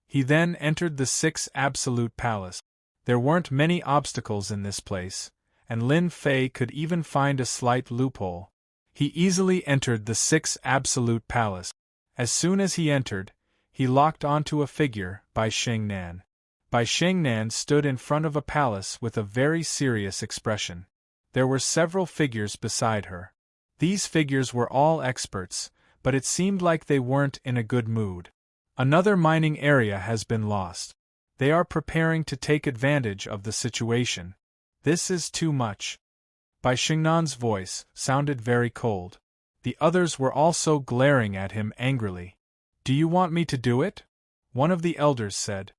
He then entered the 6th Absolute Palace. There weren't many obstacles in this place, and Lin Fei could even find a slight loophole. He easily entered the 6th Absolute Palace. As soon as he entered, he locked onto a figure, Bai Shengnan. Bai Shengnan stood in front of a palace with a very serious expression. There were several figures beside her. These figures were all experts, but it seemed like they weren't in a good mood. Another mining area has been lost. They are preparing to take advantage of the situation. This is too much. Bai Xingnan's voice sounded very cold. The others were also glaring at him angrily. Do you want me to do it? One of the elders said.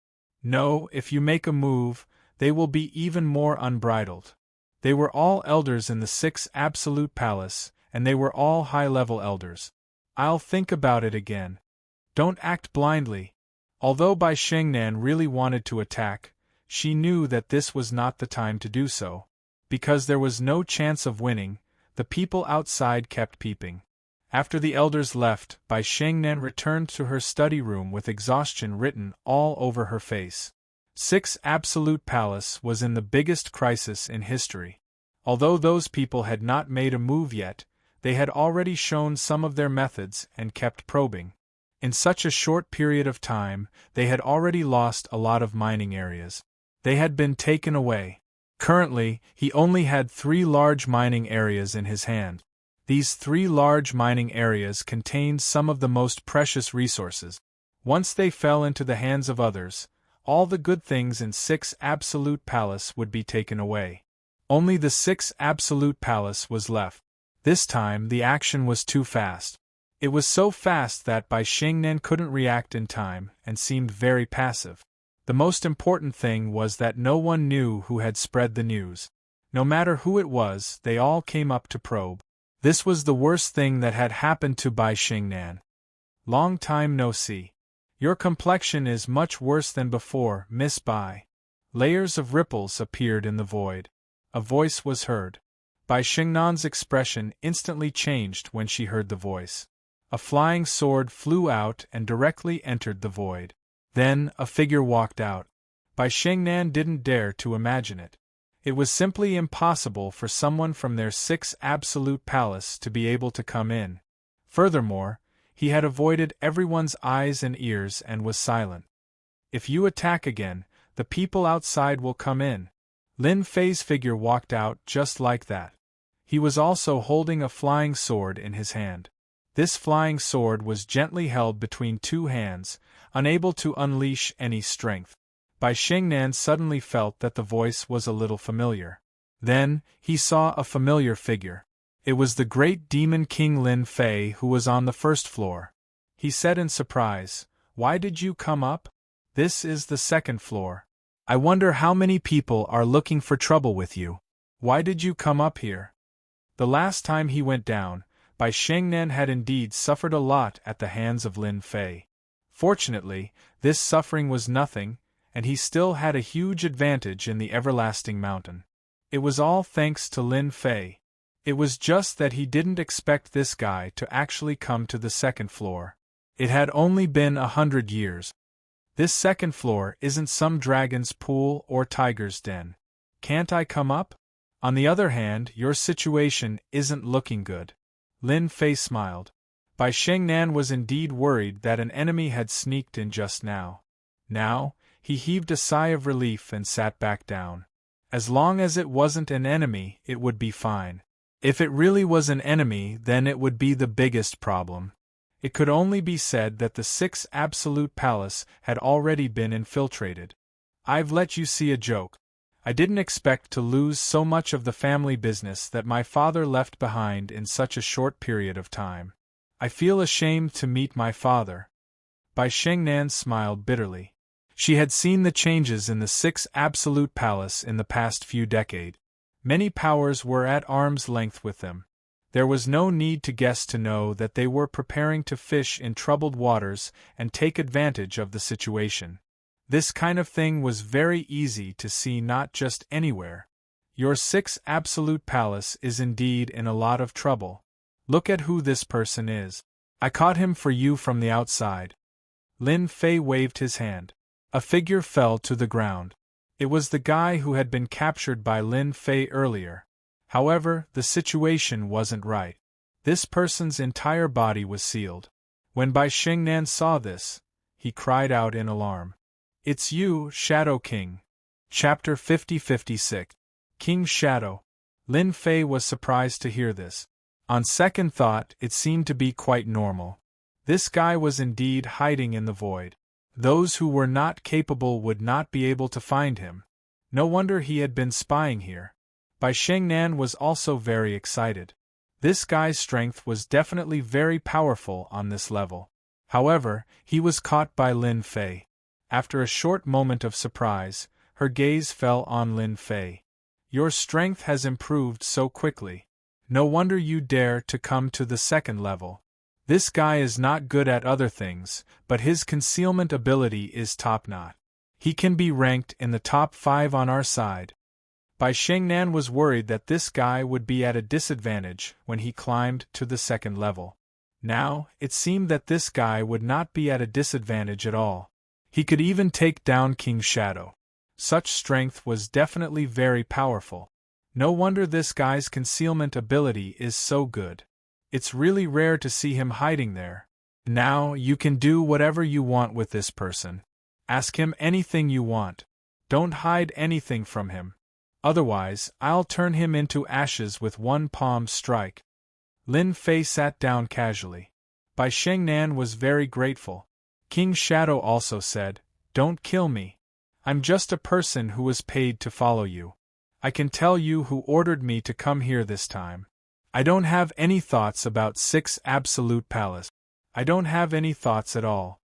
No, if you make a move, they will be even more unbridled. They were all elders in the 6th Absolute Palace, and they were all high-level elders. I'll think about it again. Don't act blindly. Although Bai Xingnan really wanted to attack, she knew that this was not the time to do so. Because there was no chance of winning, the people outside kept peeping. After the elders left, Bai Xingnan returned to her study room with exhaustion written all over her face. 6th Absolute Palace was in the biggest crisis in history. Although those people had not made a move yet, they had already shown some of their methods and kept probing. In such a short period of time, they had already lost a lot of mining areas. They had been taken away. Currently, he only had 3 large mining areas in his hand. These 3 large mining areas contained some of the most precious resources. Once they fell into the hands of others, all the good things in 6th Absolute Palace would be taken away. Only the 6th Absolute Palace was left. This time the action was too fast. It was so fast that Bai Xingnan couldn't react in time and seemed very passive. The most important thing was that no one knew who had spread the news. No matter who it was, they all came up to probe. This was the worst thing that had happened to Bai Xingnan. Long time no see. Your complexion is much worse than before, Miss Bai. Layers of ripples appeared in the void. A voice was heard. Bai Xingnan's expression instantly changed when she heard the voice. A flying sword flew out and directly entered the void. Then, a figure walked out. Bai Xingnan didn't dare to imagine it. It was simply impossible for someone from their 6th Absolute Palace to be able to come in. Furthermore, he had avoided everyone's eyes and ears and was silent. If you attack again, the people outside will come in. Lin Fei's figure walked out just like that. He was also holding a flying sword in his hand. This flying sword was gently held between 2 hands, unable to unleash any strength. Bai Xingnan suddenly felt that the voice was a little familiar. Then, he saw a familiar figure. It was the great demon king Lin Fei who was on the 1st floor. He said in surprise, "Why did you come up? This is the 2nd floor. I wonder how many people are looking for trouble with you. Why did you come up here?" The last time he went down, Bai Xingnan had indeed suffered a lot at the hands of Lin Fei. Fortunately, this suffering was nothing, and he still had a huge advantage in the Everlasting Mountain. It was all thanks to Lin Fei. It was just that he didn't expect this guy to actually come to the 2nd floor. It had only been 100 years. This 2nd floor isn't some dragon's pool or tiger's den. Can't I come up? On the other hand, your situation isn't looking good. Lin Fei smiled. Bai Xingnan was indeed worried that an enemy had sneaked in just now. Now, he heaved a sigh of relief and sat back down. As long as it wasn't an enemy, it would be fine. If it really was an enemy, then it would be the biggest problem. It could only be said that the 6th Absolute Palace had already been infiltrated. I've let you see a joke. I didn't expect to lose so much of the family business that my father left behind in such a short period of time. I feel ashamed to meet my father. Bai Xingnan smiled bitterly. She had seen the changes in the 6th Absolute Palace in the past few decades. Many powers were at arm's length with them. There was no need to guess to know that they were preparing to fish in troubled waters and take advantage of the situation. This kind of thing was very easy to see not just anywhere. Your 6th Absolute Palace is indeed in a lot of trouble. Look at who this person is. I caught him for you from the outside. Lin Fei waved his hand. A figure fell to the ground. It was the guy who had been captured by Lin Fei earlier. However, the situation wasn't right. This person's entire body was sealed. When Bai Xingnan saw this, he cried out in alarm. It's you, Shadow King. Chapter 50-56. King Shadow. Lin Fei was surprised to hear this. On second thought, it seemed to be quite normal. This guy was indeed hiding in the void. Those who were not capable would not be able to find him. No wonder he had been spying here. Bai Shengnan was also very excited. This guy's strength was definitely very powerful on this level. However, he was caught by Lin Fei. After a short moment of surprise, her gaze fell on Lin Fei. Your strength has improved so quickly. No wonder you dare to come to the second level. This guy is not good at other things, but his concealment ability is top-notch. He can be ranked in the top 5 on our side. Bai Shengnan was worried that this guy would be at a disadvantage when he climbed to the second level. Now, it seemed that this guy would not be at a disadvantage at all. He could even take down King Shadow. Such strength was definitely very powerful. No wonder this guy's concealment ability is so good. It's really rare to see him hiding there. Now, you can do whatever you want with this person. Ask him anything you want. Don't hide anything from him. Otherwise, I'll turn him into ashes with one palm strike. Lin Fei sat down casually. Bai Shengnan was very grateful. King Shadow also said, "Don't kill me. I'm just a person who was paid to follow you. I can tell you who ordered me to come here this time. I don't have any thoughts about 6 Absolute Palace. I don't have any thoughts at all."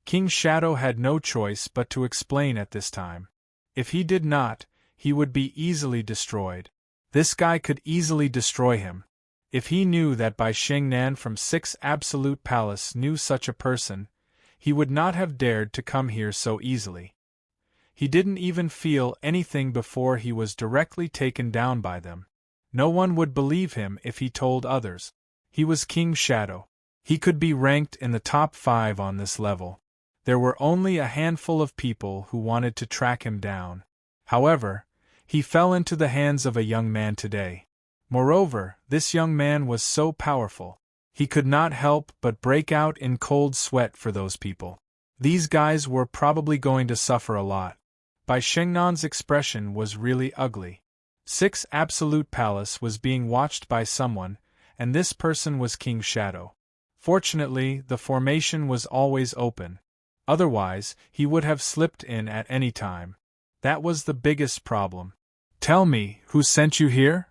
King Shadow had no choice but to explain at this time. If he did not, he would be easily destroyed. This guy could easily destroy him. If he knew that Bai Shengnan from 6 Absolute Palace knew such a person, he would not have dared to come here so easily. He didn't even feel anything before he was directly taken down by them. No one would believe him if he told others. He was King Shadow. He could be ranked in the top 5 on this level. There were only a handful of people who wanted to track him down. However, he fell into the hands of a young man today. Moreover, this young man was so powerful. He could not help but break out in cold sweat for those people. These guys were probably going to suffer a lot. Bai Shengnan's expression was really ugly. 6 Absolute Palace was being watched by someone, and this person was King Shadow. Fortunately, the formation was always open. Otherwise, he would have slipped in at any time. That was the biggest problem. "Tell me, who sent you here?"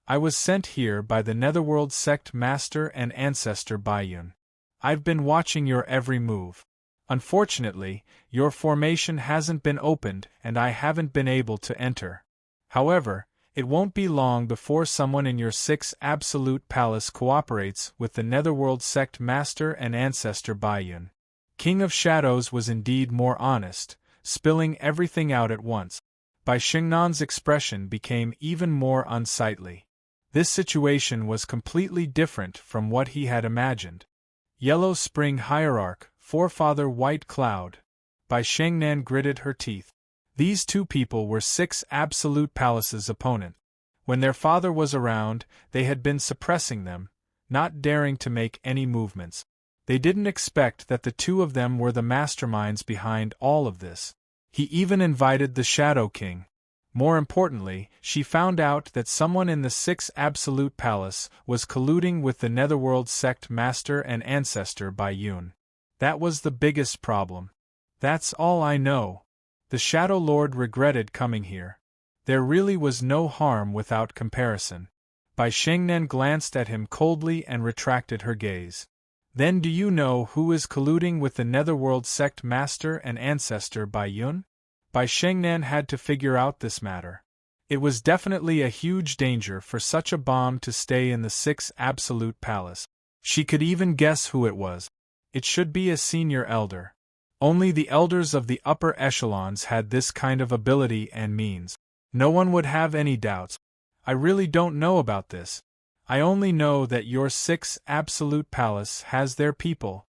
"I was sent here by the Netherworld Sect Master and Ancestor Baiyun. I've been watching your every move. Unfortunately, your formation hasn't been opened and I haven't been able to enter. However, it won't be long before someone in your 6 Absolute Palace cooperates with the Netherworld Sect Master and Ancestor Baiyun." King of Shadows was indeed more honest, spilling everything out at once. Bai Shengnan's expression became even more unsightly. This situation was completely different from what he had imagined. Yellow Spring Hierarch, Forefather White Cloud. Bai Shengnan gritted her teeth. These two people were 6 Absolute Palace's opponent. When their father was around, they had been suppressing them, not daring to make any movements. They didn't expect that the two of them were the masterminds behind all of this. He even invited the Shadow King. More importantly, she found out that someone in the 6 Absolute Palace was colluding with the Netherworld Sect Master and Ancestor Baiyun. That was the biggest problem. That's all I know. The Shadow Lord regretted coming here. There really was no harm without comparison. Bai Shengnan glanced at him coldly and retracted her gaze. Then do you know who is colluding with the Netherworld Sect Master and Ancestor Baiyun? Bai Shengnan had to figure out this matter. It was definitely a huge danger for such a bomb to stay in the 6 Absolute Palace. She could even guess who it was. It should be a senior elder. Only the elders of the upper echelons had this kind of ability and means. No one would have any doubts. I really don't know about this. I only know that your 6 Absolute Palace has their people.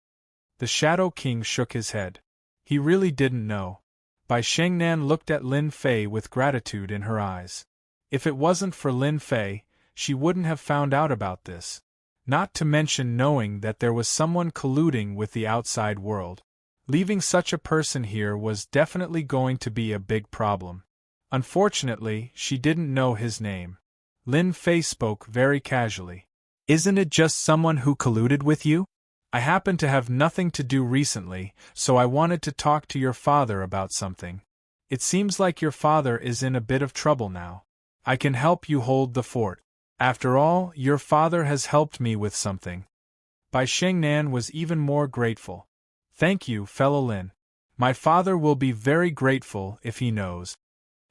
The Shadow King shook his head. He really didn't know. Bai Shengnan looked at Lin Fei with gratitude in her eyes. If it wasn't for Lin Fei, she wouldn't have found out about this. Not to mention knowing that there was someone colluding with the outside world. Leaving such a person here was definitely going to be a big problem. Unfortunately, she didn't know his name. Lin Fei spoke very casually. "Isn't it just someone who colluded with you? I happen to have nothing to do recently, so I wanted to talk to your father about something. It seems like your father is in a bit of trouble now. I can help you hold the fort. After all, your father has helped me with something. Bai Shengnan was even more grateful. Thank you, fellow Lin. My father will be very grateful if he knows.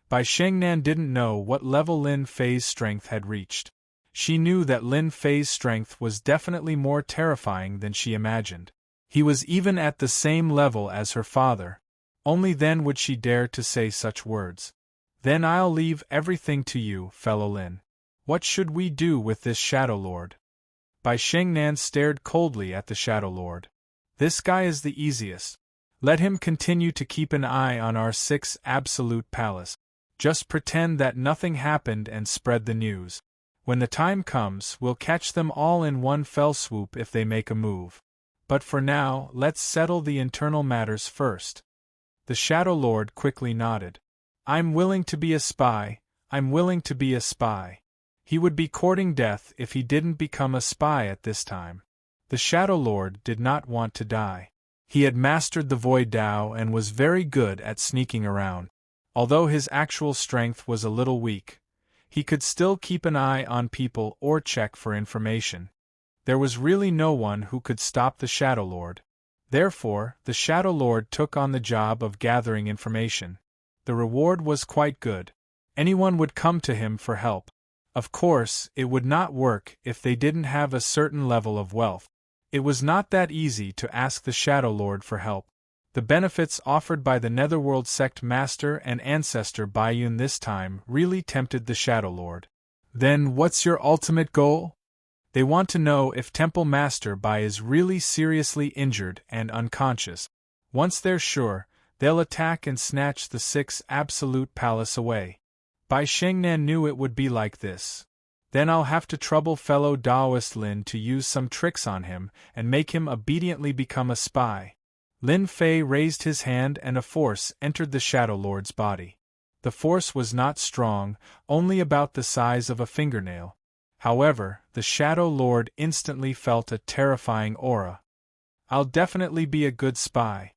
Bai Shengnan didn't know what level Lin Fei's strength had reached. She knew that Lin Fei's strength was definitely more terrifying than she imagined. He was even at the same level as her father. Only then would she dare to say such words. Then I'll leave everything to you, fellow Lin. What should we do with this Shadow Lord? Bai Shengnan stared coldly at the Shadow Lord. This guy is the easiest. Let him continue to keep an eye on our 6 absolute palace. Just pretend that nothing happened and spread the news. When the time comes, we'll catch them all in one fell swoop if they make a move. But for now, let's settle the internal matters first. The Shadow Lord quickly nodded. I'm willing to be a spy, I'm willing to be a spy. He would be courting death if he didn't become a spy at this time. The Shadow Lord did not want to die. He had mastered the Void Dao and was very good at sneaking around. Although his actual strength was a little weak, he could still keep an eye on people or check for information. There was really no one who could stop the Shadow Lord. Therefore, the Shadow Lord took on the job of gathering information. The reward was quite good. Anyone would come to him for help. Of course, it would not work if they didn't have a certain level of wealth. It was not that easy to ask the Shadow Lord for help. The benefits offered by the Netherworld Sect Master and Ancestor Baiyun this time really tempted the Shadow Lord. Then what's your ultimate goal? They want to know if Temple Master Bai is really seriously injured and unconscious. Once they're sure, they'll attack and snatch the 6 absolute palace away. Bai Shengnan knew it would be like this. Then I'll have to trouble fellow Daoist Lin to use some tricks on him and make him obediently become a spy. Lin Fei raised his hand and a force entered the Shadow Lord's body. The force was not strong, only about the size of a fingernail. However, the Shadow Lord instantly felt a terrifying aura. I'll definitely be a good spy.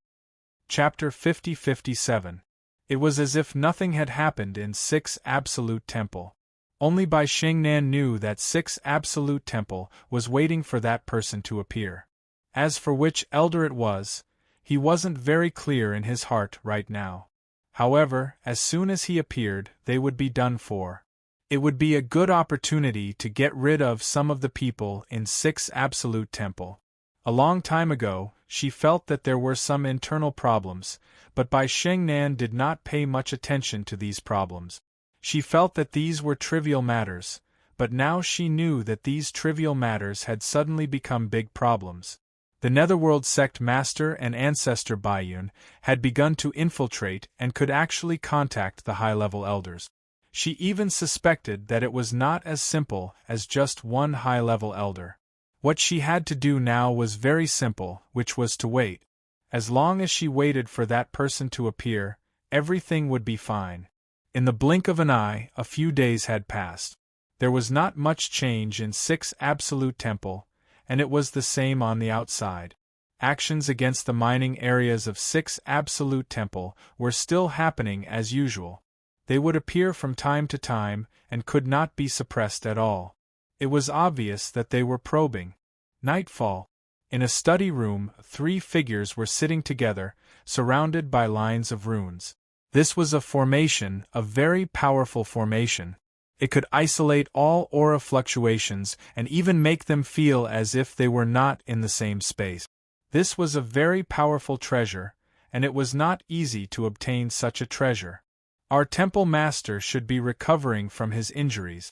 Chapter 50-57. It was as if nothing had happened in 6 Absolute Temple. Only Bai Shengnan knew that 6 Absolute Temple was waiting for that person to appear. As for which elder it was, he wasn't very clear in his heart right now. However, as soon as he appeared, they would be done for. It would be a good opportunity to get rid of some of the people in 6 Absolute Temple. A long time ago, she felt that there were some internal problems, but Bai Shengnan did not pay much attention to these problems. She felt that these were trivial matters, but now she knew that these trivial matters had suddenly become big problems. The Netherworld Sect Master and Ancestor Baiyun had begun to infiltrate and could actually contact the high-level elders. She even suspected that it was not as simple as just one high-level elder. What she had to do now was very simple, which was to wait. As long as she waited for that person to appear, everything would be fine. In the blink of an eye, a few days had passed. There was not much change in 6 Absolute Temple, and it was the same on the outside. Actions against the mining areas of 6 Absolute Temple were still happening as usual. They would appear from time to time and could not be suppressed at all. It was obvious that they were probing. Nightfall. In a study room, 3 figures were sitting together, surrounded by lines of runes. This was a formation, a very powerful formation. It could isolate all aura fluctuations and even make them feel as if they were not in the same space. This was a very powerful treasure, and it was not easy to obtain such a treasure. Our temple master should be recovering from his injuries.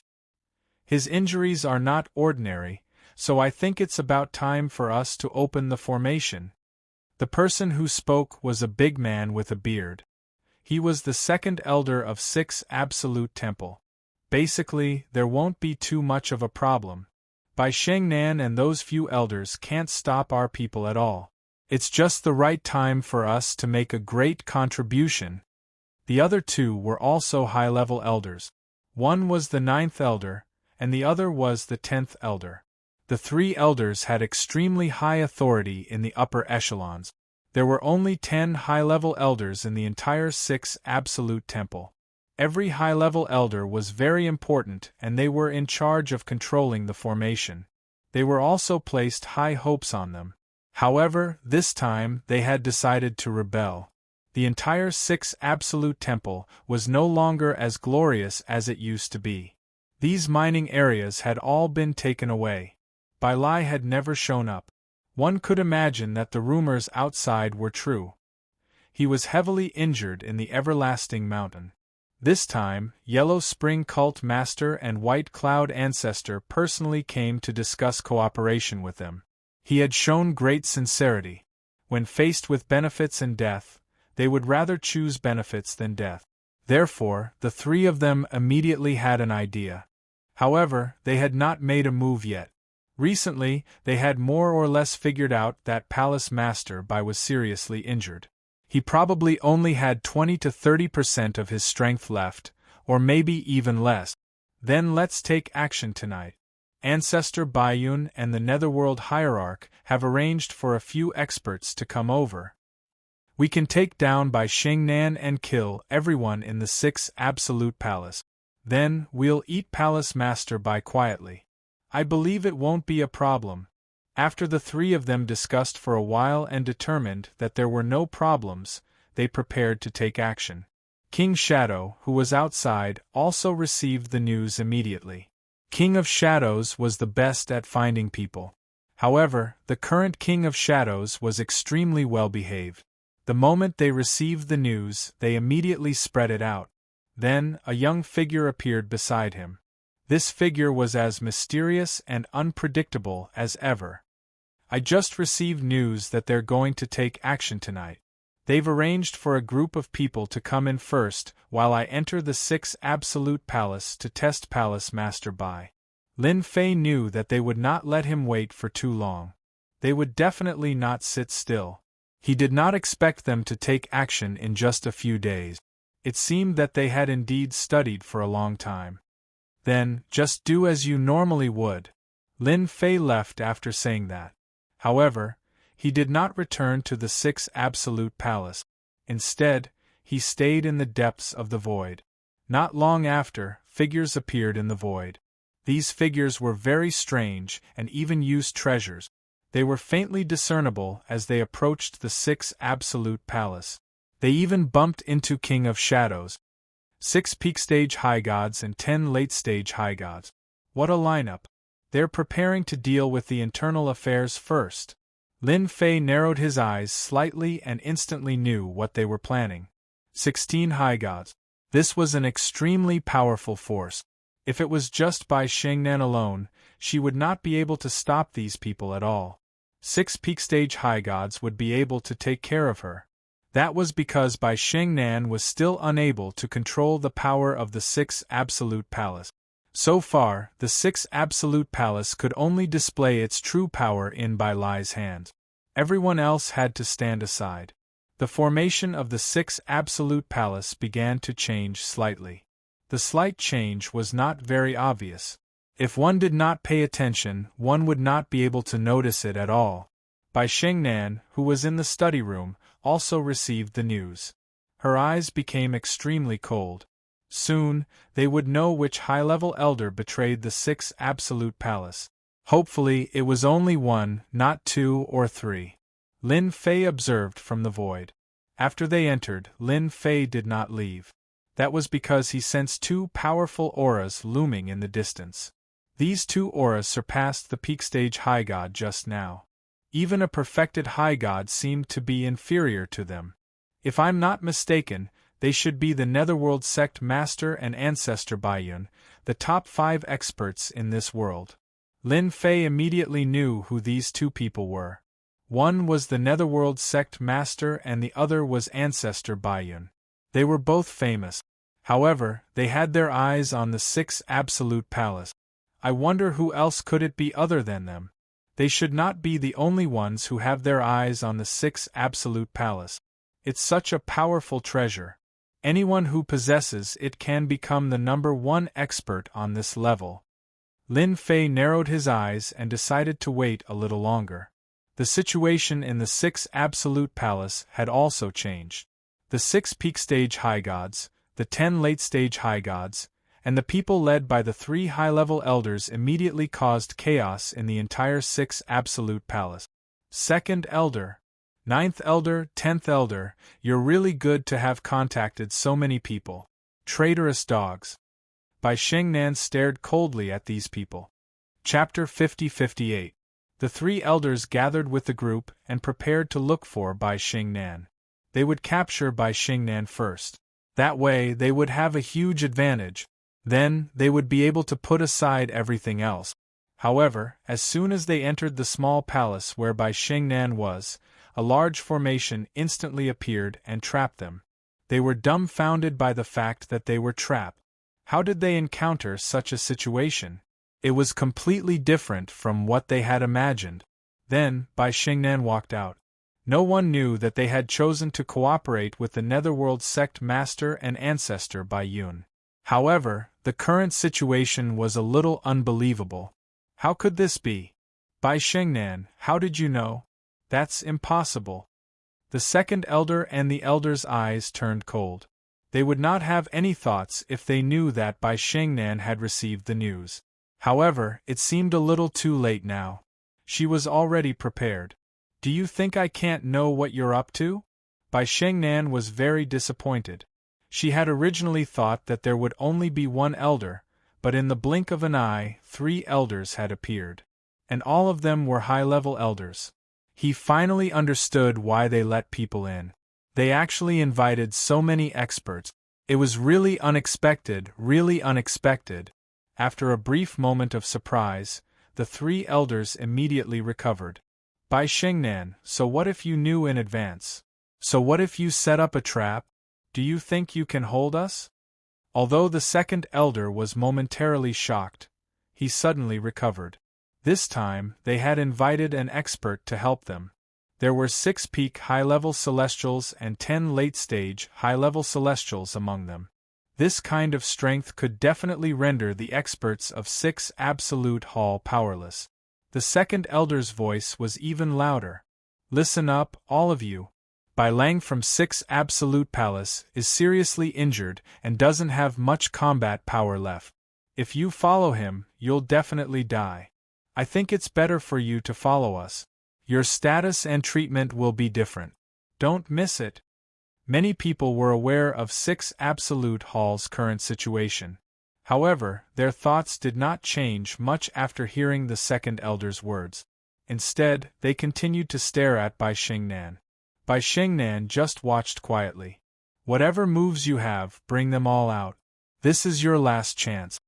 His injuries are not ordinary, so I think it's about time for us to open the formation. The person who spoke was a big man with a beard. He was the second elder of 6 Absolute Temple. Basically, there won't be too much of a problem. Bai Shengnan and those few elders can't stop our people at all. It's just the right time for us to make a great contribution. The other 2 were also high-level elders. One was the 9th elder, and the other was the 10th elder. The 3 elders had extremely high authority in the upper echelons. There were only 10 high-level elders in the entire 6 Absolute Temple. Every high-level elder was very important and they were in charge of controlling the formation. They were also placed high hopes on them. However, this time they had decided to rebel. The entire 6 Absolute Temple was no longer as glorious as it used to be. These mining areas had all been taken away. Bai Lai had never shown up. One could imagine that the rumors outside were true. He was heavily injured in the Everlasting Mountain. This time, Yellow Spring Cult Master and White Cloud Ancestor personally came to discuss cooperation with them. He had shown great sincerity. When faced with benefits and death, they would rather choose benefits than death. Therefore, the 3 of them immediately had an idea. However, they had not made a move yet. Recently, they had more or less figured out that Palace Master Bai was seriously injured. He probably only had 20 to 30% of his strength left, or maybe even less. Then let's take action tonight. Ancestor Baiyun and the Netherworld Hierarch have arranged for a few experts to come over. We can take down Bai Shengnan and kill everyone in the 6 Absolute Palace. Then, we'll eat Palace Master Bai quietly. I believe it won't be a problem. After the 3 of them discussed for a while and determined that there were no problems, they prepared to take action. King Shadow, who was outside, also received the news immediately. King of Shadows was the best at finding people. However, the current King of Shadows was extremely well behaved. The moment they received the news, they immediately spread it out. Then, a young figure appeared beside him. This figure was as mysterious and unpredictable as ever. I just received news that they're going to take action tonight. They've arranged for a group of people to come in first, while I enter the 6 Absolute Palace to test Palace Master Bai. Lin Fei knew that they would not let him wait for too long. They would definitely not sit still. He did not expect them to take action in just a few days. It seemed that they had indeed studied for a long time. Then, just do as you normally would. Lin Fei left after saying that. However, he did not return to the 6 Absolute Palace. Instead, he stayed in the depths of the void. Not long after, figures appeared in the void. These figures were very strange and even used treasures. They were faintly discernible as they approached the 6 Absolute Palace. They even bumped into King of Shadows. 6 peak-stage high gods and 10 late-stage high gods. What a lineup. They're preparing to deal with the internal affairs first. Lin Fei narrowed his eyes slightly and instantly knew what they were planning. 16 high gods. This was an extremely powerful force. If it was just Bai Shengnan alone, she would not be able to stop these people at all. 6 peak-stage high gods would be able to take care of her. That was because Bai Shengnan was still unable to control the power of the 6 Absolute Palace. So far, the 6 Absolute Palace could only display its true power in Bai Lai's hands. Everyone else had to stand aside. The formation of the 6 Absolute Palace began to change slightly. The slight change was not very obvious. If one did not pay attention, one would not be able to notice it at all. Bai Shengnan, who was in the study room, also received the news. Her eyes became extremely cold. Soon, they would know which high-level elder betrayed the 6 Absolute Palace. Hopefully, it was only 1, not 2 or 3. Lin Fei observed from the void. After they entered, Lin Fei did not leave. That was because he sensed 2 powerful auras looming in the distance. These 2 auras surpassed the peak-stage high god just now. Even a perfected high god seemed to be inferior to them. If I'm not mistaken, they should be the Netherworld Sect Master and Ancestor Baiyun, the top 5 experts in this world. Lin Fei immediately knew who these 2 people were. One was the Netherworld Sect Master and the other was Ancestor Baiyun. They were both famous. However, they had their eyes on the 6 Absolute Palace. I wonder who else could it be other than them. They should not be the only ones who have their eyes on the 6 Absolute Palace. It's such a powerful treasure. Anyone who possesses it can become the #1 expert on this level. Lin Fei narrowed his eyes and decided to wait a little longer. The situation in the 6 Absolute Palace had also changed. The 6 peak stage high gods, the 10 late stage high gods, and the people led by the 3 high-level elders immediately caused chaos in the entire 6 Absolute Palace. Second Elder, 9th Elder, 10th Elder, you're really good to have contacted so many people. Traitorous dogs. Bai Shengnan stared coldly at these people. Chapter 50-58. The 3 elders gathered with the group and prepared to look for Bai Shengnan. They would capture Bai Shengnan first. That way they would have a huge advantage. Then, they would be able to put aside everything else. However, as soon as they entered the small palace where Bai Shengnan was, a large formation instantly appeared and trapped them. They were dumbfounded by the fact that they were trapped. How did they encounter such a situation? It was completely different from what they had imagined. Then, Bai Shengnan walked out. No one knew that they had chosen to cooperate with the Netherworld sect master and ancestor Bai Yun. However, the current situation was a little unbelievable. How could this be? Bai Shengnan, how did you know? That's impossible. The second elder and the elder's eyes turned cold. They would not have any thoughts if they knew that Bai Shengnan had received the news. However, it seemed a little too late now. She was already prepared. Do you think I can't know what you're up to? Bai Shengnan was very disappointed. She had originally thought that there would only be 1 elder, but in the blink of an eye, 3 elders had appeared. And all of them were high-level elders. He finally understood why they let people in. They actually invited so many experts. It was really unexpected, really unexpected. After a brief moment of surprise, the 3 elders immediately recovered. Bai Shengnan, so what if you knew in advance? So what if you set up a trap? Do you think you can hold us? Although the second elder was momentarily shocked, he suddenly recovered. This time, they had invited an expert to help them. There were 6 peak high-level celestials and 10 late-stage high-level celestials among them. This kind of strength could definitely render the experts of 6 Absolute Hall powerless. The second elder's voice was even louder. Listen up, all of you. Bai Lang from 6 Absolute Palace is seriously injured and doesn't have much combat power left. If you follow him, you'll definitely die. I think it's better for you to follow us. Your status and treatment will be different. Don't miss it. Many people were aware of 6 Absolute Hall's current situation. However, their thoughts did not change much after hearing the second elder's words. Instead, they continued to stare at Bai Shengnan. Bai Shengnan just watched quietly. Whatever moves you have, bring them all out. This is your last chance.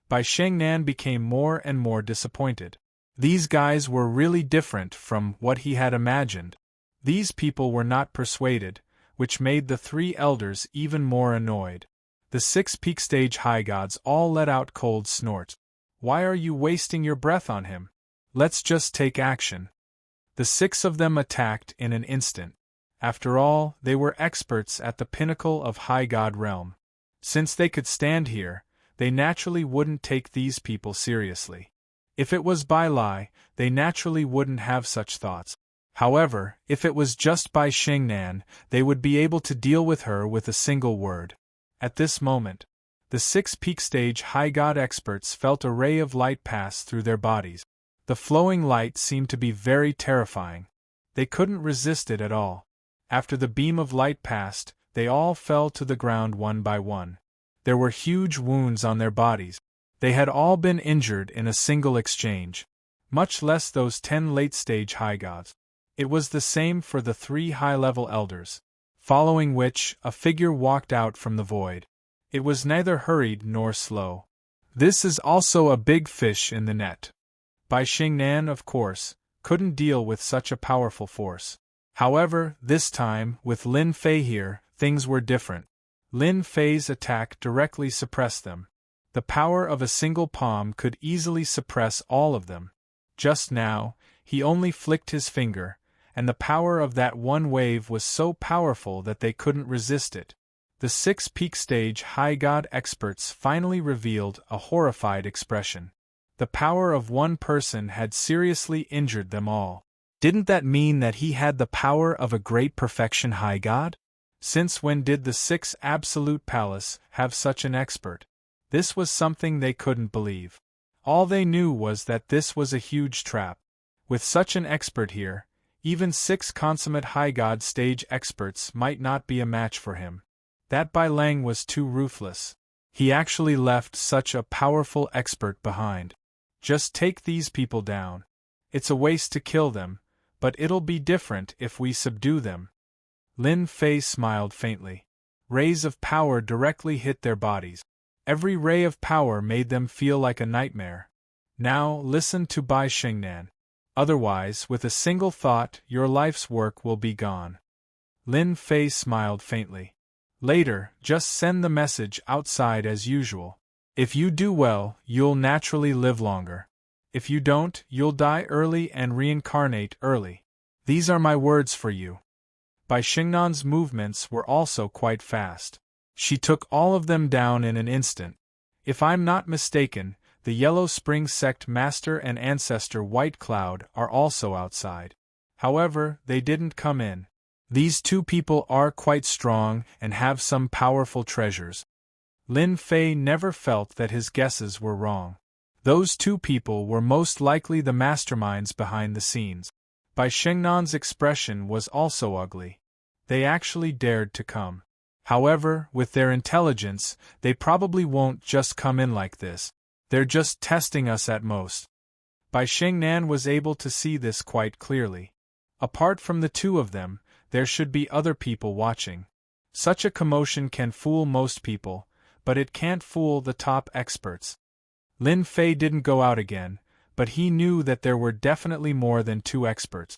Bai Shengnan became more and more disappointed. These guys were really different from what he had imagined. These people were not persuaded, which made the 3 elders even more annoyed. The 6 peak stage high gods all let out cold snorts. Why are you wasting your breath on him? Let's just take action. The 6 of them attacked in an instant. After all, they were experts at the pinnacle of high god realm. Since they could stand here, they naturally wouldn't take these people seriously. If it was Bai Lai, they naturally wouldn't have such thoughts. However, if it was just Bai Shengnan, they would be able to deal with her with a single word. At this moment, the 6 peak stage high god experts felt a ray of light pass through their bodies. The flowing light seemed to be very terrifying. They couldn't resist it at all. After the beam of light passed, they all fell to the ground one by one. There were huge wounds on their bodies. They had all been injured in a single exchange. Much less those 10 late-stage high gods. It was the same for the 3 high-level elders. Following which, a figure walked out from the void. It was neither hurried nor slow. This is also a big fish in the net. Bai Shengnan, of course, couldn't deal with such a powerful force. However, this time, with Lin Fei here, things were different. Lin Fei's attack directly suppressed them. The power of a single palm could easily suppress all of them. Just now, he only flicked his finger, and the power of that one wave was so powerful that they couldn't resist it. The 6 peak stage high god experts finally revealed a horrified expression. The power of one person had seriously injured them all. Didn't that mean that he had the power of a great perfection high god? Since when did the Six Absolute Palace have such an expert? This was something they couldn't believe. All they knew was that this was a huge trap. With such an expert here, even 6 consummate high god stage experts might not be a match for him. That Bai Lang was too ruthless. He actually left such a powerful expert behind. Just take these people down. It's a waste to kill them, but it'll be different if we subdue them. Lin Fei smiled faintly. Rays of power directly hit their bodies. Every ray of power made them feel like a nightmare. Now listen to Bai Xingnan. Otherwise, with a single thought, your life's work will be gone. Lin Fei smiled faintly. Later, just send the message outside as usual. If you do well, you'll naturally live longer. If you don't, you'll die early and reincarnate early. These are my words for you. Bai Xingnan's movements were also quite fast. She took all of them down in an instant. If I'm not mistaken, the Yellow Spring Sect Master and Ancestor White Cloud are also outside. However, they didn't come in. These 2 people are quite strong and have some powerful treasures. Lin Fei never felt that his guesses were wrong. Those 2 people were most likely the masterminds behind the scenes. Bai Xingnan's expression was also ugly. They actually dared to come. However, with their intelligence, they probably won't just come in like this. They're just testing us at most. Bai Xingnan was able to see this quite clearly. Apart from the 2 of them, there should be other people watching. Such a commotion can fool most people, but it can't fool the top experts. Lin Fei didn't go out again, but he knew that there were definitely more than 2 experts.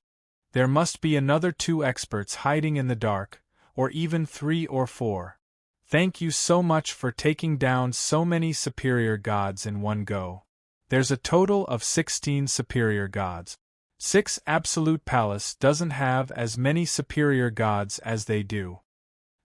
There must be another 2 experts hiding in the dark, or even 3 or 4. Thank you so much for taking down so many superior gods in one go. There's a total of 16 superior gods. 6 Absolute Palace doesn't have as many superior gods as they do.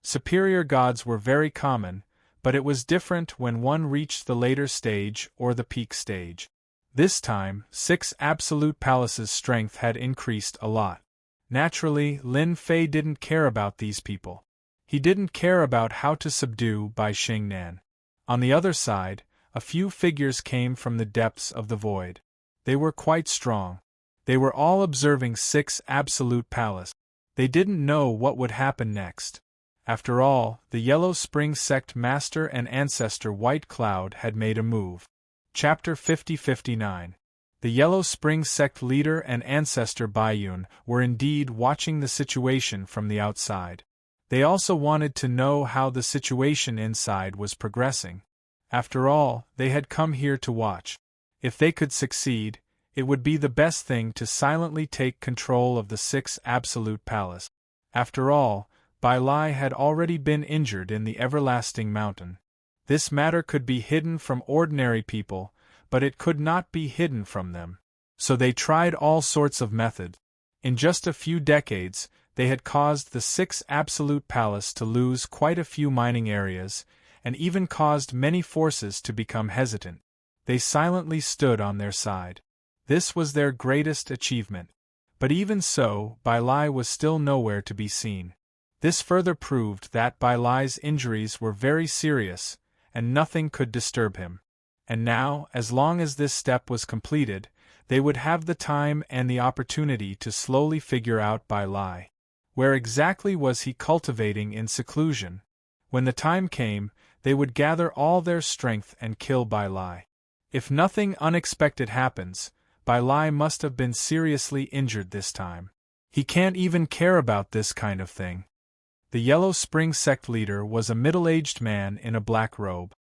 Superior gods were very common, but it was different when one reached the later stage or the peak stage. This time, 6 Absolute Palace's strength had increased a lot. Naturally, Lin Fei didn't care about these people. He didn't care about how to subdue Bai Xingnan. On the other side, a few figures came from the depths of the void. They were quite strong. They were all observing 6 Absolute Palace. They didn't know what would happen next. After all, the Yellow Spring Sect Master and Ancestor White Cloud had made a move. Chapter 50-59. The Yellow Spring Sect leader and Ancestor Baiyun were indeed watching the situation from the outside. They also wanted to know how the situation inside was progressing. After all, they had come here to watch. If they could succeed, it would be the best thing to silently take control of the 6 Absolute Palace. After all, Bai Lai had already been injured in the Everlasting Mountain. This matter could be hidden from ordinary people, but it could not be hidden from them. So they tried all sorts of methods. In just a few decades, they had caused the 6 Absolute Palace to lose quite a few mining areas, and even caused many forces to become hesitant. They silently stood on their side. This was their greatest achievement. But even so, Bai Lai was still nowhere to be seen. This further proved that Bai Lai's injuries were very serious, and nothing could disturb him. And now, as long as this step was completed, they would have the time and the opportunity to slowly figure out Bai Lai. Where exactly was he cultivating in seclusion? When the time came, they would gather all their strength and kill Bai Lai. If nothing unexpected happens, Bai Lai must have been seriously injured this time. He can't even care about this kind of thing. The Yellow Spring Sect leader was a middle-aged man in a black robe.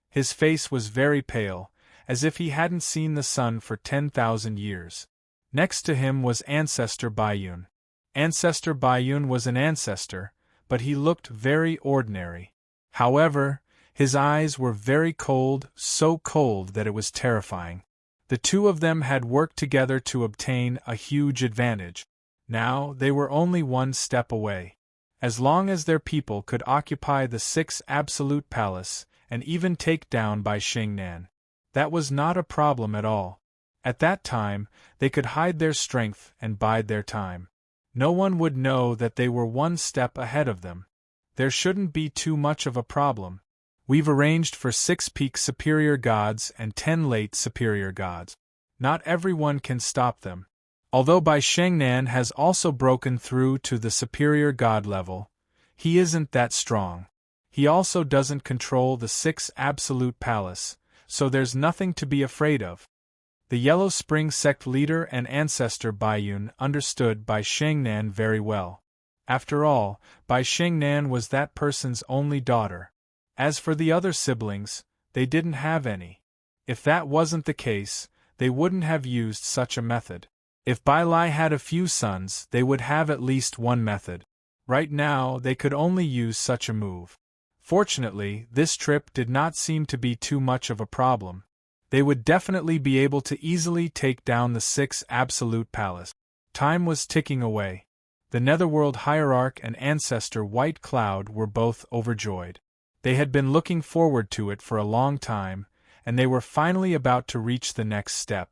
His face was very pale, as if he hadn't seen the sun for 10,000 years. Next to him was Ancestor Baiyun. Ancestor Baiyun was an ancestor, but he looked very ordinary. However, his eyes were very cold, so cold that it was terrifying. The 2 of them had worked together to obtain a huge advantage. Now they were only one step away. As long as their people could occupy the 6 Absolute Palace, and even take down Bai Xingnan, That was not a problem at all. At that time, they could hide their strength and bide their time. No one would know that they were one step ahead of them. There shouldn't be too much of a problem. We've arranged for 6 peak superior gods and 10 late superior gods. Not everyone can stop them. Although Bai Shengnan has also broken through to the superior god level, he isn't that strong. He also doesn't control the 6 absolute palace, so there's nothing to be afraid of. The Yellow Spring sect leader and ancestor Baiyun understood Bai Shengnan very well. After all, Bai Shengnan was that person's only daughter. As for the other siblings, they didn't have any. If that wasn't the case, they wouldn't have used such a method. If Bai Lai had a few sons, they would have at least one method. Right now, they could only use such a move. Fortunately, this trip did not seem to be too much of a problem. They would definitely be able to easily take down the 6 absolute palace. Time was ticking away. The Netherworld Hierarch and Ancestor White Cloud were both overjoyed. They had been looking forward to it for a long time, and they were finally about to reach the next step.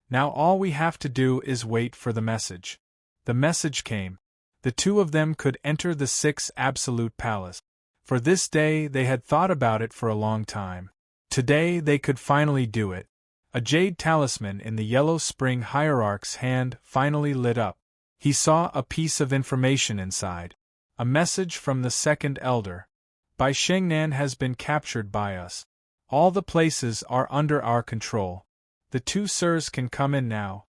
Now all we have to do is wait for the message. The message came. The 2 of them could enter the 6 absolute palace. For this day they had thought about it for a long time. Today they could finally do it. A jade talisman in the Yellow Spring Hierarch's hand finally lit up. He saw a piece of information inside. A message from the second elder. Bai Shengnan has been captured by us. All the places are under our control. The 2 sirs can come in now.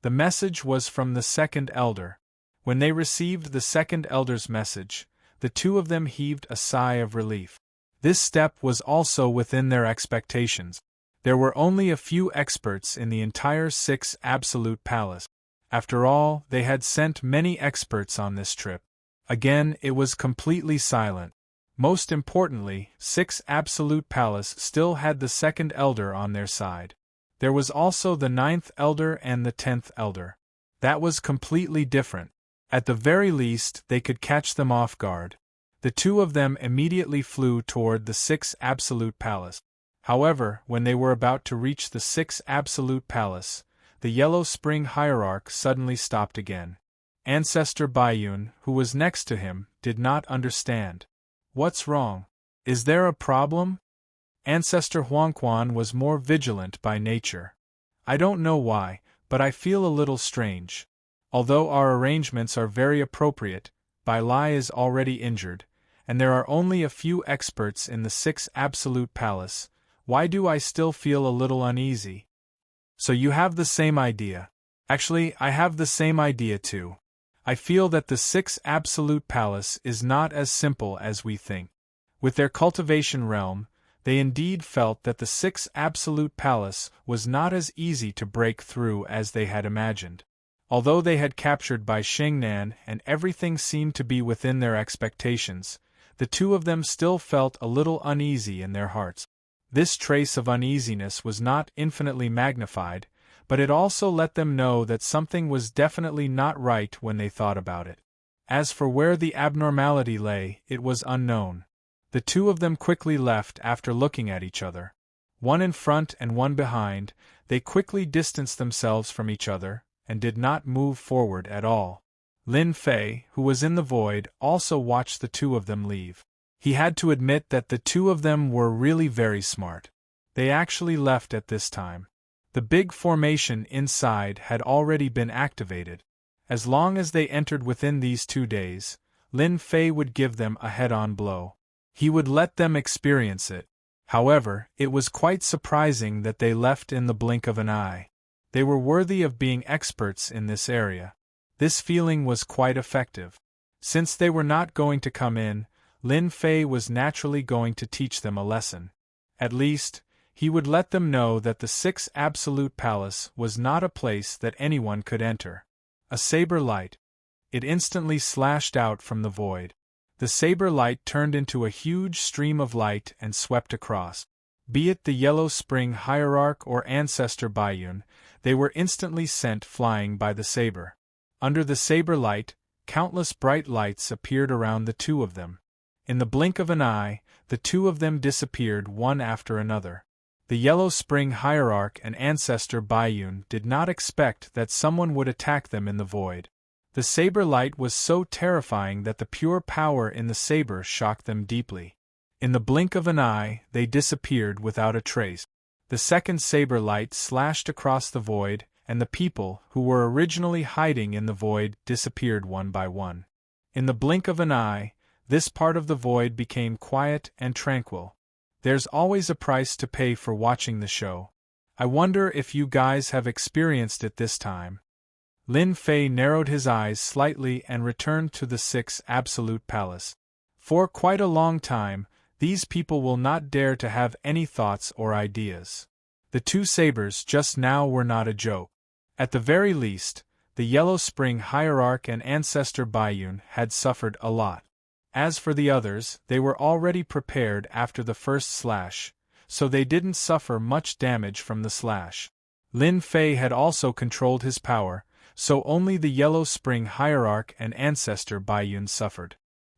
The message was from the second elder. When they received the second elder's message, the 2 of them heaved a sigh of relief. This step was also within their expectations. There were only a few experts in the entire 6 absolute palace. After all, they had sent many experts on this trip. Again, it was completely silent. Most importantly, 6 absolute palace still had the second elder on their side. There was also the 9th elder and the 10th elder. That was completely different. At the very least, they could catch them off guard. The 2 of them immediately flew toward the 6 absolute palace. However, when they were about to reach the 6 absolute palace, the Yellow Spring Hierarch suddenly stopped again. Ancestor Baiyun, who was next to him, did not understand. What's wrong? Is there a problem? Ancestor Huangquan was more vigilant by nature. I don't know why, but I feel a little strange. Although our arrangements are very appropriate, Bai Lai is already injured, and there are only a few experts in the 6 absolute palace. Why do I still feel a little uneasy? So you have the same idea. Actually, I have the same idea too. I feel that the 6 absolute palace is not as simple as we think. With their cultivation realm, they indeed felt that the 6 absolute palace was not as easy to break through as they had imagined. Although they had captured Bai Shengnan and everything seemed to be within their expectations, the 2 of them still felt a little uneasy in their hearts. This trace of uneasiness was not infinitely magnified, but it also let them know that something was definitely not right when they thought about it. As for where the abnormality lay, it was unknown. The 2 of them quickly left after looking at each other. One in front and one behind, they quickly distanced themselves from each other, and did not move forward at all. Lin Fei, who was in the void, also watched the 2 of them leave. He had to admit that the 2 of them were really very smart. They actually left at this time. The big formation inside had already been activated. As long as they entered within these 2 days, Lin Fei would give them a head-on blow. He would let them experience it. However, it was quite surprising that they left in the blink of an eye. They were worthy of being experts in this area. This feeling was quite effective. Since they were not going to come in, Lin Fei was naturally going to teach them a lesson. At least, he would let them know that the 6 absolute palace was not a place that anyone could enter. A saber light. It instantly slashed out from the void. The saber light turned into a huge stream of light and swept across. Be it the Yellow Spring Hierarch or Ancestor Baiyun, they were instantly sent flying by the saber. Under the saber light, countless bright lights appeared around the 2 of them. In the blink of an eye, the 2 of them disappeared one after another. The Yellow Spring Hierarch and Ancestor Bayun did not expect that someone would attack them in the void. The saber light was so terrifying that the pure power in the saber shocked them deeply. In the blink of an eye, they disappeared without a trace. The second saber light slashed across the void, and the people who were originally hiding in the void disappeared one by one. In the blink of an eye, this part of the void became quiet and tranquil. There's always a price to pay for watching the show. I wonder if you guys have experienced it this time. Lin Fei narrowed his eyes slightly and returned to the 6 Absolute Palace. For quite a long time, these people will not dare to have any thoughts or ideas. The 2 sabers just now were not a joke. At the very least, the Yellow Spring Hierarch and Ancestor Bayun had suffered a lot. As for the others, they were already prepared after the first slash, so they didn't suffer much damage from the slash. Lin Fei had also controlled his power, so only the Yellow Spring Hierarch and Ancestor Bayun suffered.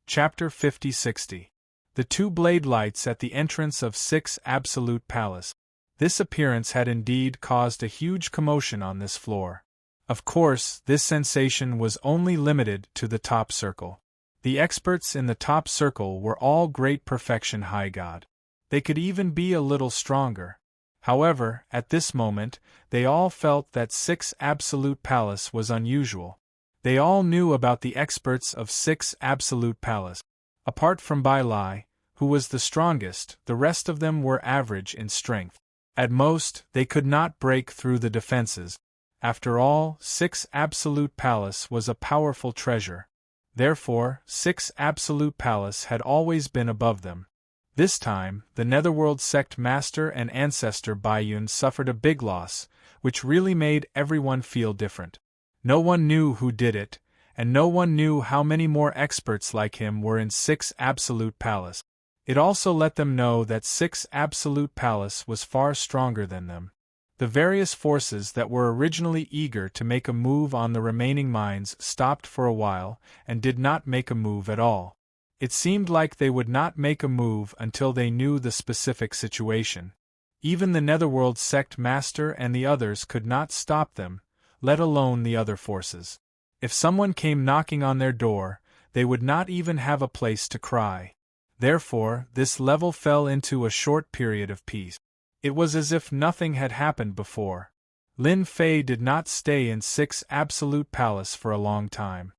Chapter 50-60. The 2 blade lights at the entrance of 6 Absolute Palace. This appearance had indeed caused a huge commotion on this floor. Of course, this sensation was only limited to the top circle. The experts in the top circle were all great perfection high god. They could even be a little stronger. However, at this moment, they all felt that 6 Absolute Palace was unusual. They all knew about the experts of 6 Absolute Palace. Apart from Bai Lai, who was the strongest, the rest of them were average in strength. At most, they could not break through the defenses. After all, 6 Absolute Palace was a powerful treasure. Therefore, 6 Absolute Palace had always been above them. This time, the Netherworld Sect Master and Ancestor Bayun suffered a big loss, which really made everyone feel different. No one knew who did it, and no one knew how many more experts like him were in 6 Absolute Palace. It also let them know that 6 Absolute Palace was far stronger than them. The various forces that were originally eager to make a move on the remaining mines stopped for a while and did not make a move at all. It seemed like they would not make a move until they knew the specific situation. Even the Netherworld Sect Master and the others could not stop them, let alone the other forces. If someone came knocking on their door, they would not even have a place to cry. Therefore, this level fell into a short period of peace. It was as if nothing had happened before. Lin Fei did not stay in 6 Absolute Palace for a long time.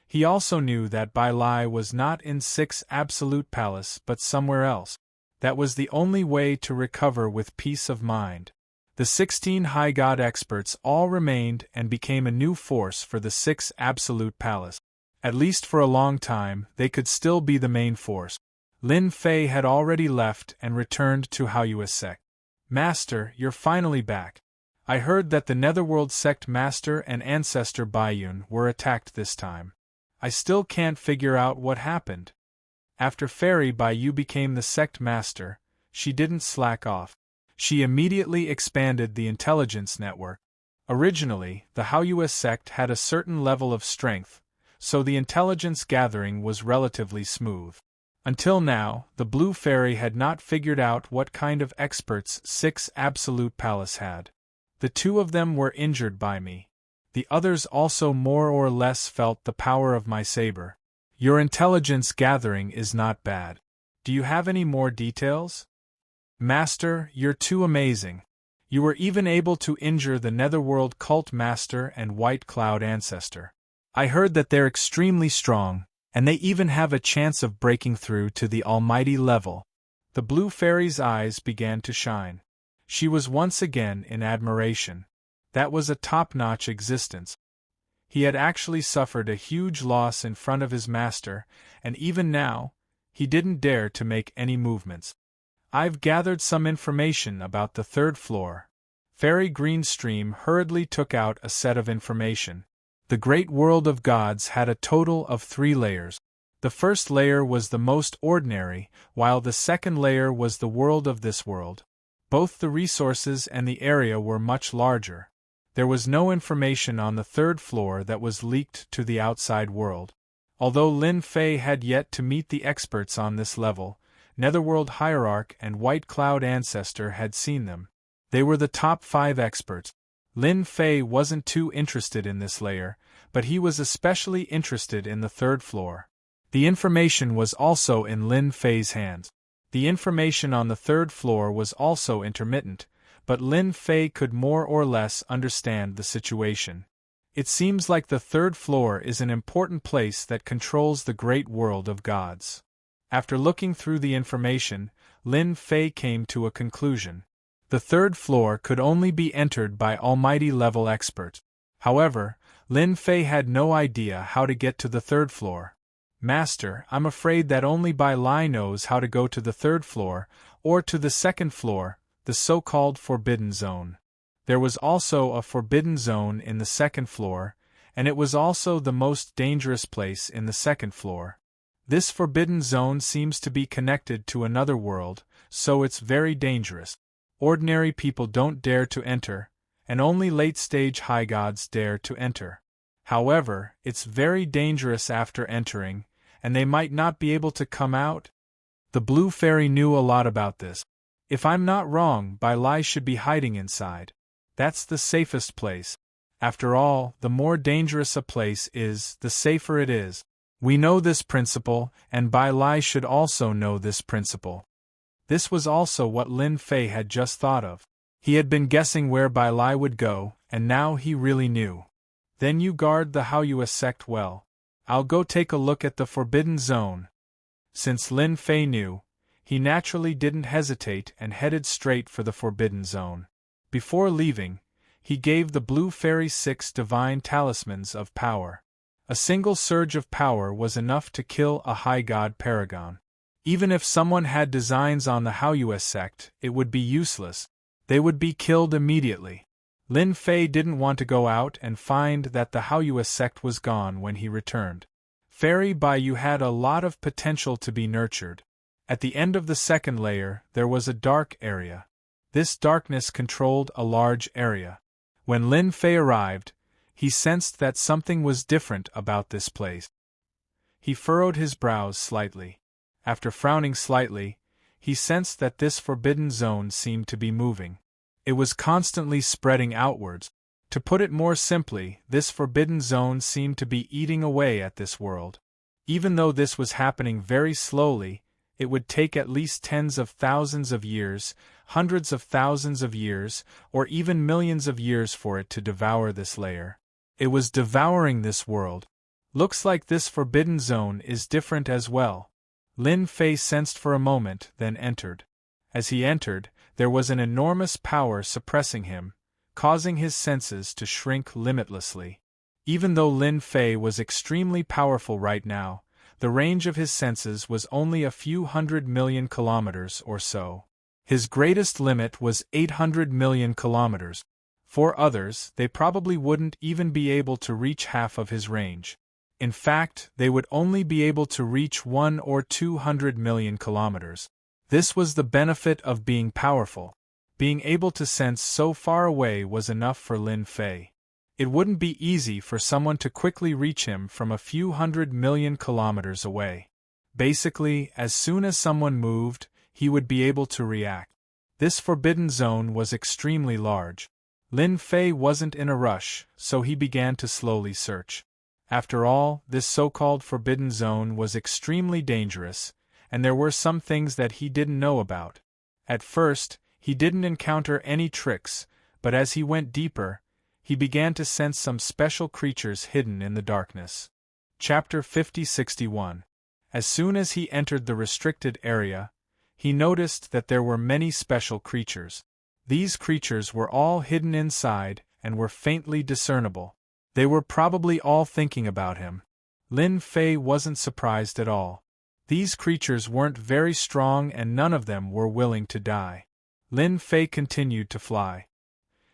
He also knew that Bai Lai was not in 6 Absolute Palace but somewhere else. That was the only way to recover with peace of mind. The 16 High God experts all remained and became a new force for the 6 Absolute Palace. At least for a long time, they could still be the main force. Lin Fei had already left and returned to Haoyua's sect. Master, you're finally back. I heard that the Netherworld Sect Master and Ancestor Bayun were attacked this time. I still can't figure out what happened. After Fairy Baiyu became the sect master, she didn't slack off. She immediately expanded the intelligence network. Originally, the Haoyua sect had a certain level of strength, so the intelligence gathering was relatively smooth. Until now, the Blue Fairy had not figured out what kind of experts 6 Absolute Palace had. The 2 of them were injured by me. The others also more or less felt the power of my saber. Your intelligence gathering is not bad. Do you have any more details? Master, you're too amazing. You were even able to injure the Netherworld Cult Master and White Cloud Ancestor. I heard that they're extremely strong, and they even have a chance of breaking through to the almighty level. The Blue Fairy's eyes began to shine. She was once again in admiration. That was a top-notch existence. He had actually suffered a huge loss in front of his master, and even now, he didn't dare to make any movements. I've gathered some information about the 3rd floor. Fairy Greenstream hurriedly took out a set of information. The Great World of Gods had a total of 3 layers. The first layer was the most ordinary, while the second layer was the world of this world. Both the resources and the area were much larger. There was no information on the 3rd floor that was leaked to the outside world. Although Lin Fei had yet to meet the experts on this level, Netherworld Hierarch and White Cloud Ancestor had seen them. They were the top 5 experts. Lin Fei wasn't too interested in this layer, but he was especially interested in the 3rd floor. The information was also in Lin Fei's hands. The information on the 3rd floor was also intermittent, but Lin Fei could more or less understand the situation. It seems like the 3rd floor is an important place that controls the great world of gods. After looking through the information, Lin Fei came to a conclusion. The 3rd floor could only be entered by almighty-level experts. However, Lin Fei had no idea how to get to the 3rd floor. Master, I'm afraid that only Bai Lai knows how to go to the 3rd floor, or to the 2nd floor, the so-called Forbidden Zone. There was also a Forbidden Zone in the 2nd floor, and it was also the most dangerous place in the 2nd floor. This Forbidden Zone seems to be connected to another world, so it's very dangerous. Ordinary people don't dare to enter, and only late-stage high gods dare to enter. However, it's very dangerous after entering, and they might not be able to come out. The Blue Fairy knew a lot about this. If I'm not wrong, Bai Lai should be hiding inside. That's the safest place. After all, the more dangerous a place is, the safer it is. We know this principle, and Bai Lai should also know this principle. This was also what Lin Fei had just thought of. He had been guessing where Bai Lai would go, and now he really knew. Then you guard the Haoyue sect well. I'll go take a look at the Forbidden Zone. Since Lin Fei knew, he naturally didn't hesitate and headed straight for the Forbidden Zone. Before leaving, he gave the Blue Fairy 6 divine talismans of power. A single surge of power was enough to kill a high god paragon. Even if someone had designs on the Haoyue sect, it would be useless. They would be killed immediately. Lin Fei didn't want to go out and find that the Haoyue sect was gone when he returned. Fairy Bai Yu had a lot of potential to be nurtured. At the end of the 2nd layer, there was a dark area. This darkness controlled a large area. When Lin Fei arrived, he sensed that something was different about this place. He furrowed his brows slightly. After frowning slightly, he sensed that this Forbidden Zone seemed to be moving. It was constantly spreading outwards. To put it more simply, this Forbidden Zone seemed to be eating away at this world. Even though this was happening very slowly, it would take at least tens of thousands of years, hundreds of thousands of years, or even millions of years for it to devour this layer. It was devouring this world. Looks like this Forbidden Zone is different as well. Lin Fei sensed for a moment, then entered. As he entered, there was an enormous power suppressing him, causing his senses to shrink limitlessly. Even though Lin Fei was extremely powerful right now, the range of his senses was only a few 100 million kilometers or so. His greatest limit was 800 million kilometers. For others, they probably wouldn't even be able to reach half of his range. In fact, they would only be able to reach 1 or 200 million kilometers. This was the benefit of being powerful. Being able to sense so far away was enough for Lin Fei. It wouldn't be easy for someone to quickly reach him from a few 100 million kilometers away. Basically, as soon as someone moved, he would be able to react. This Forbidden Zone was extremely large. Lin Fei wasn't in a rush, so he began to slowly search. After all, this so-called Forbidden Zone was extremely dangerous, and there were some things that he didn't know about. At first, he didn't encounter any tricks, but as he went deeper, he began to sense some special creatures hidden in the darkness. Chapter 50-61. As soon as he entered the restricted area, he noticed that there were many special creatures. These creatures were all hidden inside and were faintly discernible. They were probably all thinking about him. Lin Fei wasn't surprised at all. These creatures weren't very strong and none of them were willing to die. Lin Fei continued to fly.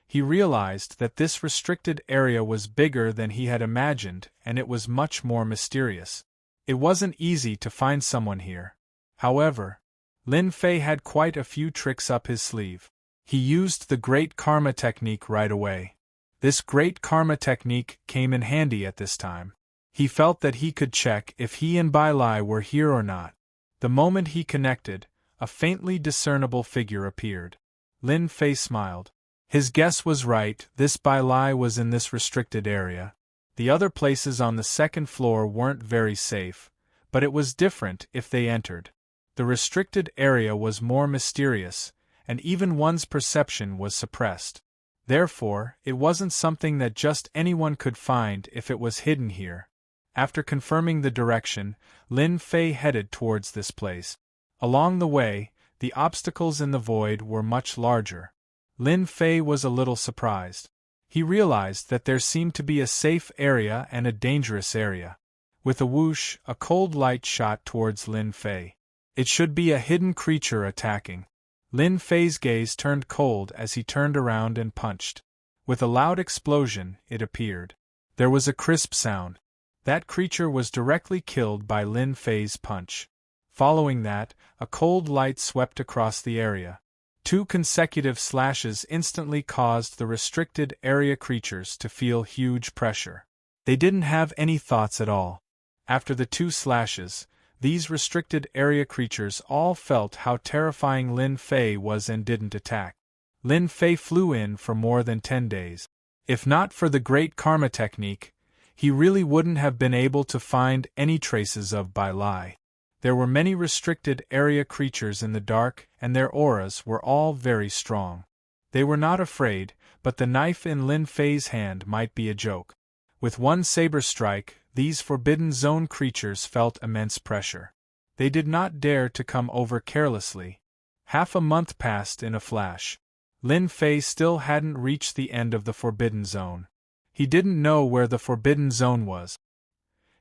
He realized that this restricted area was bigger than he had imagined and it was much more mysterious. It wasn't easy to find someone here. However, Lin Fei had quite a few tricks up his sleeve. He used the Great Karma technique right away. This Great Karma technique came in handy at this time. He felt that he could check if he and Bai Lai were here or not. The moment he connected, a faintly discernible figure appeared. Lin Fei smiled. His guess was right, this Bai Lai was in this restricted area. The other places on the second floor weren't very safe, but it was different if they entered. The restricted area was more mysterious, and even one's perception was suppressed. Therefore, it wasn't something that just anyone could find if it was hidden here. After confirming the direction, Lin Fei headed towards this place. Along the way, the obstacles in the void were much larger. Lin Fei was a little surprised. He realized that there seemed to be a safe area and a dangerous area. With a whoosh, a cold light shot towards Lin Fei. It should be a hidden creature attacking. Lin Fei's gaze turned cold as he turned around and punched. With a loud explosion, it appeared. There was a crisp sound. That creature was directly killed by Lin Fei's punch. Following that, a cold light swept across the area. 2 consecutive slashes instantly caused the restricted area creatures to feel huge pressure. They didn't have any thoughts at all. After the 2 slashes, these restricted area creatures all felt how terrifying Lin Fei was and didn't attack. Lin Fei flew in for more than 10 days. If not for the great karma technique, he really wouldn't have been able to find any traces of Bai Lai. There were many restricted area creatures in the dark, and their auras were all very strong. They were not afraid, but the knife in Lin Fei's hand might be a joke. With one saber strike, these Forbidden Zone creatures felt immense pressure. They did not dare to come over carelessly. Half a month passed in a flash. Lin Fei still hadn't reached the end of the Forbidden Zone. He didn't know where the Forbidden Zone was.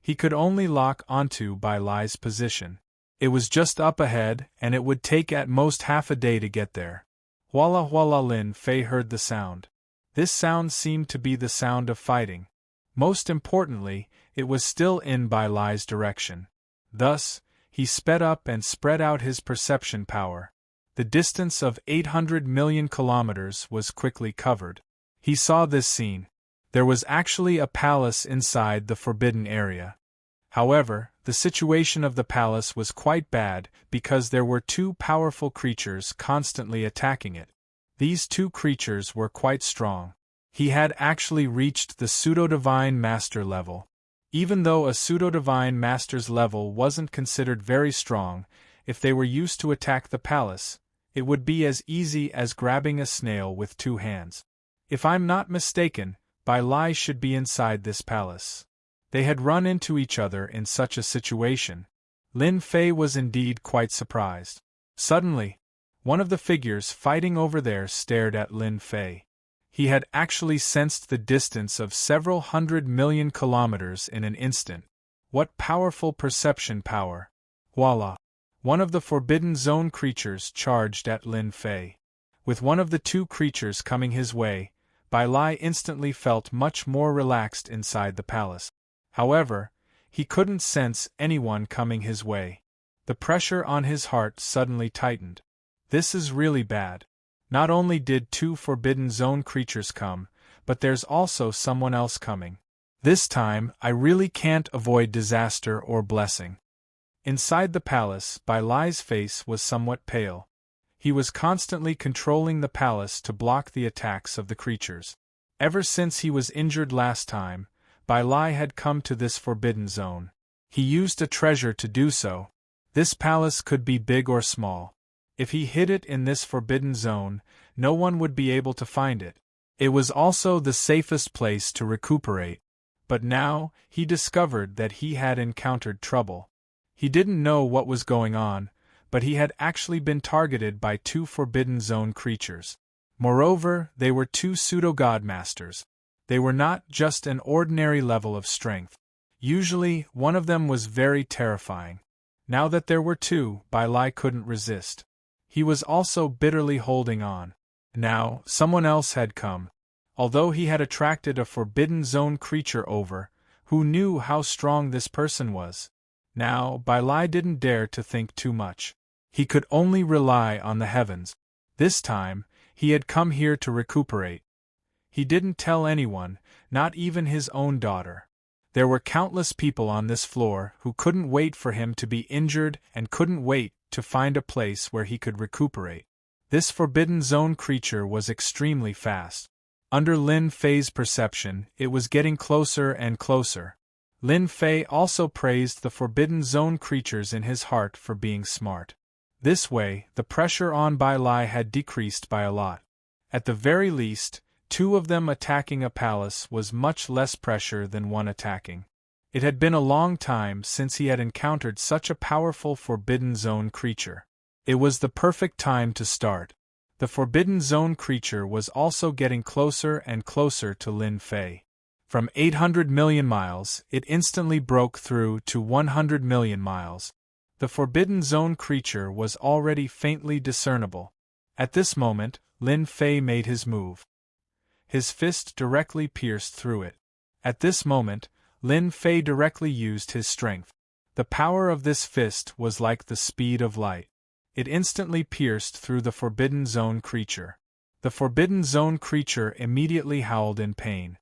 He could only lock onto Bai Lai's position. It was just up ahead, and it would take at most half a day to get there. Walla walla, Lin Fei heard the sound. This sound seemed to be the sound of fighting. Most importantly, it was still in Bai Lai's direction. Thus, he sped up and spread out his perception power. The distance of 800 million kilometers was quickly covered. He saw this scene. There was actually a palace inside the forbidden area. However, the situation of the palace was quite bad because there were 2 powerful creatures constantly attacking it. These 2 creatures were quite strong. He had actually reached the pseudo-divine master level. Even though a pseudo-divine master's level wasn't considered very strong, if they were used to attack the palace, it would be as easy as grabbing a snail with 2 hands. If I'm not mistaken, Bai Lai should be inside this palace. They had run into each other in such a situation. Lin Fei was indeed quite surprised. Suddenly, one of the figures fighting over there stared at Lin Fei. He had actually sensed the distance of several 100 million kilometers in an instant. What powerful perception power! Voila! One of the Forbidden Zone creatures charged at Lin Fei. With one of the 2 creatures coming his way, Bai Lai instantly felt much more relaxed inside the palace. However, he couldn't sense anyone coming his way. The pressure on his heart suddenly tightened. This is really bad. Not only did 2 Forbidden Zone creatures come, but there's also someone else coming. This time, I really can't avoid disaster or blessing. Inside the palace, Bai Lai's face was somewhat pale. He was constantly controlling the palace to block the attacks of the creatures. Ever since he was injured last time, Bai Lai had come to this Forbidden Zone. He used a treasure to do so. This palace could be big or small. If he hid it in this Forbidden Zone, no one would be able to find it. It was also the safest place to recuperate. But now, he discovered that he had encountered trouble. He didn't know what was going on, but he had actually been targeted by 2 Forbidden Zone creatures. Moreover, they were 2 pseudo-god masters. They were not just an ordinary level of strength. Usually, one of them was very terrifying. Now that there were 2, Bai Lai couldn't resist. He was also bitterly holding on. Now, someone else had come. Although he had attracted a Forbidden Zone creature over, who knew how strong this person was. Now, Bai Lai didn't dare to think too much. He could only rely on the heavens. This time, he had come here to recuperate. He didn't tell anyone, not even his own daughter. There were countless people on this floor who couldn't wait for him to be injured and couldn't wait to find a place where he could recuperate. This Forbidden Zone creature was extremely fast. Under Lin Fei's perception, it was getting closer and closer. Lin Fei also praised the Forbidden Zone creatures in his heart for being smart. This way, the pressure on Bai Lai had decreased by a lot. At the very least, 2 of them attacking a palace was much less pressure than 1 attacking. It had been a long time since he had encountered such a powerful Forbidden Zone creature. It was the perfect time to start. The Forbidden Zone creature was also getting closer and closer to Lin Fei. From 800 million miles, it instantly broke through to 100 million miles. The Forbidden Zone creature was already faintly discernible. At this moment, Lin Fei made his move. His fist directly pierced through it. At this moment, Lin Fei directly used his strength. The power of this fist was like the speed of light. It instantly pierced through the Forbidden Zone creature. The Forbidden Zone creature immediately howled in pain.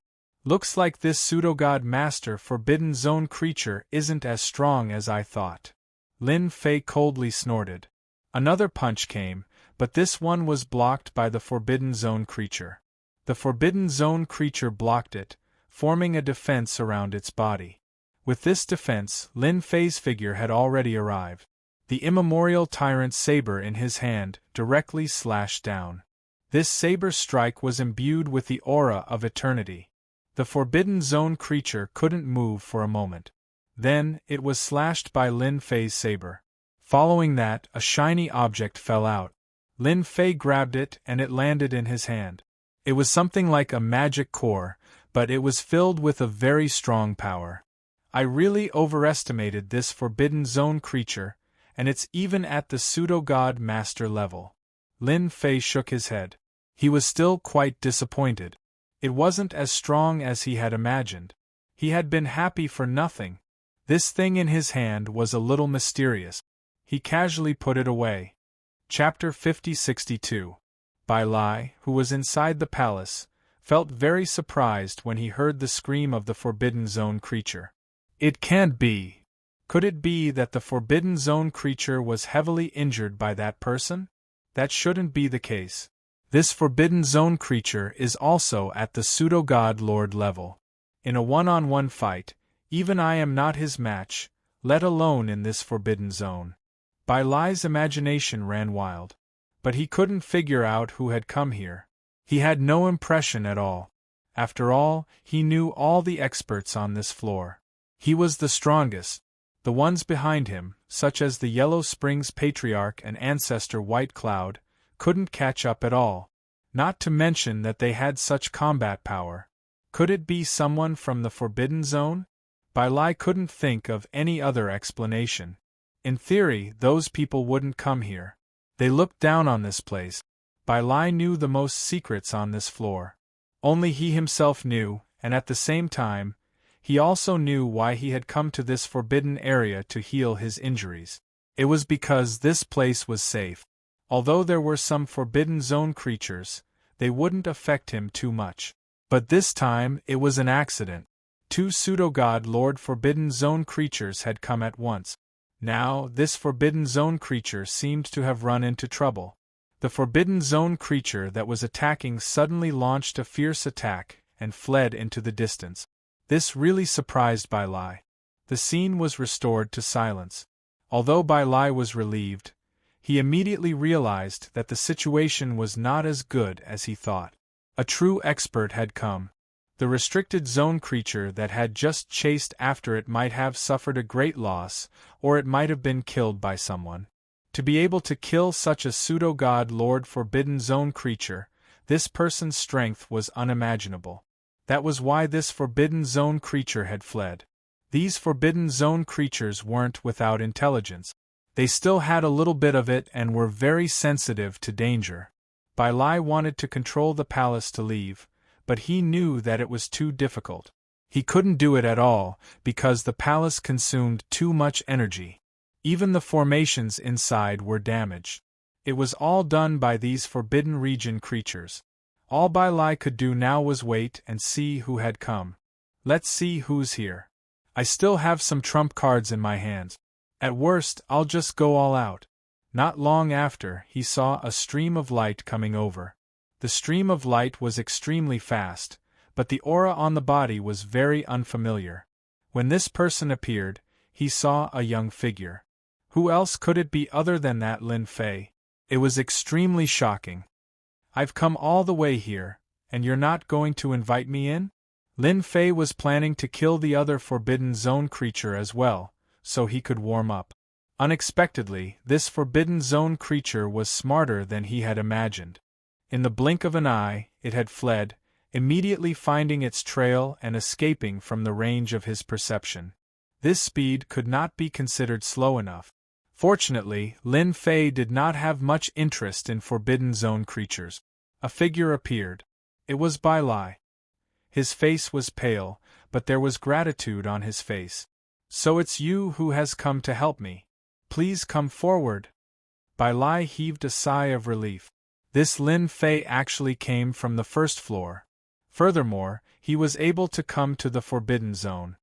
Looks like this pseudo-god master Forbidden Zone creature isn't as strong as I thought. Lin Fei coldly snorted. Another punch came, but this one was blocked by the Forbidden Zone creature. The Forbidden Zone creature blocked it, forming a defense around its body. With this defense, Lin Fei's figure had already arrived. The immemorial tyrant's saber in his hand directly slashed down. This saber strike was imbued with the aura of eternity. The Forbidden Zone creature couldn't move for a moment. Then, it was slashed by Lin Fei's saber. Following that, a shiny object fell out. Lin Fei grabbed it and it landed in his hand. It was something like a magic core, but it was filled with a very strong power. I really overestimated this Forbidden Zone creature, and it's even at the pseudo-god master level. Lin Fei shook his head. He was still quite disappointed. It wasn't as strong as he had imagined. He had been happy for nothing. This thing in his hand was a little mysterious. He casually put it away. Chapter 50-62. Bai Lai, who was inside the palace, felt very surprised when he heard the scream of the Forbidden Zone creature. It can't be. Could it be that the Forbidden Zone creature was heavily injured by that person? That shouldn't be the case. This Forbidden Zone creature is also at the pseudo-god lord level. In a one-on-one fight, even I am not his match, let alone in this Forbidden Zone. Bai Lai's imagination ran wild. But he couldn't figure out who had come here. He had no impression at all. After all, he knew all the experts on this floor. He was the strongest. The ones behind him, such as the Yellow Springs Patriarch and Ancestor White Cloud, couldn't catch up at all. Not to mention that they had such combat power. Could it be someone from the Forbidden Zone? Bai Lai couldn't think of any other explanation. In theory, those people wouldn't come here. They looked down on this place. Bai Lai knew the most secrets on this floor. Only he himself knew, and at the same time, he also knew why he had come to this forbidden area to heal his injuries. It was because this place was safe. Although there were some Forbidden Zone creatures, they wouldn't affect him too much. But this time, it was an accident. 2 pseudo-god Lord Forbidden Zone creatures had come at once. Now, this Forbidden Zone creature seemed to have run into trouble. The Forbidden Zone creature that was attacking suddenly launched a fierce attack and fled into the distance. This really surprised Bai Lai. The scene was restored to silence. Although Bai Lai was relieved, he immediately realized that the situation was not as good as he thought. A true expert had come. The restricted zone creature that had just chased after it might have suffered a great loss, or it might have been killed by someone. To be able to kill such a pseudo-god Lord Forbidden Zone creature, this person's strength was unimaginable. That was why this Forbidden Zone creature had fled. These Forbidden Zone creatures weren't without intelligence. They still had a little bit of it and were very sensitive to danger. Bai Lai wanted to control the palace to leave, but he knew that it was too difficult. He couldn't do it at all, because the palace consumed too much energy. Even the formations inside were damaged. It was all done by these Forbidden Region creatures. All Bai Lai could do now was wait and see who had come. Let's see who's here. I still have some trump cards in my hands. At worst, I'll just go all out. Not long after, he saw a stream of light coming over. The stream of light was extremely fast, but the aura on the body was very unfamiliar. When this person appeared, he saw a young figure. Who else could it be other than that Lin Fei? It was extremely shocking. "I've come all the way here, and you're not going to invite me in?" Lin Fei was planning to kill the other Forbidden Zone creature as well, so he could warm up. Unexpectedly, this Forbidden Zone creature was smarter than he had imagined. In the blink of an eye, it had fled, immediately finding its trail and escaping from the range of his perception. This speed could not be considered slow enough. Fortunately, Lin Fei did not have much interest in Forbidden Zone creatures. A figure appeared. It was Bai Lai. His face was pale, but there was gratitude on his face. "So it's you who has come to help me. Please come forward." Bai Lai heaved a sigh of relief. This Lin Fei actually came from the first floor. Furthermore, he was able to come to the Forbidden Zone.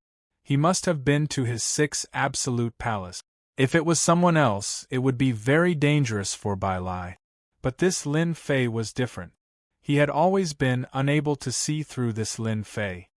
He must have been to his 6th Absolute Palace. If it was someone else, it would be very dangerous for Bai Lai. But this Lin Fei was different. He had always been unable to see through this Lin Fei.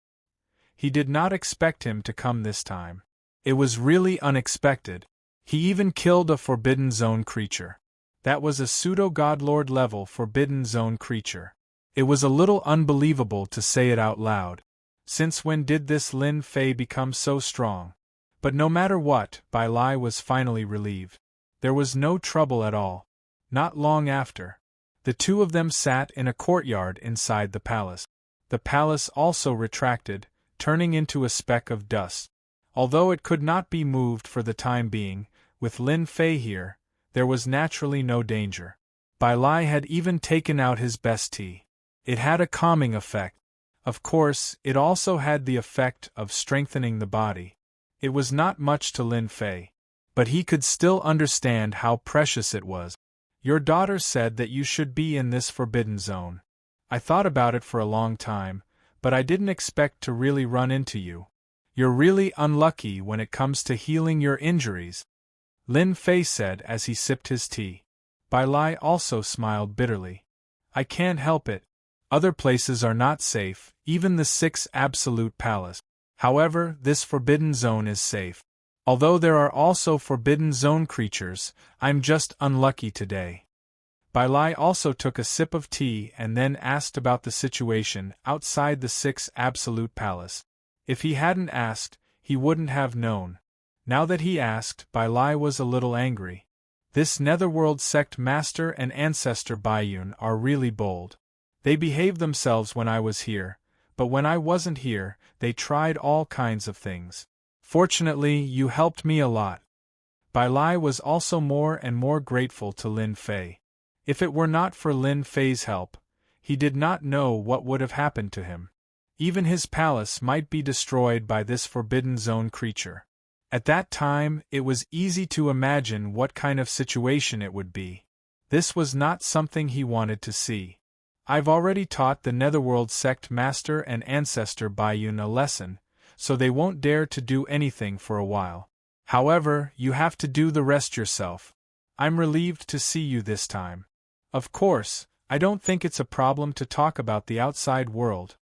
He did not expect him to come this time. It was really unexpected. He even killed a Forbidden Zone creature. That was a pseudo-godlord level Forbidden Zone creature. It was a little unbelievable to say it out loud. Since when did this Lin Fei become so strong? But no matter what, Bai Lai was finally relieved. There was no trouble at all. Not long after, the two of them sat in a courtyard inside the palace. The palace also retracted, turning into a speck of dust. Although it could not be moved for the time being, with Lin Fei here, there was naturally no danger. Bai Lai had even taken out his best tea. It had a calming effect. Of course, it also had the effect of strengthening the body. It was not much to Lin Fei, but he could still understand how precious it was. "Your daughter said that you should be in this Forbidden Zone. I thought about it for a long time, but I didn't expect to really run into you. You're really unlucky when it comes to healing your injuries," Lin Fei said as he sipped his tea. Bai Lai also smiled bitterly. "I can't help it. Other places are not safe, even the 6th Absolute Palace. However, this Forbidden Zone is safe. Although there are also Forbidden Zone creatures, I'm just unlucky today." Bai Lai also took a sip of tea and then asked about the situation outside the 6th Absolute Palace. If he hadn't asked, he wouldn't have known. Now that he asked, Bai Lai was a little angry. This Netherworld sect master and ancestor Baiyun are really bold. They behaved themselves when I was here, but when I wasn't here, they tried all kinds of things. Fortunately, you helped me a lot. Bai Lai was also more and more grateful to Lin Fei. If it were not for Lin Fei's help, he did not know what would have happened to him. Even his palace might be destroyed by this Forbidden Zone creature. At that time, it was easy to imagine what kind of situation it would be. This was not something he wanted to see. "I've already taught the Netherworld sect master and ancestor Baiyun a lesson, so they won't dare to do anything for a while. However, you have to do the rest yourself. I'm relieved to see you this time. Of course, I don't think it's a problem to talk about the outside world."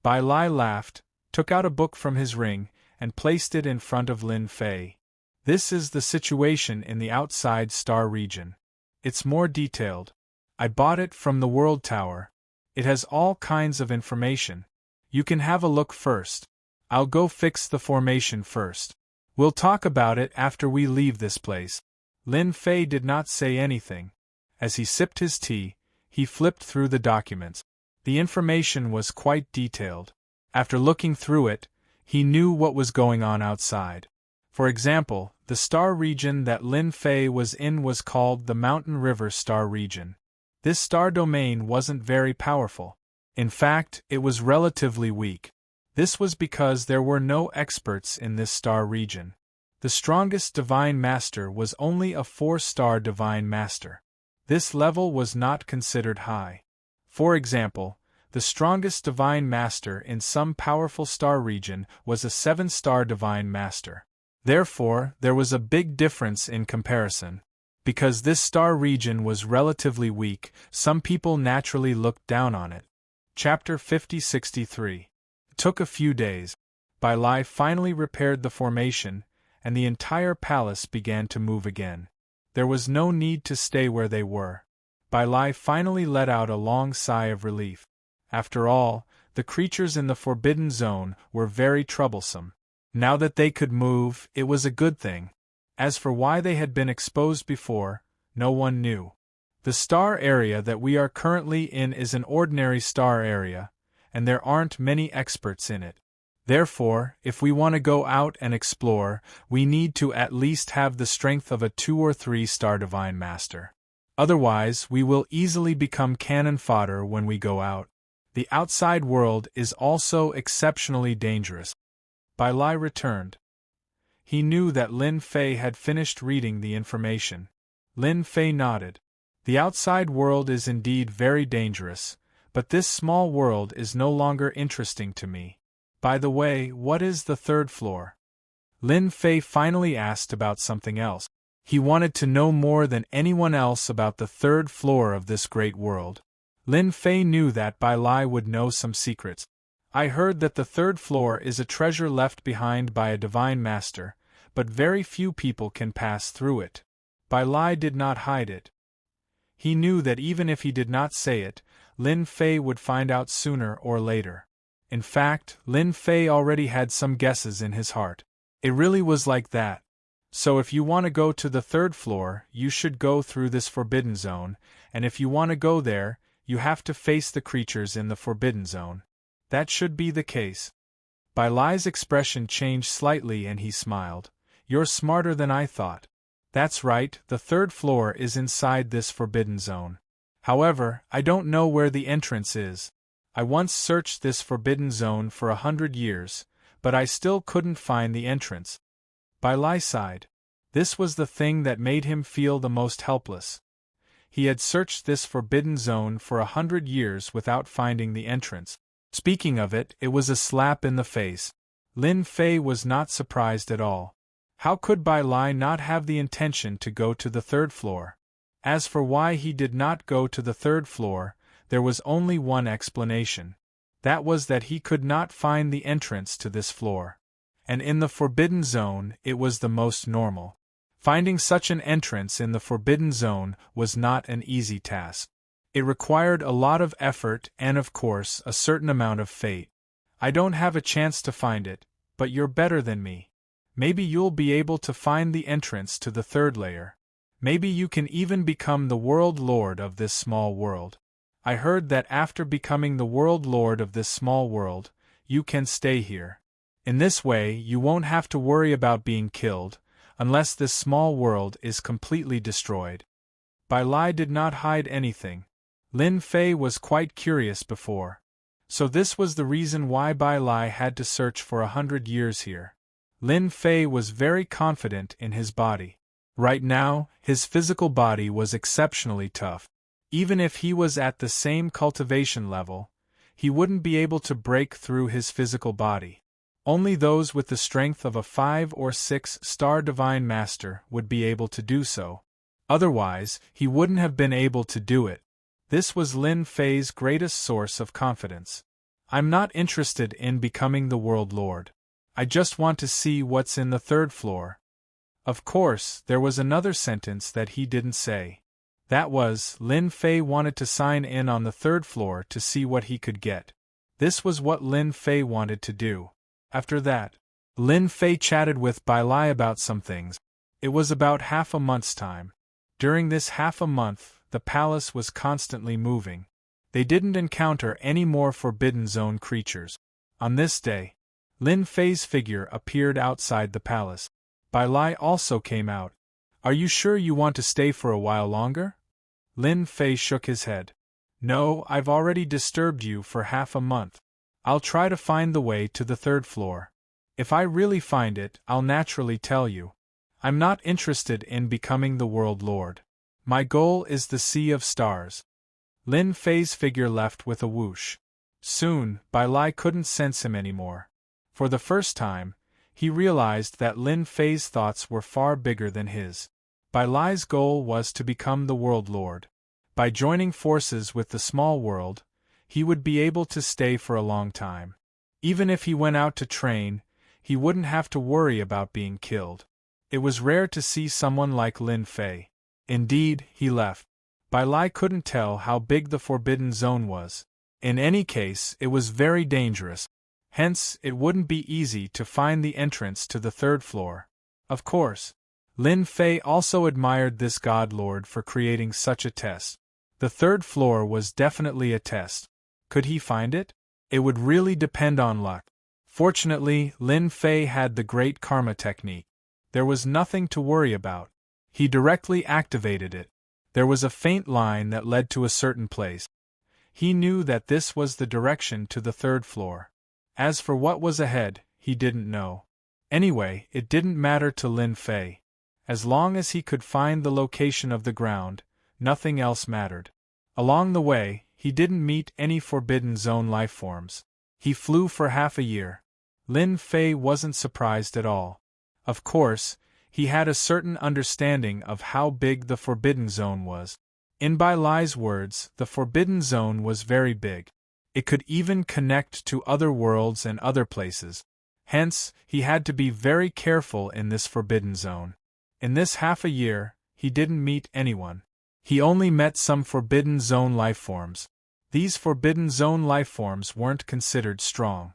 Bai Lai laughed, took out a book from his ring, and placed it in front of Lin Fei. "This is the situation in the outside star region. It's more detailed. I bought it from the World Tower. It has all kinds of information. You can have a look first. I'll go fix the formation first. We'll talk about it after we leave this place." Lin Fei did not say anything. As he sipped his tea, he flipped through the documents. The information was quite detailed. After looking through it, he knew what was going on outside. For example, the star region that Lin Fei was in was called the Mountain River Star Region. This star domain wasn't very powerful. In fact, it was relatively weak. This was because there were no experts in this star region. The strongest Divine Master was only a 4-star Divine Master. This level was not considered high. For example, the strongest Divine Master in some powerful star region was a 7-star Divine Master. Therefore, there was a big difference in comparison. Because this star region was relatively weak, some people naturally looked down on it. Chapter 5063. It took a few days. Bai Lai finally repaired the formation, and the entire palace began to move again. There was no need to stay where they were. Bai Lai finally let out a long sigh of relief. After all, the creatures in the Forbidden Zone were very troublesome. Now that they could move, it was a good thing. As for why they had been exposed before, no one knew. The star area that we are currently in is an ordinary star area, and there aren't many experts in it. Therefore, if we want to go out and explore, we need to at least have the strength of a 2 or 3 star Divine Master. Otherwise, we will easily become cannon fodder when we go out. The outside world is also exceptionally dangerous. Bai Lai returned. He knew that Lin Fei had finished reading the information. Lin Fei nodded. The outside world is indeed very dangerous, but this small world is no longer interesting to me. By the way, what is the 3rd floor? Lin Fei finally asked about something else. He wanted to know more than anyone else about the 3rd floor of this great world. Lin Fei knew that Bai Lai would know some secrets. I heard that the 3rd floor is a treasure left behind by a divine master, but very few people can pass through it. Bai Lai did not hide it. He knew that even if he did not say it, Lin Fei would find out sooner or later. In fact, Lin Fei already had some guesses in his heart. It really was like that. So if you want to go to the 3rd floor, you should go through this Forbidden Zone, and if you want to go there, you have to face the creatures in the Forbidden Zone. That should be the case. Bai Lai's expression changed slightly and he smiled. You're smarter than I thought. That's right, the 3rd floor is inside this Forbidden Zone. However, I don't know where the entrance is. I once searched this Forbidden Zone for 100 years, but I still couldn't find the entrance. Bai Lai sighed. This was the thing that made him feel the most helpless. He had searched this Forbidden Zone for 100 years without finding the entrance. Speaking of it, it was a slap in the face. Lin Fei was not surprised at all. How could Bai Lai not have the intention to go to the 3rd floor? As for why he did not go to the 3rd floor, there was only one explanation. That was that he could not find the entrance to this floor. And in the Forbidden Zone, it was the most normal. Finding such an entrance in the Forbidden Zone was not an easy task. It required a lot of effort and, of course, a certain amount of fate. I don't have a chance to find it, but you're better than me. Maybe you'll be able to find the entrance to the 3rd layer. Maybe you can even become the world lord of this small world. I heard that after becoming the world lord of this small world, you can stay here. In this way, you won't have to worry about being killed, unless this small world is completely destroyed. Bai Lai did not hide anything. Lin Fei was quite curious before. So this was the reason why Bai Lai had to search for 100 years here. Lin Fei was very confident in his body. Right now, his physical body was exceptionally tough. Even if he was at the same cultivation level, he wouldn't be able to break through his physical body. Only those with the strength of a 5 or 6 star Divine Master would be able to do so. Otherwise, he wouldn't have been able to do it. This was Lin Fei's greatest source of confidence. I'm not interested in becoming the World Lord. I just want to see what's in the 3rd floor. Of course, there was another sentence that he didn't say. That was, Lin Fei wanted to sign in on the 3rd floor to see what he could get. This was what Lin Fei wanted to do. After that, Lin Fei chatted with Bai Lai about some things. It was about half a month's time. During this half a month, the palace was constantly moving. They didn't encounter any more Forbidden Zone creatures. On this day, Lin Fei's figure appeared outside the palace. Bai Lai also came out. Are you sure you want to stay for a while longer? Lin Fei shook his head. No, I've already disturbed you for half a month. I'll try to find the way to the 3rd floor. If I really find it, I'll naturally tell you. I'm not interested in becoming the World Lord. My goal is the Sea of Stars. Lin Fei's figure left with a whoosh. Soon, Bai Lai couldn't sense him anymore. For the first time, he realized that Lin Fei's thoughts were far bigger than his. Bai Lai's goal was to become the world lord. By joining forces with the small world, he would be able to stay for a long time. Even if he went out to train, he wouldn't have to worry about being killed. It was rare to see someone like Lin Fei. Indeed, he left. Bai Lai couldn't tell how big the Forbidden Zone was. In any case, it was very dangerous. Hence, it wouldn't be easy to find the entrance to the third floor. Of course, Lin Fei also admired this god lord for creating such a test. The third floor was definitely a test. Could he find it? It would really depend on luck. Fortunately, Lin Fei had the great karma technique. There was nothing to worry about. He directly activated it. There was a faint line that led to a certain place. He knew that this was the direction to the third floor. As for what was ahead, he didn't know. Anyway, it didn't matter to Lin Fei. As long as he could find the location of the ground, nothing else mattered. Along the way, he didn't meet any Forbidden Zone lifeforms. He flew for half a year. Lin Fei wasn't surprised at all. Of course, he had a certain understanding of how big the Forbidden Zone was. In Bai Lai's words, the Forbidden Zone was very big. It could even connect to other worlds and other places. Hence, he had to be very careful in this Forbidden Zone. In this half a year, he didn't meet anyone. He only met some Forbidden Zone lifeforms. These Forbidden Zone lifeforms weren't considered strong.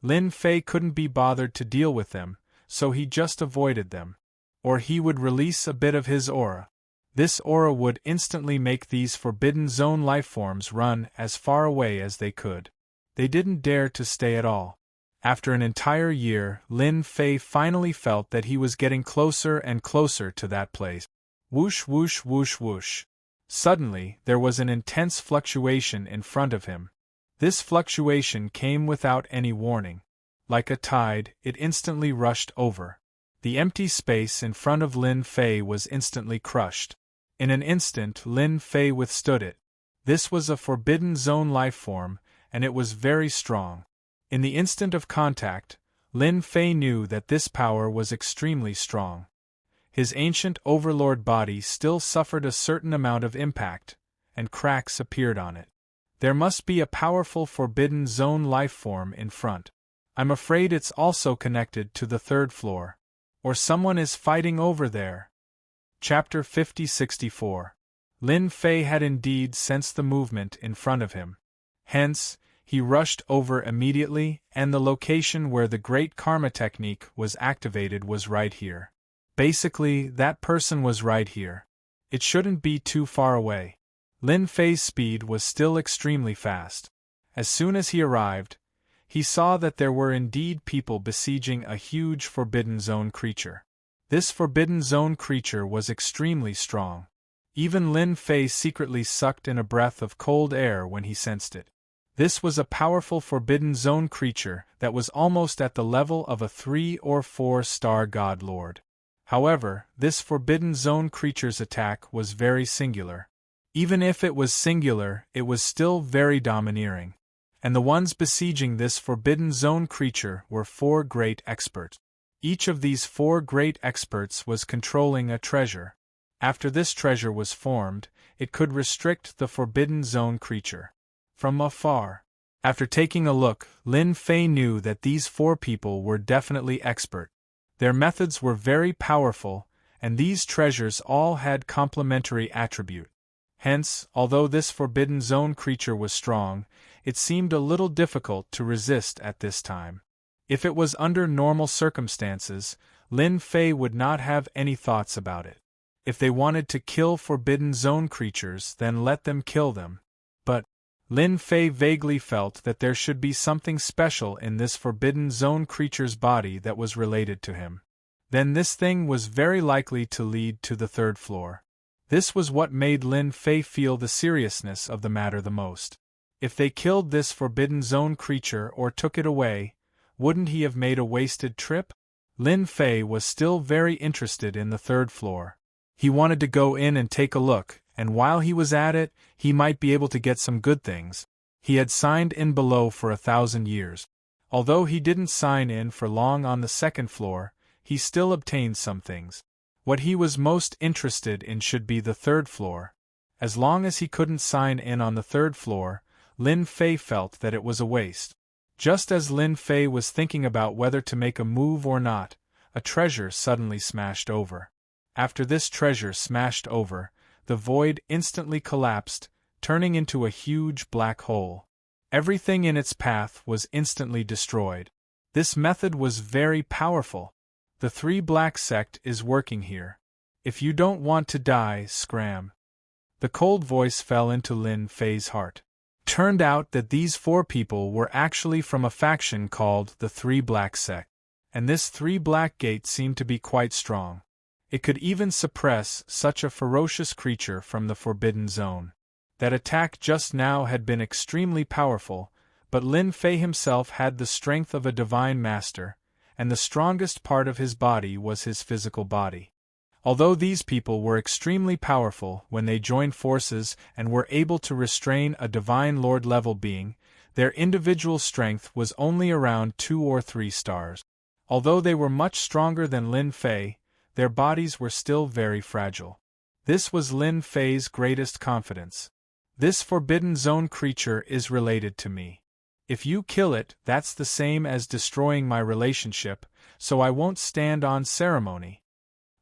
Lin Fei couldn't be bothered to deal with them, so he just avoided them. Or he would release a bit of his aura. This aura would instantly make these Forbidden Zone lifeforms run as far away as they could. They didn't dare to stay at all. After an entire year, Lin Fei finally felt that he was getting closer and closer to that place. Whoosh whoosh whoosh whoosh. Suddenly, there was an intense fluctuation in front of him. This fluctuation came without any warning. Like a tide, it instantly rushed over. The empty space in front of Lin Fei was instantly crushed. In an instant, Lin Fei withstood it. This was a Forbidden Zone lifeform, and it was very strong. In the instant of contact, Lin Fei knew that this power was extremely strong. His ancient overlord body still suffered a certain amount of impact, and cracks appeared on it. There must be a powerful Forbidden Zone lifeform in front. I'm afraid it's also connected to the third floor. Or someone is fighting over there. Chapter 50-64. Lin Fei had indeed sensed the movement in front of him. Hence, he rushed over immediately, and the location where the Great Karma technique was activated was right here. Basically, that person was right here. It shouldn't be too far away. Lin Fei's speed was still extremely fast. As soon as he arrived, he saw that there were indeed people besieging a huge Forbidden Zone creature. This Forbidden Zone creature was extremely strong. Even Lin Fei secretly sucked in a breath of cold air when he sensed it. This was a powerful Forbidden Zone creature that was almost at the level of a 3 or 4-star god lord. However, this Forbidden Zone creature's attack was very singular. Even if it was singular, it was still very domineering. And the ones besieging this Forbidden Zone creature were 4 great experts. Each of these 4 great experts was controlling a treasure. After this treasure was formed, it could restrict the Forbidden Zone creature. From afar, after taking a look, Lin Fei knew that these 4 people were definitely expert. Their methods were very powerful, and these treasures all had complementary attribute. Hence, although this Forbidden Zone creature was strong, it seemed a little difficult to resist at this time. If it was under normal circumstances, Lin Fei would not have any thoughts about it. If they wanted to kill Forbidden Zone creatures, then let them kill them. But Lin Fei vaguely felt that there should be something special in this Forbidden Zone creature's body that was related to him. Then this thing was very likely to lead to the third floor. This was what made Lin Fei feel the seriousness of the matter the most. If they killed this Forbidden Zone creature or took it away, wouldn't he have made a wasted trip? Lin Fei was still very interested in the third floor. He wanted to go in and take a look, and while he was at it, he might be able to get some good things. He had signed in below for 1,000 years. Although he didn't sign in for long on the second floor, he still obtained some things. What he was most interested in should be the third floor. As long as he couldn't sign in on the third floor, Lin Fei felt that it was a waste. Just as Lin Fei was thinking about whether to make a move or not, a treasure suddenly smashed over. After this treasure smashed over, the void instantly collapsed, turning into a huge black hole. Everything in its path was instantly destroyed. This method was very powerful. The Three Black Sect is working here. If you don't want to die, scram. The cold voice fell into Lin Fei's heart. Turned out that these 4 people were actually from a faction called the Three Black Sect. And this Three Black Gate seemed to be quite strong. It could even suppress such a ferocious creature from the Forbidden Zone. That attack just now had been extremely powerful, but Lin Fei himself had the strength of a divine master, and the strongest part of his body was his physical body. Although these people were extremely powerful when they joined forces and were able to restrain a divine lord-level being, their individual strength was only around 2 or 3 stars. Although they were much stronger than Lin Fei, their bodies were still very fragile. This was Lin Fei's greatest confidence. This Forbidden Zone creature is related to me. If you kill it, that's the same as destroying my relationship, so I won't stand on ceremony.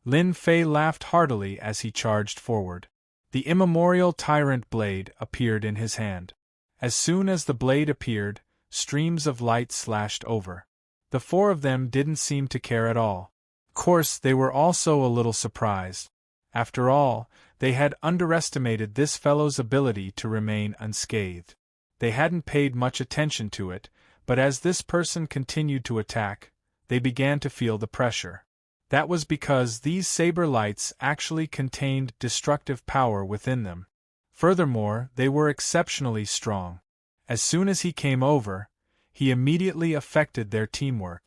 Lin Fei laughed heartily as he charged forward. The immemorial tyrant blade appeared in his hand. As soon as the blade appeared, streams of light slashed over. The 4 of them didn't seem to care at all. Of course, they were also a little surprised. After all, they had underestimated this fellow's ability to remain unscathed. They hadn't paid much attention to it, but as this person continued to attack, they began to feel the pressure. That was because these saber lights actually contained destructive power within them. Furthermore, they were exceptionally strong. As soon as he came over, he immediately affected their teamwork.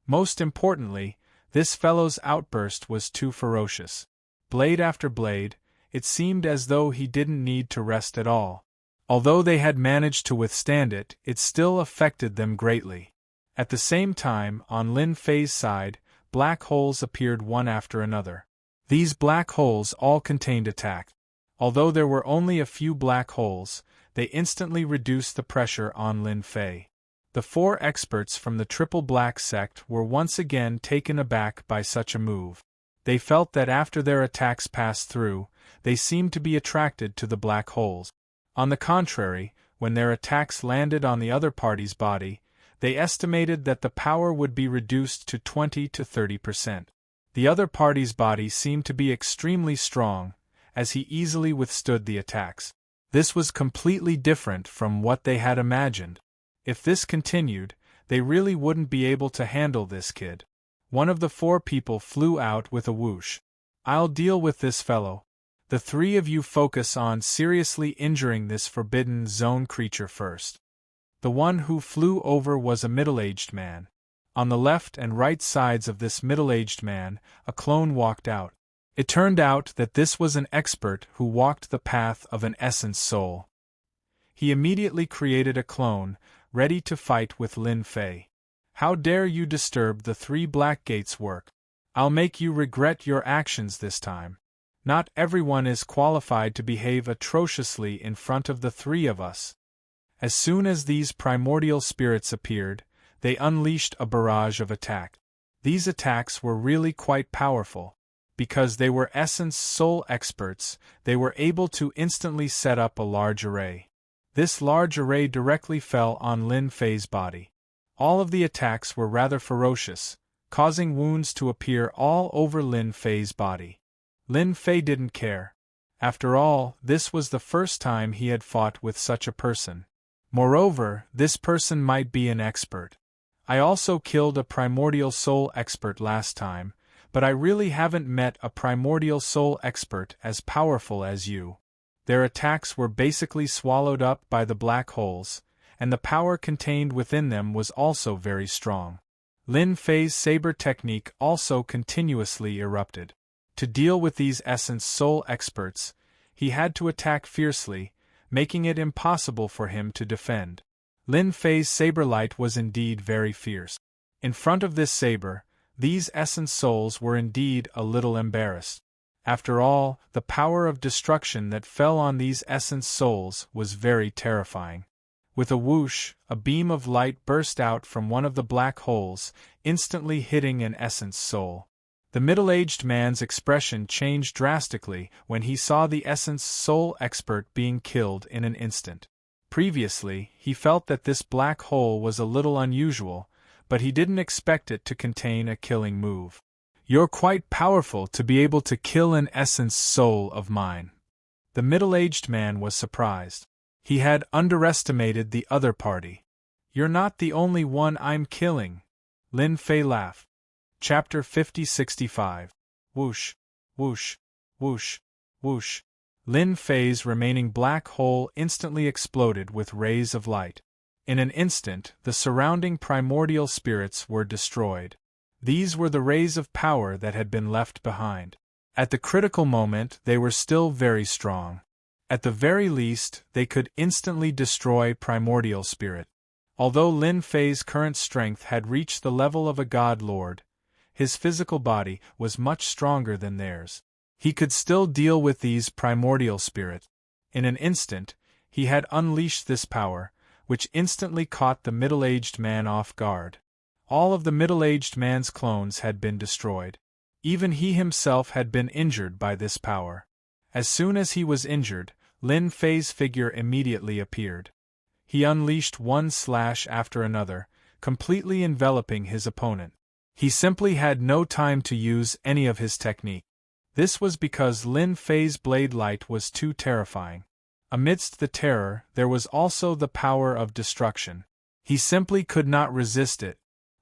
Most importantly, this fellow's outburst was too ferocious. Blade after blade, it seemed as though he didn't need to rest at all. Although they had managed to withstand it, it still affected them greatly. At the same time, on Lin Fei's side, black holes appeared one after another. These black holes all contained attack. Although there were only a few black holes, they instantly reduced the pressure on Lin Fei. The 4 experts from the Triple Black Sect were once again taken aback by such a move. They felt that after their attacks passed through, they seemed to be attracted to the black holes. On the contrary, when their attacks landed on the other party's body, they estimated that the power would be reduced to 20 to 30%. The other party's body seemed to be extremely strong, as he easily withstood the attacks. This was completely different from what they had imagined. If this continued, they really wouldn't be able to handle this kid. One of the 4 people flew out with a whoosh. I'll deal with this fellow. The 3 of you focus on seriously injuring this Forbidden Zone creature first. The one who flew over was a middle-aged man. On the left and right sides of this middle-aged man, a clone walked out. It turned out that this was an expert who walked the path of an essence soul. He immediately created a clone, ready to fight with Lin Fei. How dare you disturb the Three Black Gates' work? I'll make you regret your actions this time. Not everyone is qualified to behave atrociously in front of the 3 of us. As soon as these primordial spirits appeared, they unleashed a barrage of attack. These attacks were really quite powerful. Because they were essence soul experts, they were able to instantly set up a large array. This large array directly fell on Lin Fei's body. All of the attacks were rather ferocious, causing wounds to appear all over Lin Fei's body. Lin Fei didn't care. After all, this was the first time he had fought with such a person. Moreover, this person might be an expert. I also killed a primordial soul expert last time, but I really haven't met a primordial soul expert as powerful as you. Their attacks were basically swallowed up by the black holes, and the power contained within them was also very strong. Lin Fei's saber technique also continuously erupted. To deal with these essence soul experts, he had to attack fiercely, making it impossible for him to defend. Lin Fei's saber light was indeed very fierce. In front of this saber, These essence souls were indeed a little embarrassed. After all, the power of destruction that fell on these essence souls was very terrifying. With a whoosh, a beam of light burst out from one of the black holes, instantly hitting an essence soul. The middle-aged man's expression changed drastically when he saw the essence soul expert being killed in an instant. Previously, he felt that this black hole was a little unusual, but he didn't expect it to contain a killing move. "You're quite powerful to be able to kill an essence soul of mine." The middle-aged man was surprised. He had underestimated the other party. "You're not the only one I'm killing," Lin Fei laughed. Chapter 50-65. Whoosh, whoosh, whoosh, whoosh. Lin Fei's remaining black hole instantly exploded with rays of light. In an instant, the surrounding primordial spirits were destroyed. These were the rays of power that had been left behind. At the critical moment, they were still very strong. At the very least, they could instantly destroy primordial spirit. Although Lin Fei's current strength had reached the level of a god lord, his physical body was much stronger than theirs. He could still deal with these primordial spirits. In an instant, he had unleashed this power, which instantly caught the middle-aged man off guard. All of the middle-aged man's clones had been destroyed. Even he himself had been injured by this power. As soon as he was injured, Lin Fei's figure immediately appeared. He unleashed one slash after another, completely enveloping his opponent. He simply had no time to use any of his technique. This was because Lin Fei's blade light was too terrifying. Amidst the terror, there was also the power of destruction. He simply could not resist it.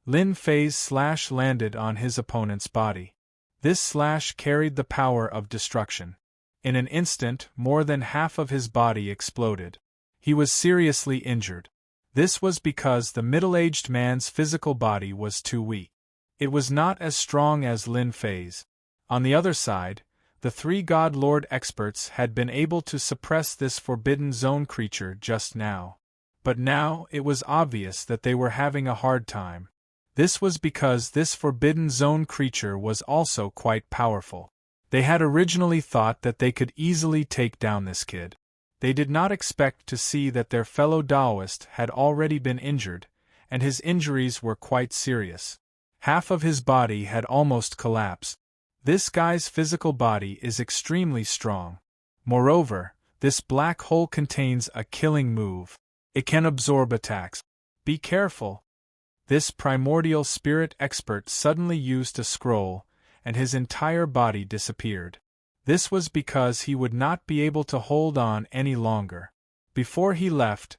Lin Fei's slash landed on his opponent's body. This slash carried the power of destruction. In an instant, more than half of his body exploded. He was seriously injured. This was because the middle-aged man's physical body was too weak. It was not as strong as Lin Fei's. On the other side, the three God Lord experts had been able to suppress this Forbidden Zone creature just now. But now it was obvious that they were having a hard time. This was because this Forbidden Zone creature was also quite powerful. They had originally thought that they could easily take down this kid. They did not expect to see that their fellow Taoist had already been injured, and his injuries were quite serious. Half of his body had almost collapsed. This guy's physical body is extremely strong. Moreover, this black hole contains a killing move. It can absorb attacks. Be careful. This primordial spirit expert suddenly used a scroll, and his entire body disappeared. This was because he would not be able to hold on any longer. Before he left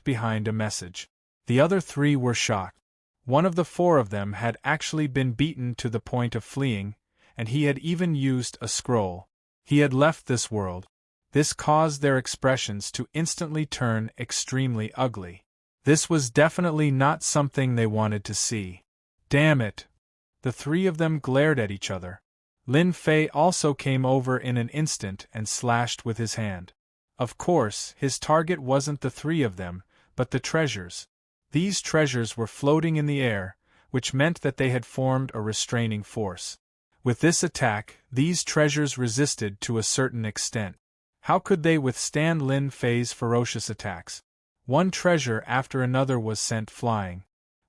behind a message. The other three were shocked. One of the four of them had actually been beaten to the point of fleeing, and he had even used a scroll. He had left this world. This caused their expressions to instantly turn extremely ugly. This was definitely not something they wanted to see. Damn it! The three of them glared at each other. Lin Fei also came over in an instant and slashed with his hand. Of course, his target wasn't the three of them, but the treasures. These treasures were floating in the air, which meant that they had formed a restraining force. With this attack, these treasures resisted to a certain extent. How could they withstand Lin Fei's ferocious attacks? One treasure after another was sent flying.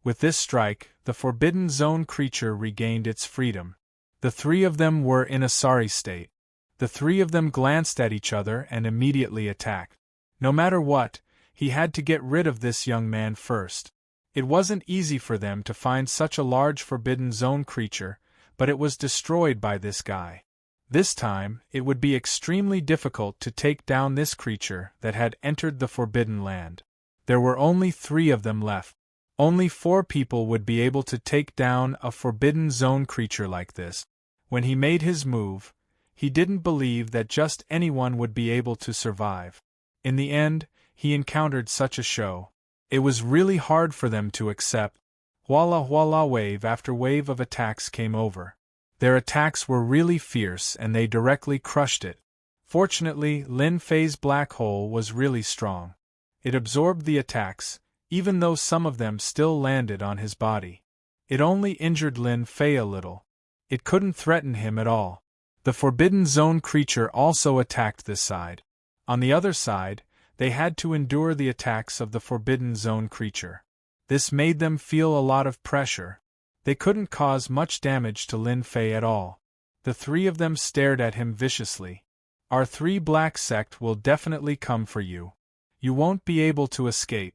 With this strike, the Forbidden Zone creature regained its freedom. The three of them were in a sorry state. The three of them glanced at each other and immediately attacked. No matter what, he had to get rid of this young man first. It wasn't easy for them to find such a large Forbidden Zone creature, but it was destroyed by this guy. This time, it would be extremely difficult to take down this creature that had entered the Forbidden Land. There were only 3 of them left. Only 4 people would be able to take down a Forbidden Zone creature like this. When he made his move, he didn't believe that just anyone would be able to survive. In the end, he encountered such a show. It was really hard for them to accept. Voila, wave after wave of attacks came over. Their attacks were really fierce and they directly crushed it. Fortunately, Lin Fei's black hole was really strong. It absorbed the attacks, even though some of them still landed on his body. It only injured Lin Fei a little. It couldn't threaten him at all. The Forbidden Zone creature also attacked this side. On the other side, they had to endure the attacks of the Forbidden Zone creature. This made them feel a lot of pressure. They couldn't cause much damage to Lin Fei at all. The three of them stared at him viciously. Our three black sect will definitely come for you. You won't be able to escape.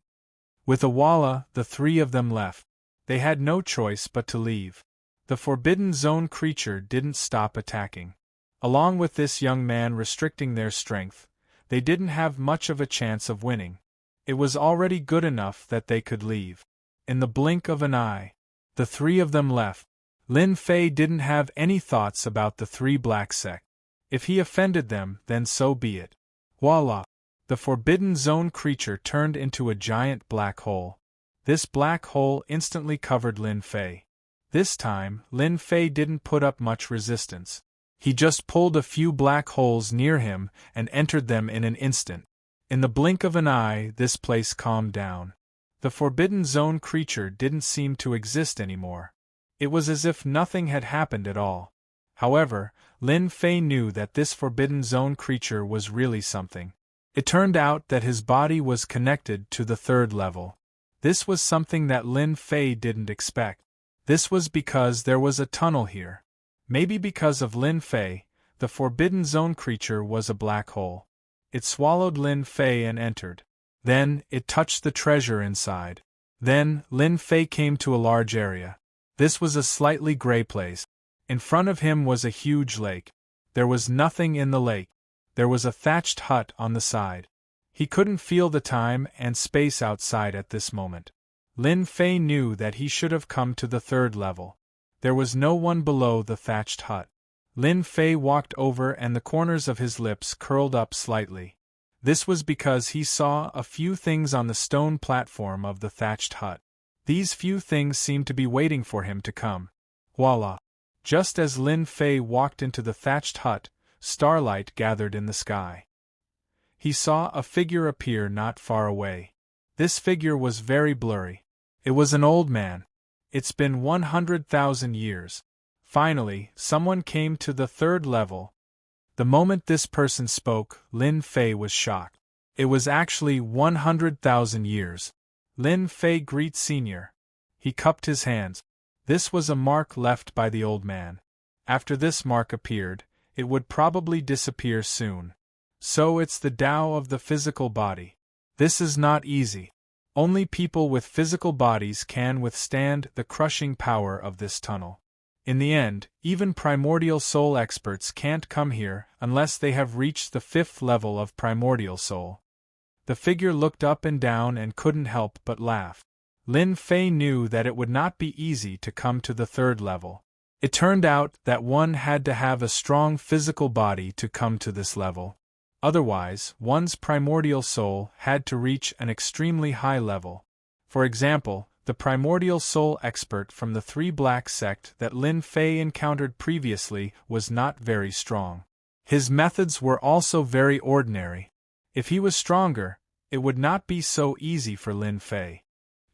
With a walla, the three of them left. They had no choice but to leave. The Forbidden Zone creature didn't stop attacking. Along with this young man restricting their strength, they didn't have much of a chance of winning. It was already good enough that they could leave. In the blink of an eye, the three of them left. Lin Fei didn't have any thoughts about the three black sect. If he offended them, then so be it. Voila! The Forbidden Zone creature turned into a giant black hole. This black hole instantly covered Lin Fei. This time, Lin Fei didn't put up much resistance. He just pulled a few black holes near him and entered them in an instant. In the blink of an eye, this place calmed down. The Forbidden Zone creature didn't seem to exist anymore. It was as if nothing had happened at all. However, Lin Fei knew that this Forbidden Zone creature was really something. It turned out that his body was connected to the third level. This was something that Lin Fei didn't expect. This was because there was a tunnel here. Maybe because of Lin Fei, the Forbidden Zone creature was a black hole. It swallowed Lin Fei and entered. Then, it touched the treasure inside. Then, Lin Fei came to a large area. This was a slightly gray place. In front of him was a huge lake. There was nothing in the lake. There was a thatched hut on the side. He couldn't feel the time and space outside at this moment. Lin Fei knew that he should have come to the third level. There was no one below the thatched hut. Lin Fei walked over and the corners of his lips curled up slightly. This was because he saw a few things on the stone platform of the thatched hut. These few things seemed to be waiting for him to come. Voila! Just as Lin Fei walked into the thatched hut, starlight gathered in the sky. He saw a figure appear not far away. This figure was very blurry. It was an old man. It's been 100,000 years. Finally, someone came to the third level. The moment this person spoke, Lin Fei was shocked. It was actually 100,000 years. Lin Fei greeted Senior. He cupped his hands. This was a mark left by the old man. After this mark appeared, it would probably disappear soon. So it's the Tao of the physical body. This is not easy. Only people with physical bodies can withstand the crushing power of this tunnel. In the end, even primordial soul experts can't come here unless they have reached the 5th level of primordial soul. The figure looked up and down and couldn't help but laugh. Lin Fei knew that it would not be easy to come to the 3rd level. It turned out that one had to have a strong physical body to come to this level. Otherwise, one's primordial soul had to reach an extremely high level. For example, the primordial soul expert from the 3 Black sect that Lin Fei encountered previously was not very strong. His methods were also very ordinary. If he was stronger, it would not be so easy for Lin Fei.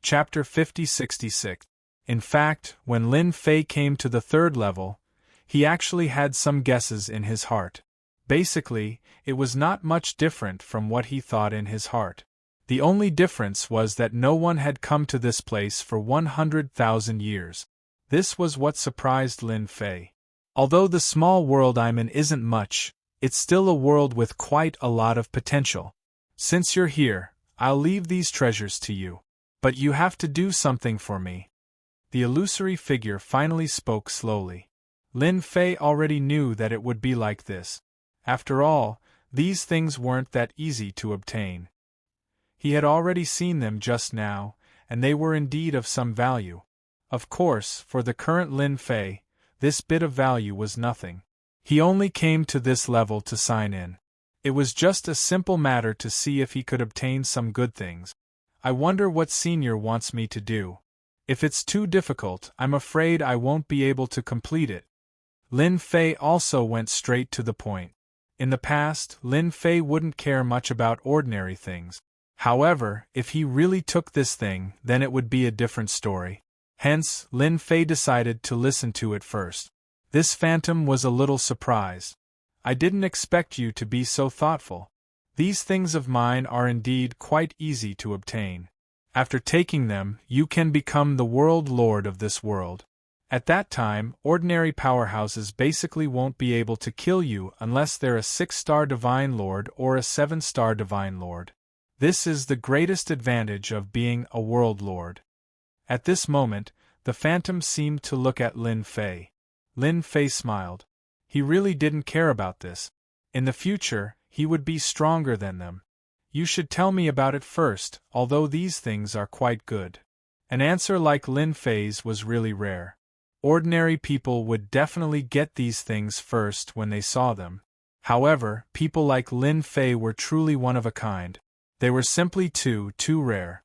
Chapter 5066. In fact, when Lin Fei came to the 3rd level, he actually had some guesses in his heart. Basically, it was not much different from what he thought in his heart. The only difference was that no one had come to this place for 100,000 years. This was what surprised Lin Fei. Although the small world I'm in isn't much, it's still a world with quite a lot of potential. Since you're here, I'll leave these treasures to you. But you have to do something for me. The illusory figure finally spoke slowly. Lin Fei already knew that it would be like this. After all, these things weren't that easy to obtain. He had already seen them just now, and they were indeed of some value. Of course, for the current Lin Fei, this bit of value was nothing. He only came to this level to sign in. It was just a simple matter to see if he could obtain some good things. I wonder what Senior wants me to do. If it's too difficult, I'm afraid I won't be able to complete it. Lin Fei also went straight to the point. In the past, Lin Fei wouldn't care much about ordinary things. However, if he really took this thing, then it would be a different story. Hence, Lin Fei decided to listen to it first. This phantom was a little surprised. I didn't expect you to be so thoughtful. These things of mine are indeed quite easy to obtain. After taking them, you can become the world lord of this world. At that time, ordinary powerhouses basically won't be able to kill you unless they're a 6-star Divine Lord or a 7-star Divine Lord. This is the greatest advantage of being a world lord. At this moment, the phantom seemed to look at Lin Fei. Lin Fei smiled. He really didn't care about this. In the future, he would be stronger than them. You should tell me about it first, although these things are quite good. An answer like Lin Fei's was really rare. Ordinary people would definitely get these things first when they saw them. However, people like Lin Fei were truly one of a kind. They were simply too rare.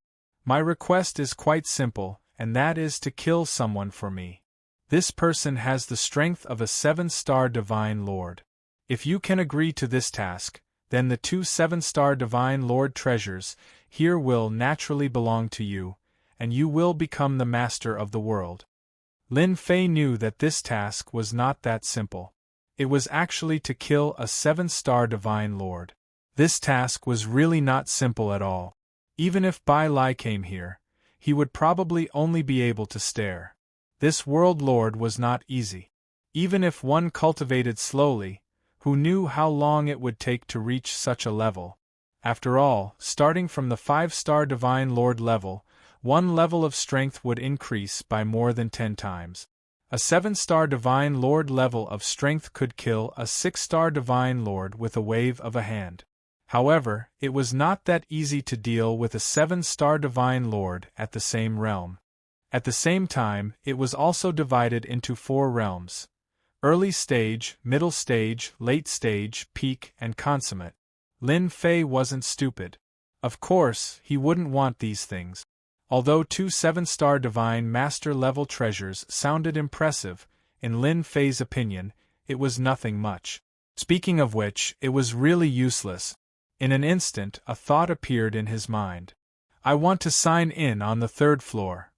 My request is quite simple, and that is to kill someone for me. This person has the strength of a 7-star Divine Lord. If you can agree to this task, then the 2 7-star Divine Lord treasures here will naturally belong to you, and you will become the master of the world. Lin Fei knew that this task was not that simple. It was actually to kill a 7-star Divine Lord. This task was really not simple at all. Even if Bai Lai came here, he would probably only be able to stare. This world lord was not easy. Even if one cultivated slowly, who knew how long it would take to reach such a level? After all, starting from the 5-star Divine Lord level, one level of strength would increase by more than 10 times. A 7-star Divine Lord level of strength could kill a 6-star Divine Lord with a wave of a hand. However, it was not that easy to deal with a 7-star Divine Lord at the same realm. At the same time, it was also divided into 4 realms: early stage, middle stage, late stage, peak, and consummate. Lin Fei wasn't stupid. Of course, he wouldn't want these things. Although 2 7-star Divine Master level treasures sounded impressive, in Lin Fei's opinion, it was nothing much. Speaking of which, it was really useless. In an instant, a thought appeared in his mind. I want to sign in on the 3rd floor.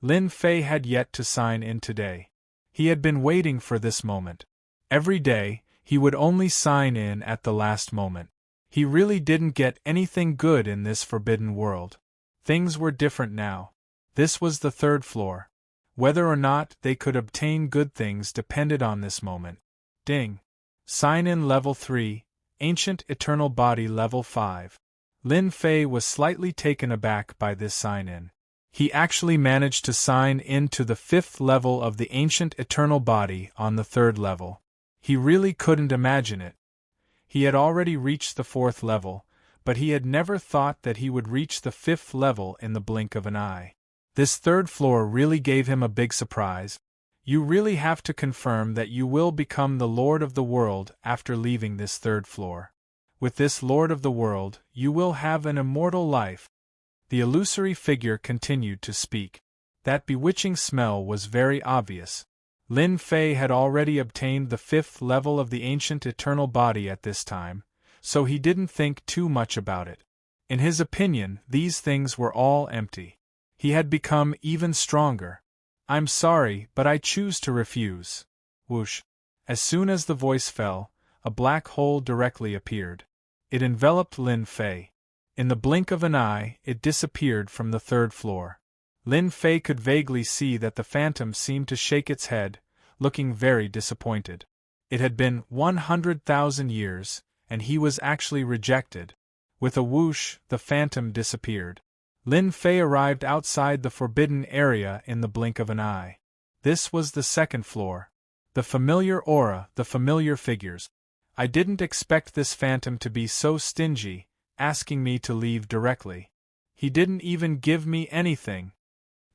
Lin Fei had yet to sign in today. He had been waiting for this moment. Every day, he would only sign in at the last moment. He really didn't get anything good in this forbidden world. Things were different now. This was the 3rd floor. Whether or not they could obtain good things depended on this moment. Ding. Sign in level 3, Ancient Eternal Body level 5. Lin Fei was slightly taken aback by this sign-in. He actually managed to sign in to the 5th level of the Ancient Eternal Body on the 3rd level. He really couldn't imagine it. He had already reached the 4th level, but he had never thought that he would reach the 5th level in the blink of an eye. This 3rd floor really gave him a big surprise. You really have to confirm that you will become the Lord of the World after leaving this 3rd floor. With this Lord of the World, you will have an immortal life. The illusory figure continued to speak. That bewitching smell was very obvious. Lin Fei had already obtained the 5th level of the Ancient Eternal Body at this time, so he didn't think too much about it. In his opinion, these things were all empty. He had become even stronger. I'm sorry, but I choose to refuse. Whoosh. As soon as the voice fell, a black hole directly appeared. It enveloped Lin Fei. In the blink of an eye, it disappeared from the 3rd floor. Lin Fei could vaguely see that the phantom seemed to shake its head, looking very disappointed. It had been 100,000 years, and he was actually rejected. With a whoosh, the phantom disappeared. Lin Fei arrived outside the forbidden area in the blink of an eye. This was the 2nd floor. The familiar aura, the familiar figures. I didn't expect this phantom to be so stingy, asking me to leave directly. He didn't even give me anything.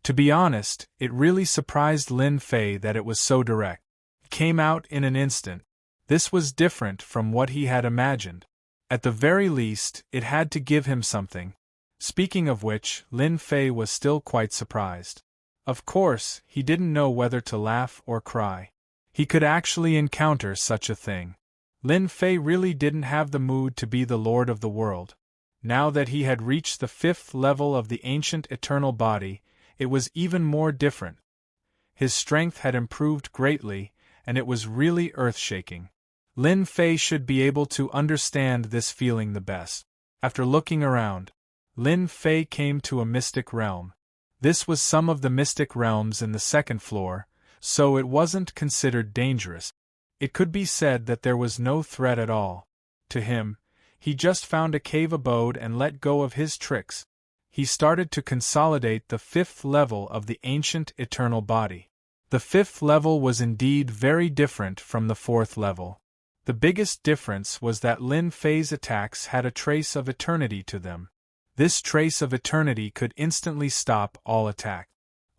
To be honest, it really surprised Lin Fei that it was so direct. It came out in an instant. This was different from what he had imagined. At the very least, it had to give him something. Speaking of which, Lin Fei was still quite surprised. Of course, he didn't know whether to laugh or cry. He could actually encounter such a thing. Lin Fei really didn't have the mood to be the Lord of the World. Now that he had reached the 5th level of the Ancient Eternal Body, it was even more different. His strength had improved greatly, and it was really earth-shaking. Lin Fei should be able to understand this feeling the best. After looking around, Lin Fei came to a mystic realm. This was some of the mystic realms in the second floor, so it wasn't considered dangerous. It could be said that there was no threat at all. To him, he just found a cave abode and let go of his tricks. He started to consolidate the fifth level of the ancient eternal body. The fifth level was indeed very different from the fourth level. The biggest difference was that Lin Fei's attacks had a trace of eternity to them. This trace of eternity could instantly stop all attack.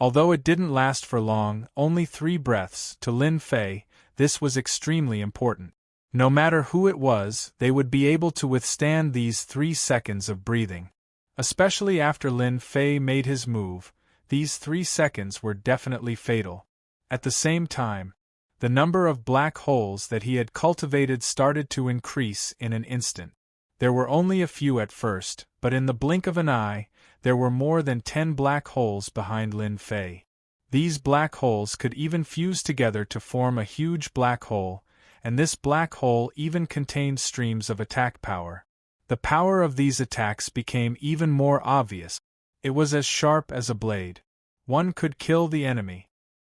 Although it didn't last for long, only 3 breaths, to Lin Fei, this was extremely important. No matter who it was, they would be able to withstand these 3 seconds of breathing. Especially after Lin Fei made his move, these 3 seconds were definitely fatal. At the same time, the number of black holes that he had cultivated started to increase in an instant. There were only a few at first, but in the blink of an eye, there were more than 10 black holes behind Lin Fei. These black holes could even fuse together to form a huge black hole, and this black hole even contained streams of attack power. The power of these attacks became even more obvious. It was as sharp as a blade. One could kill the enemy,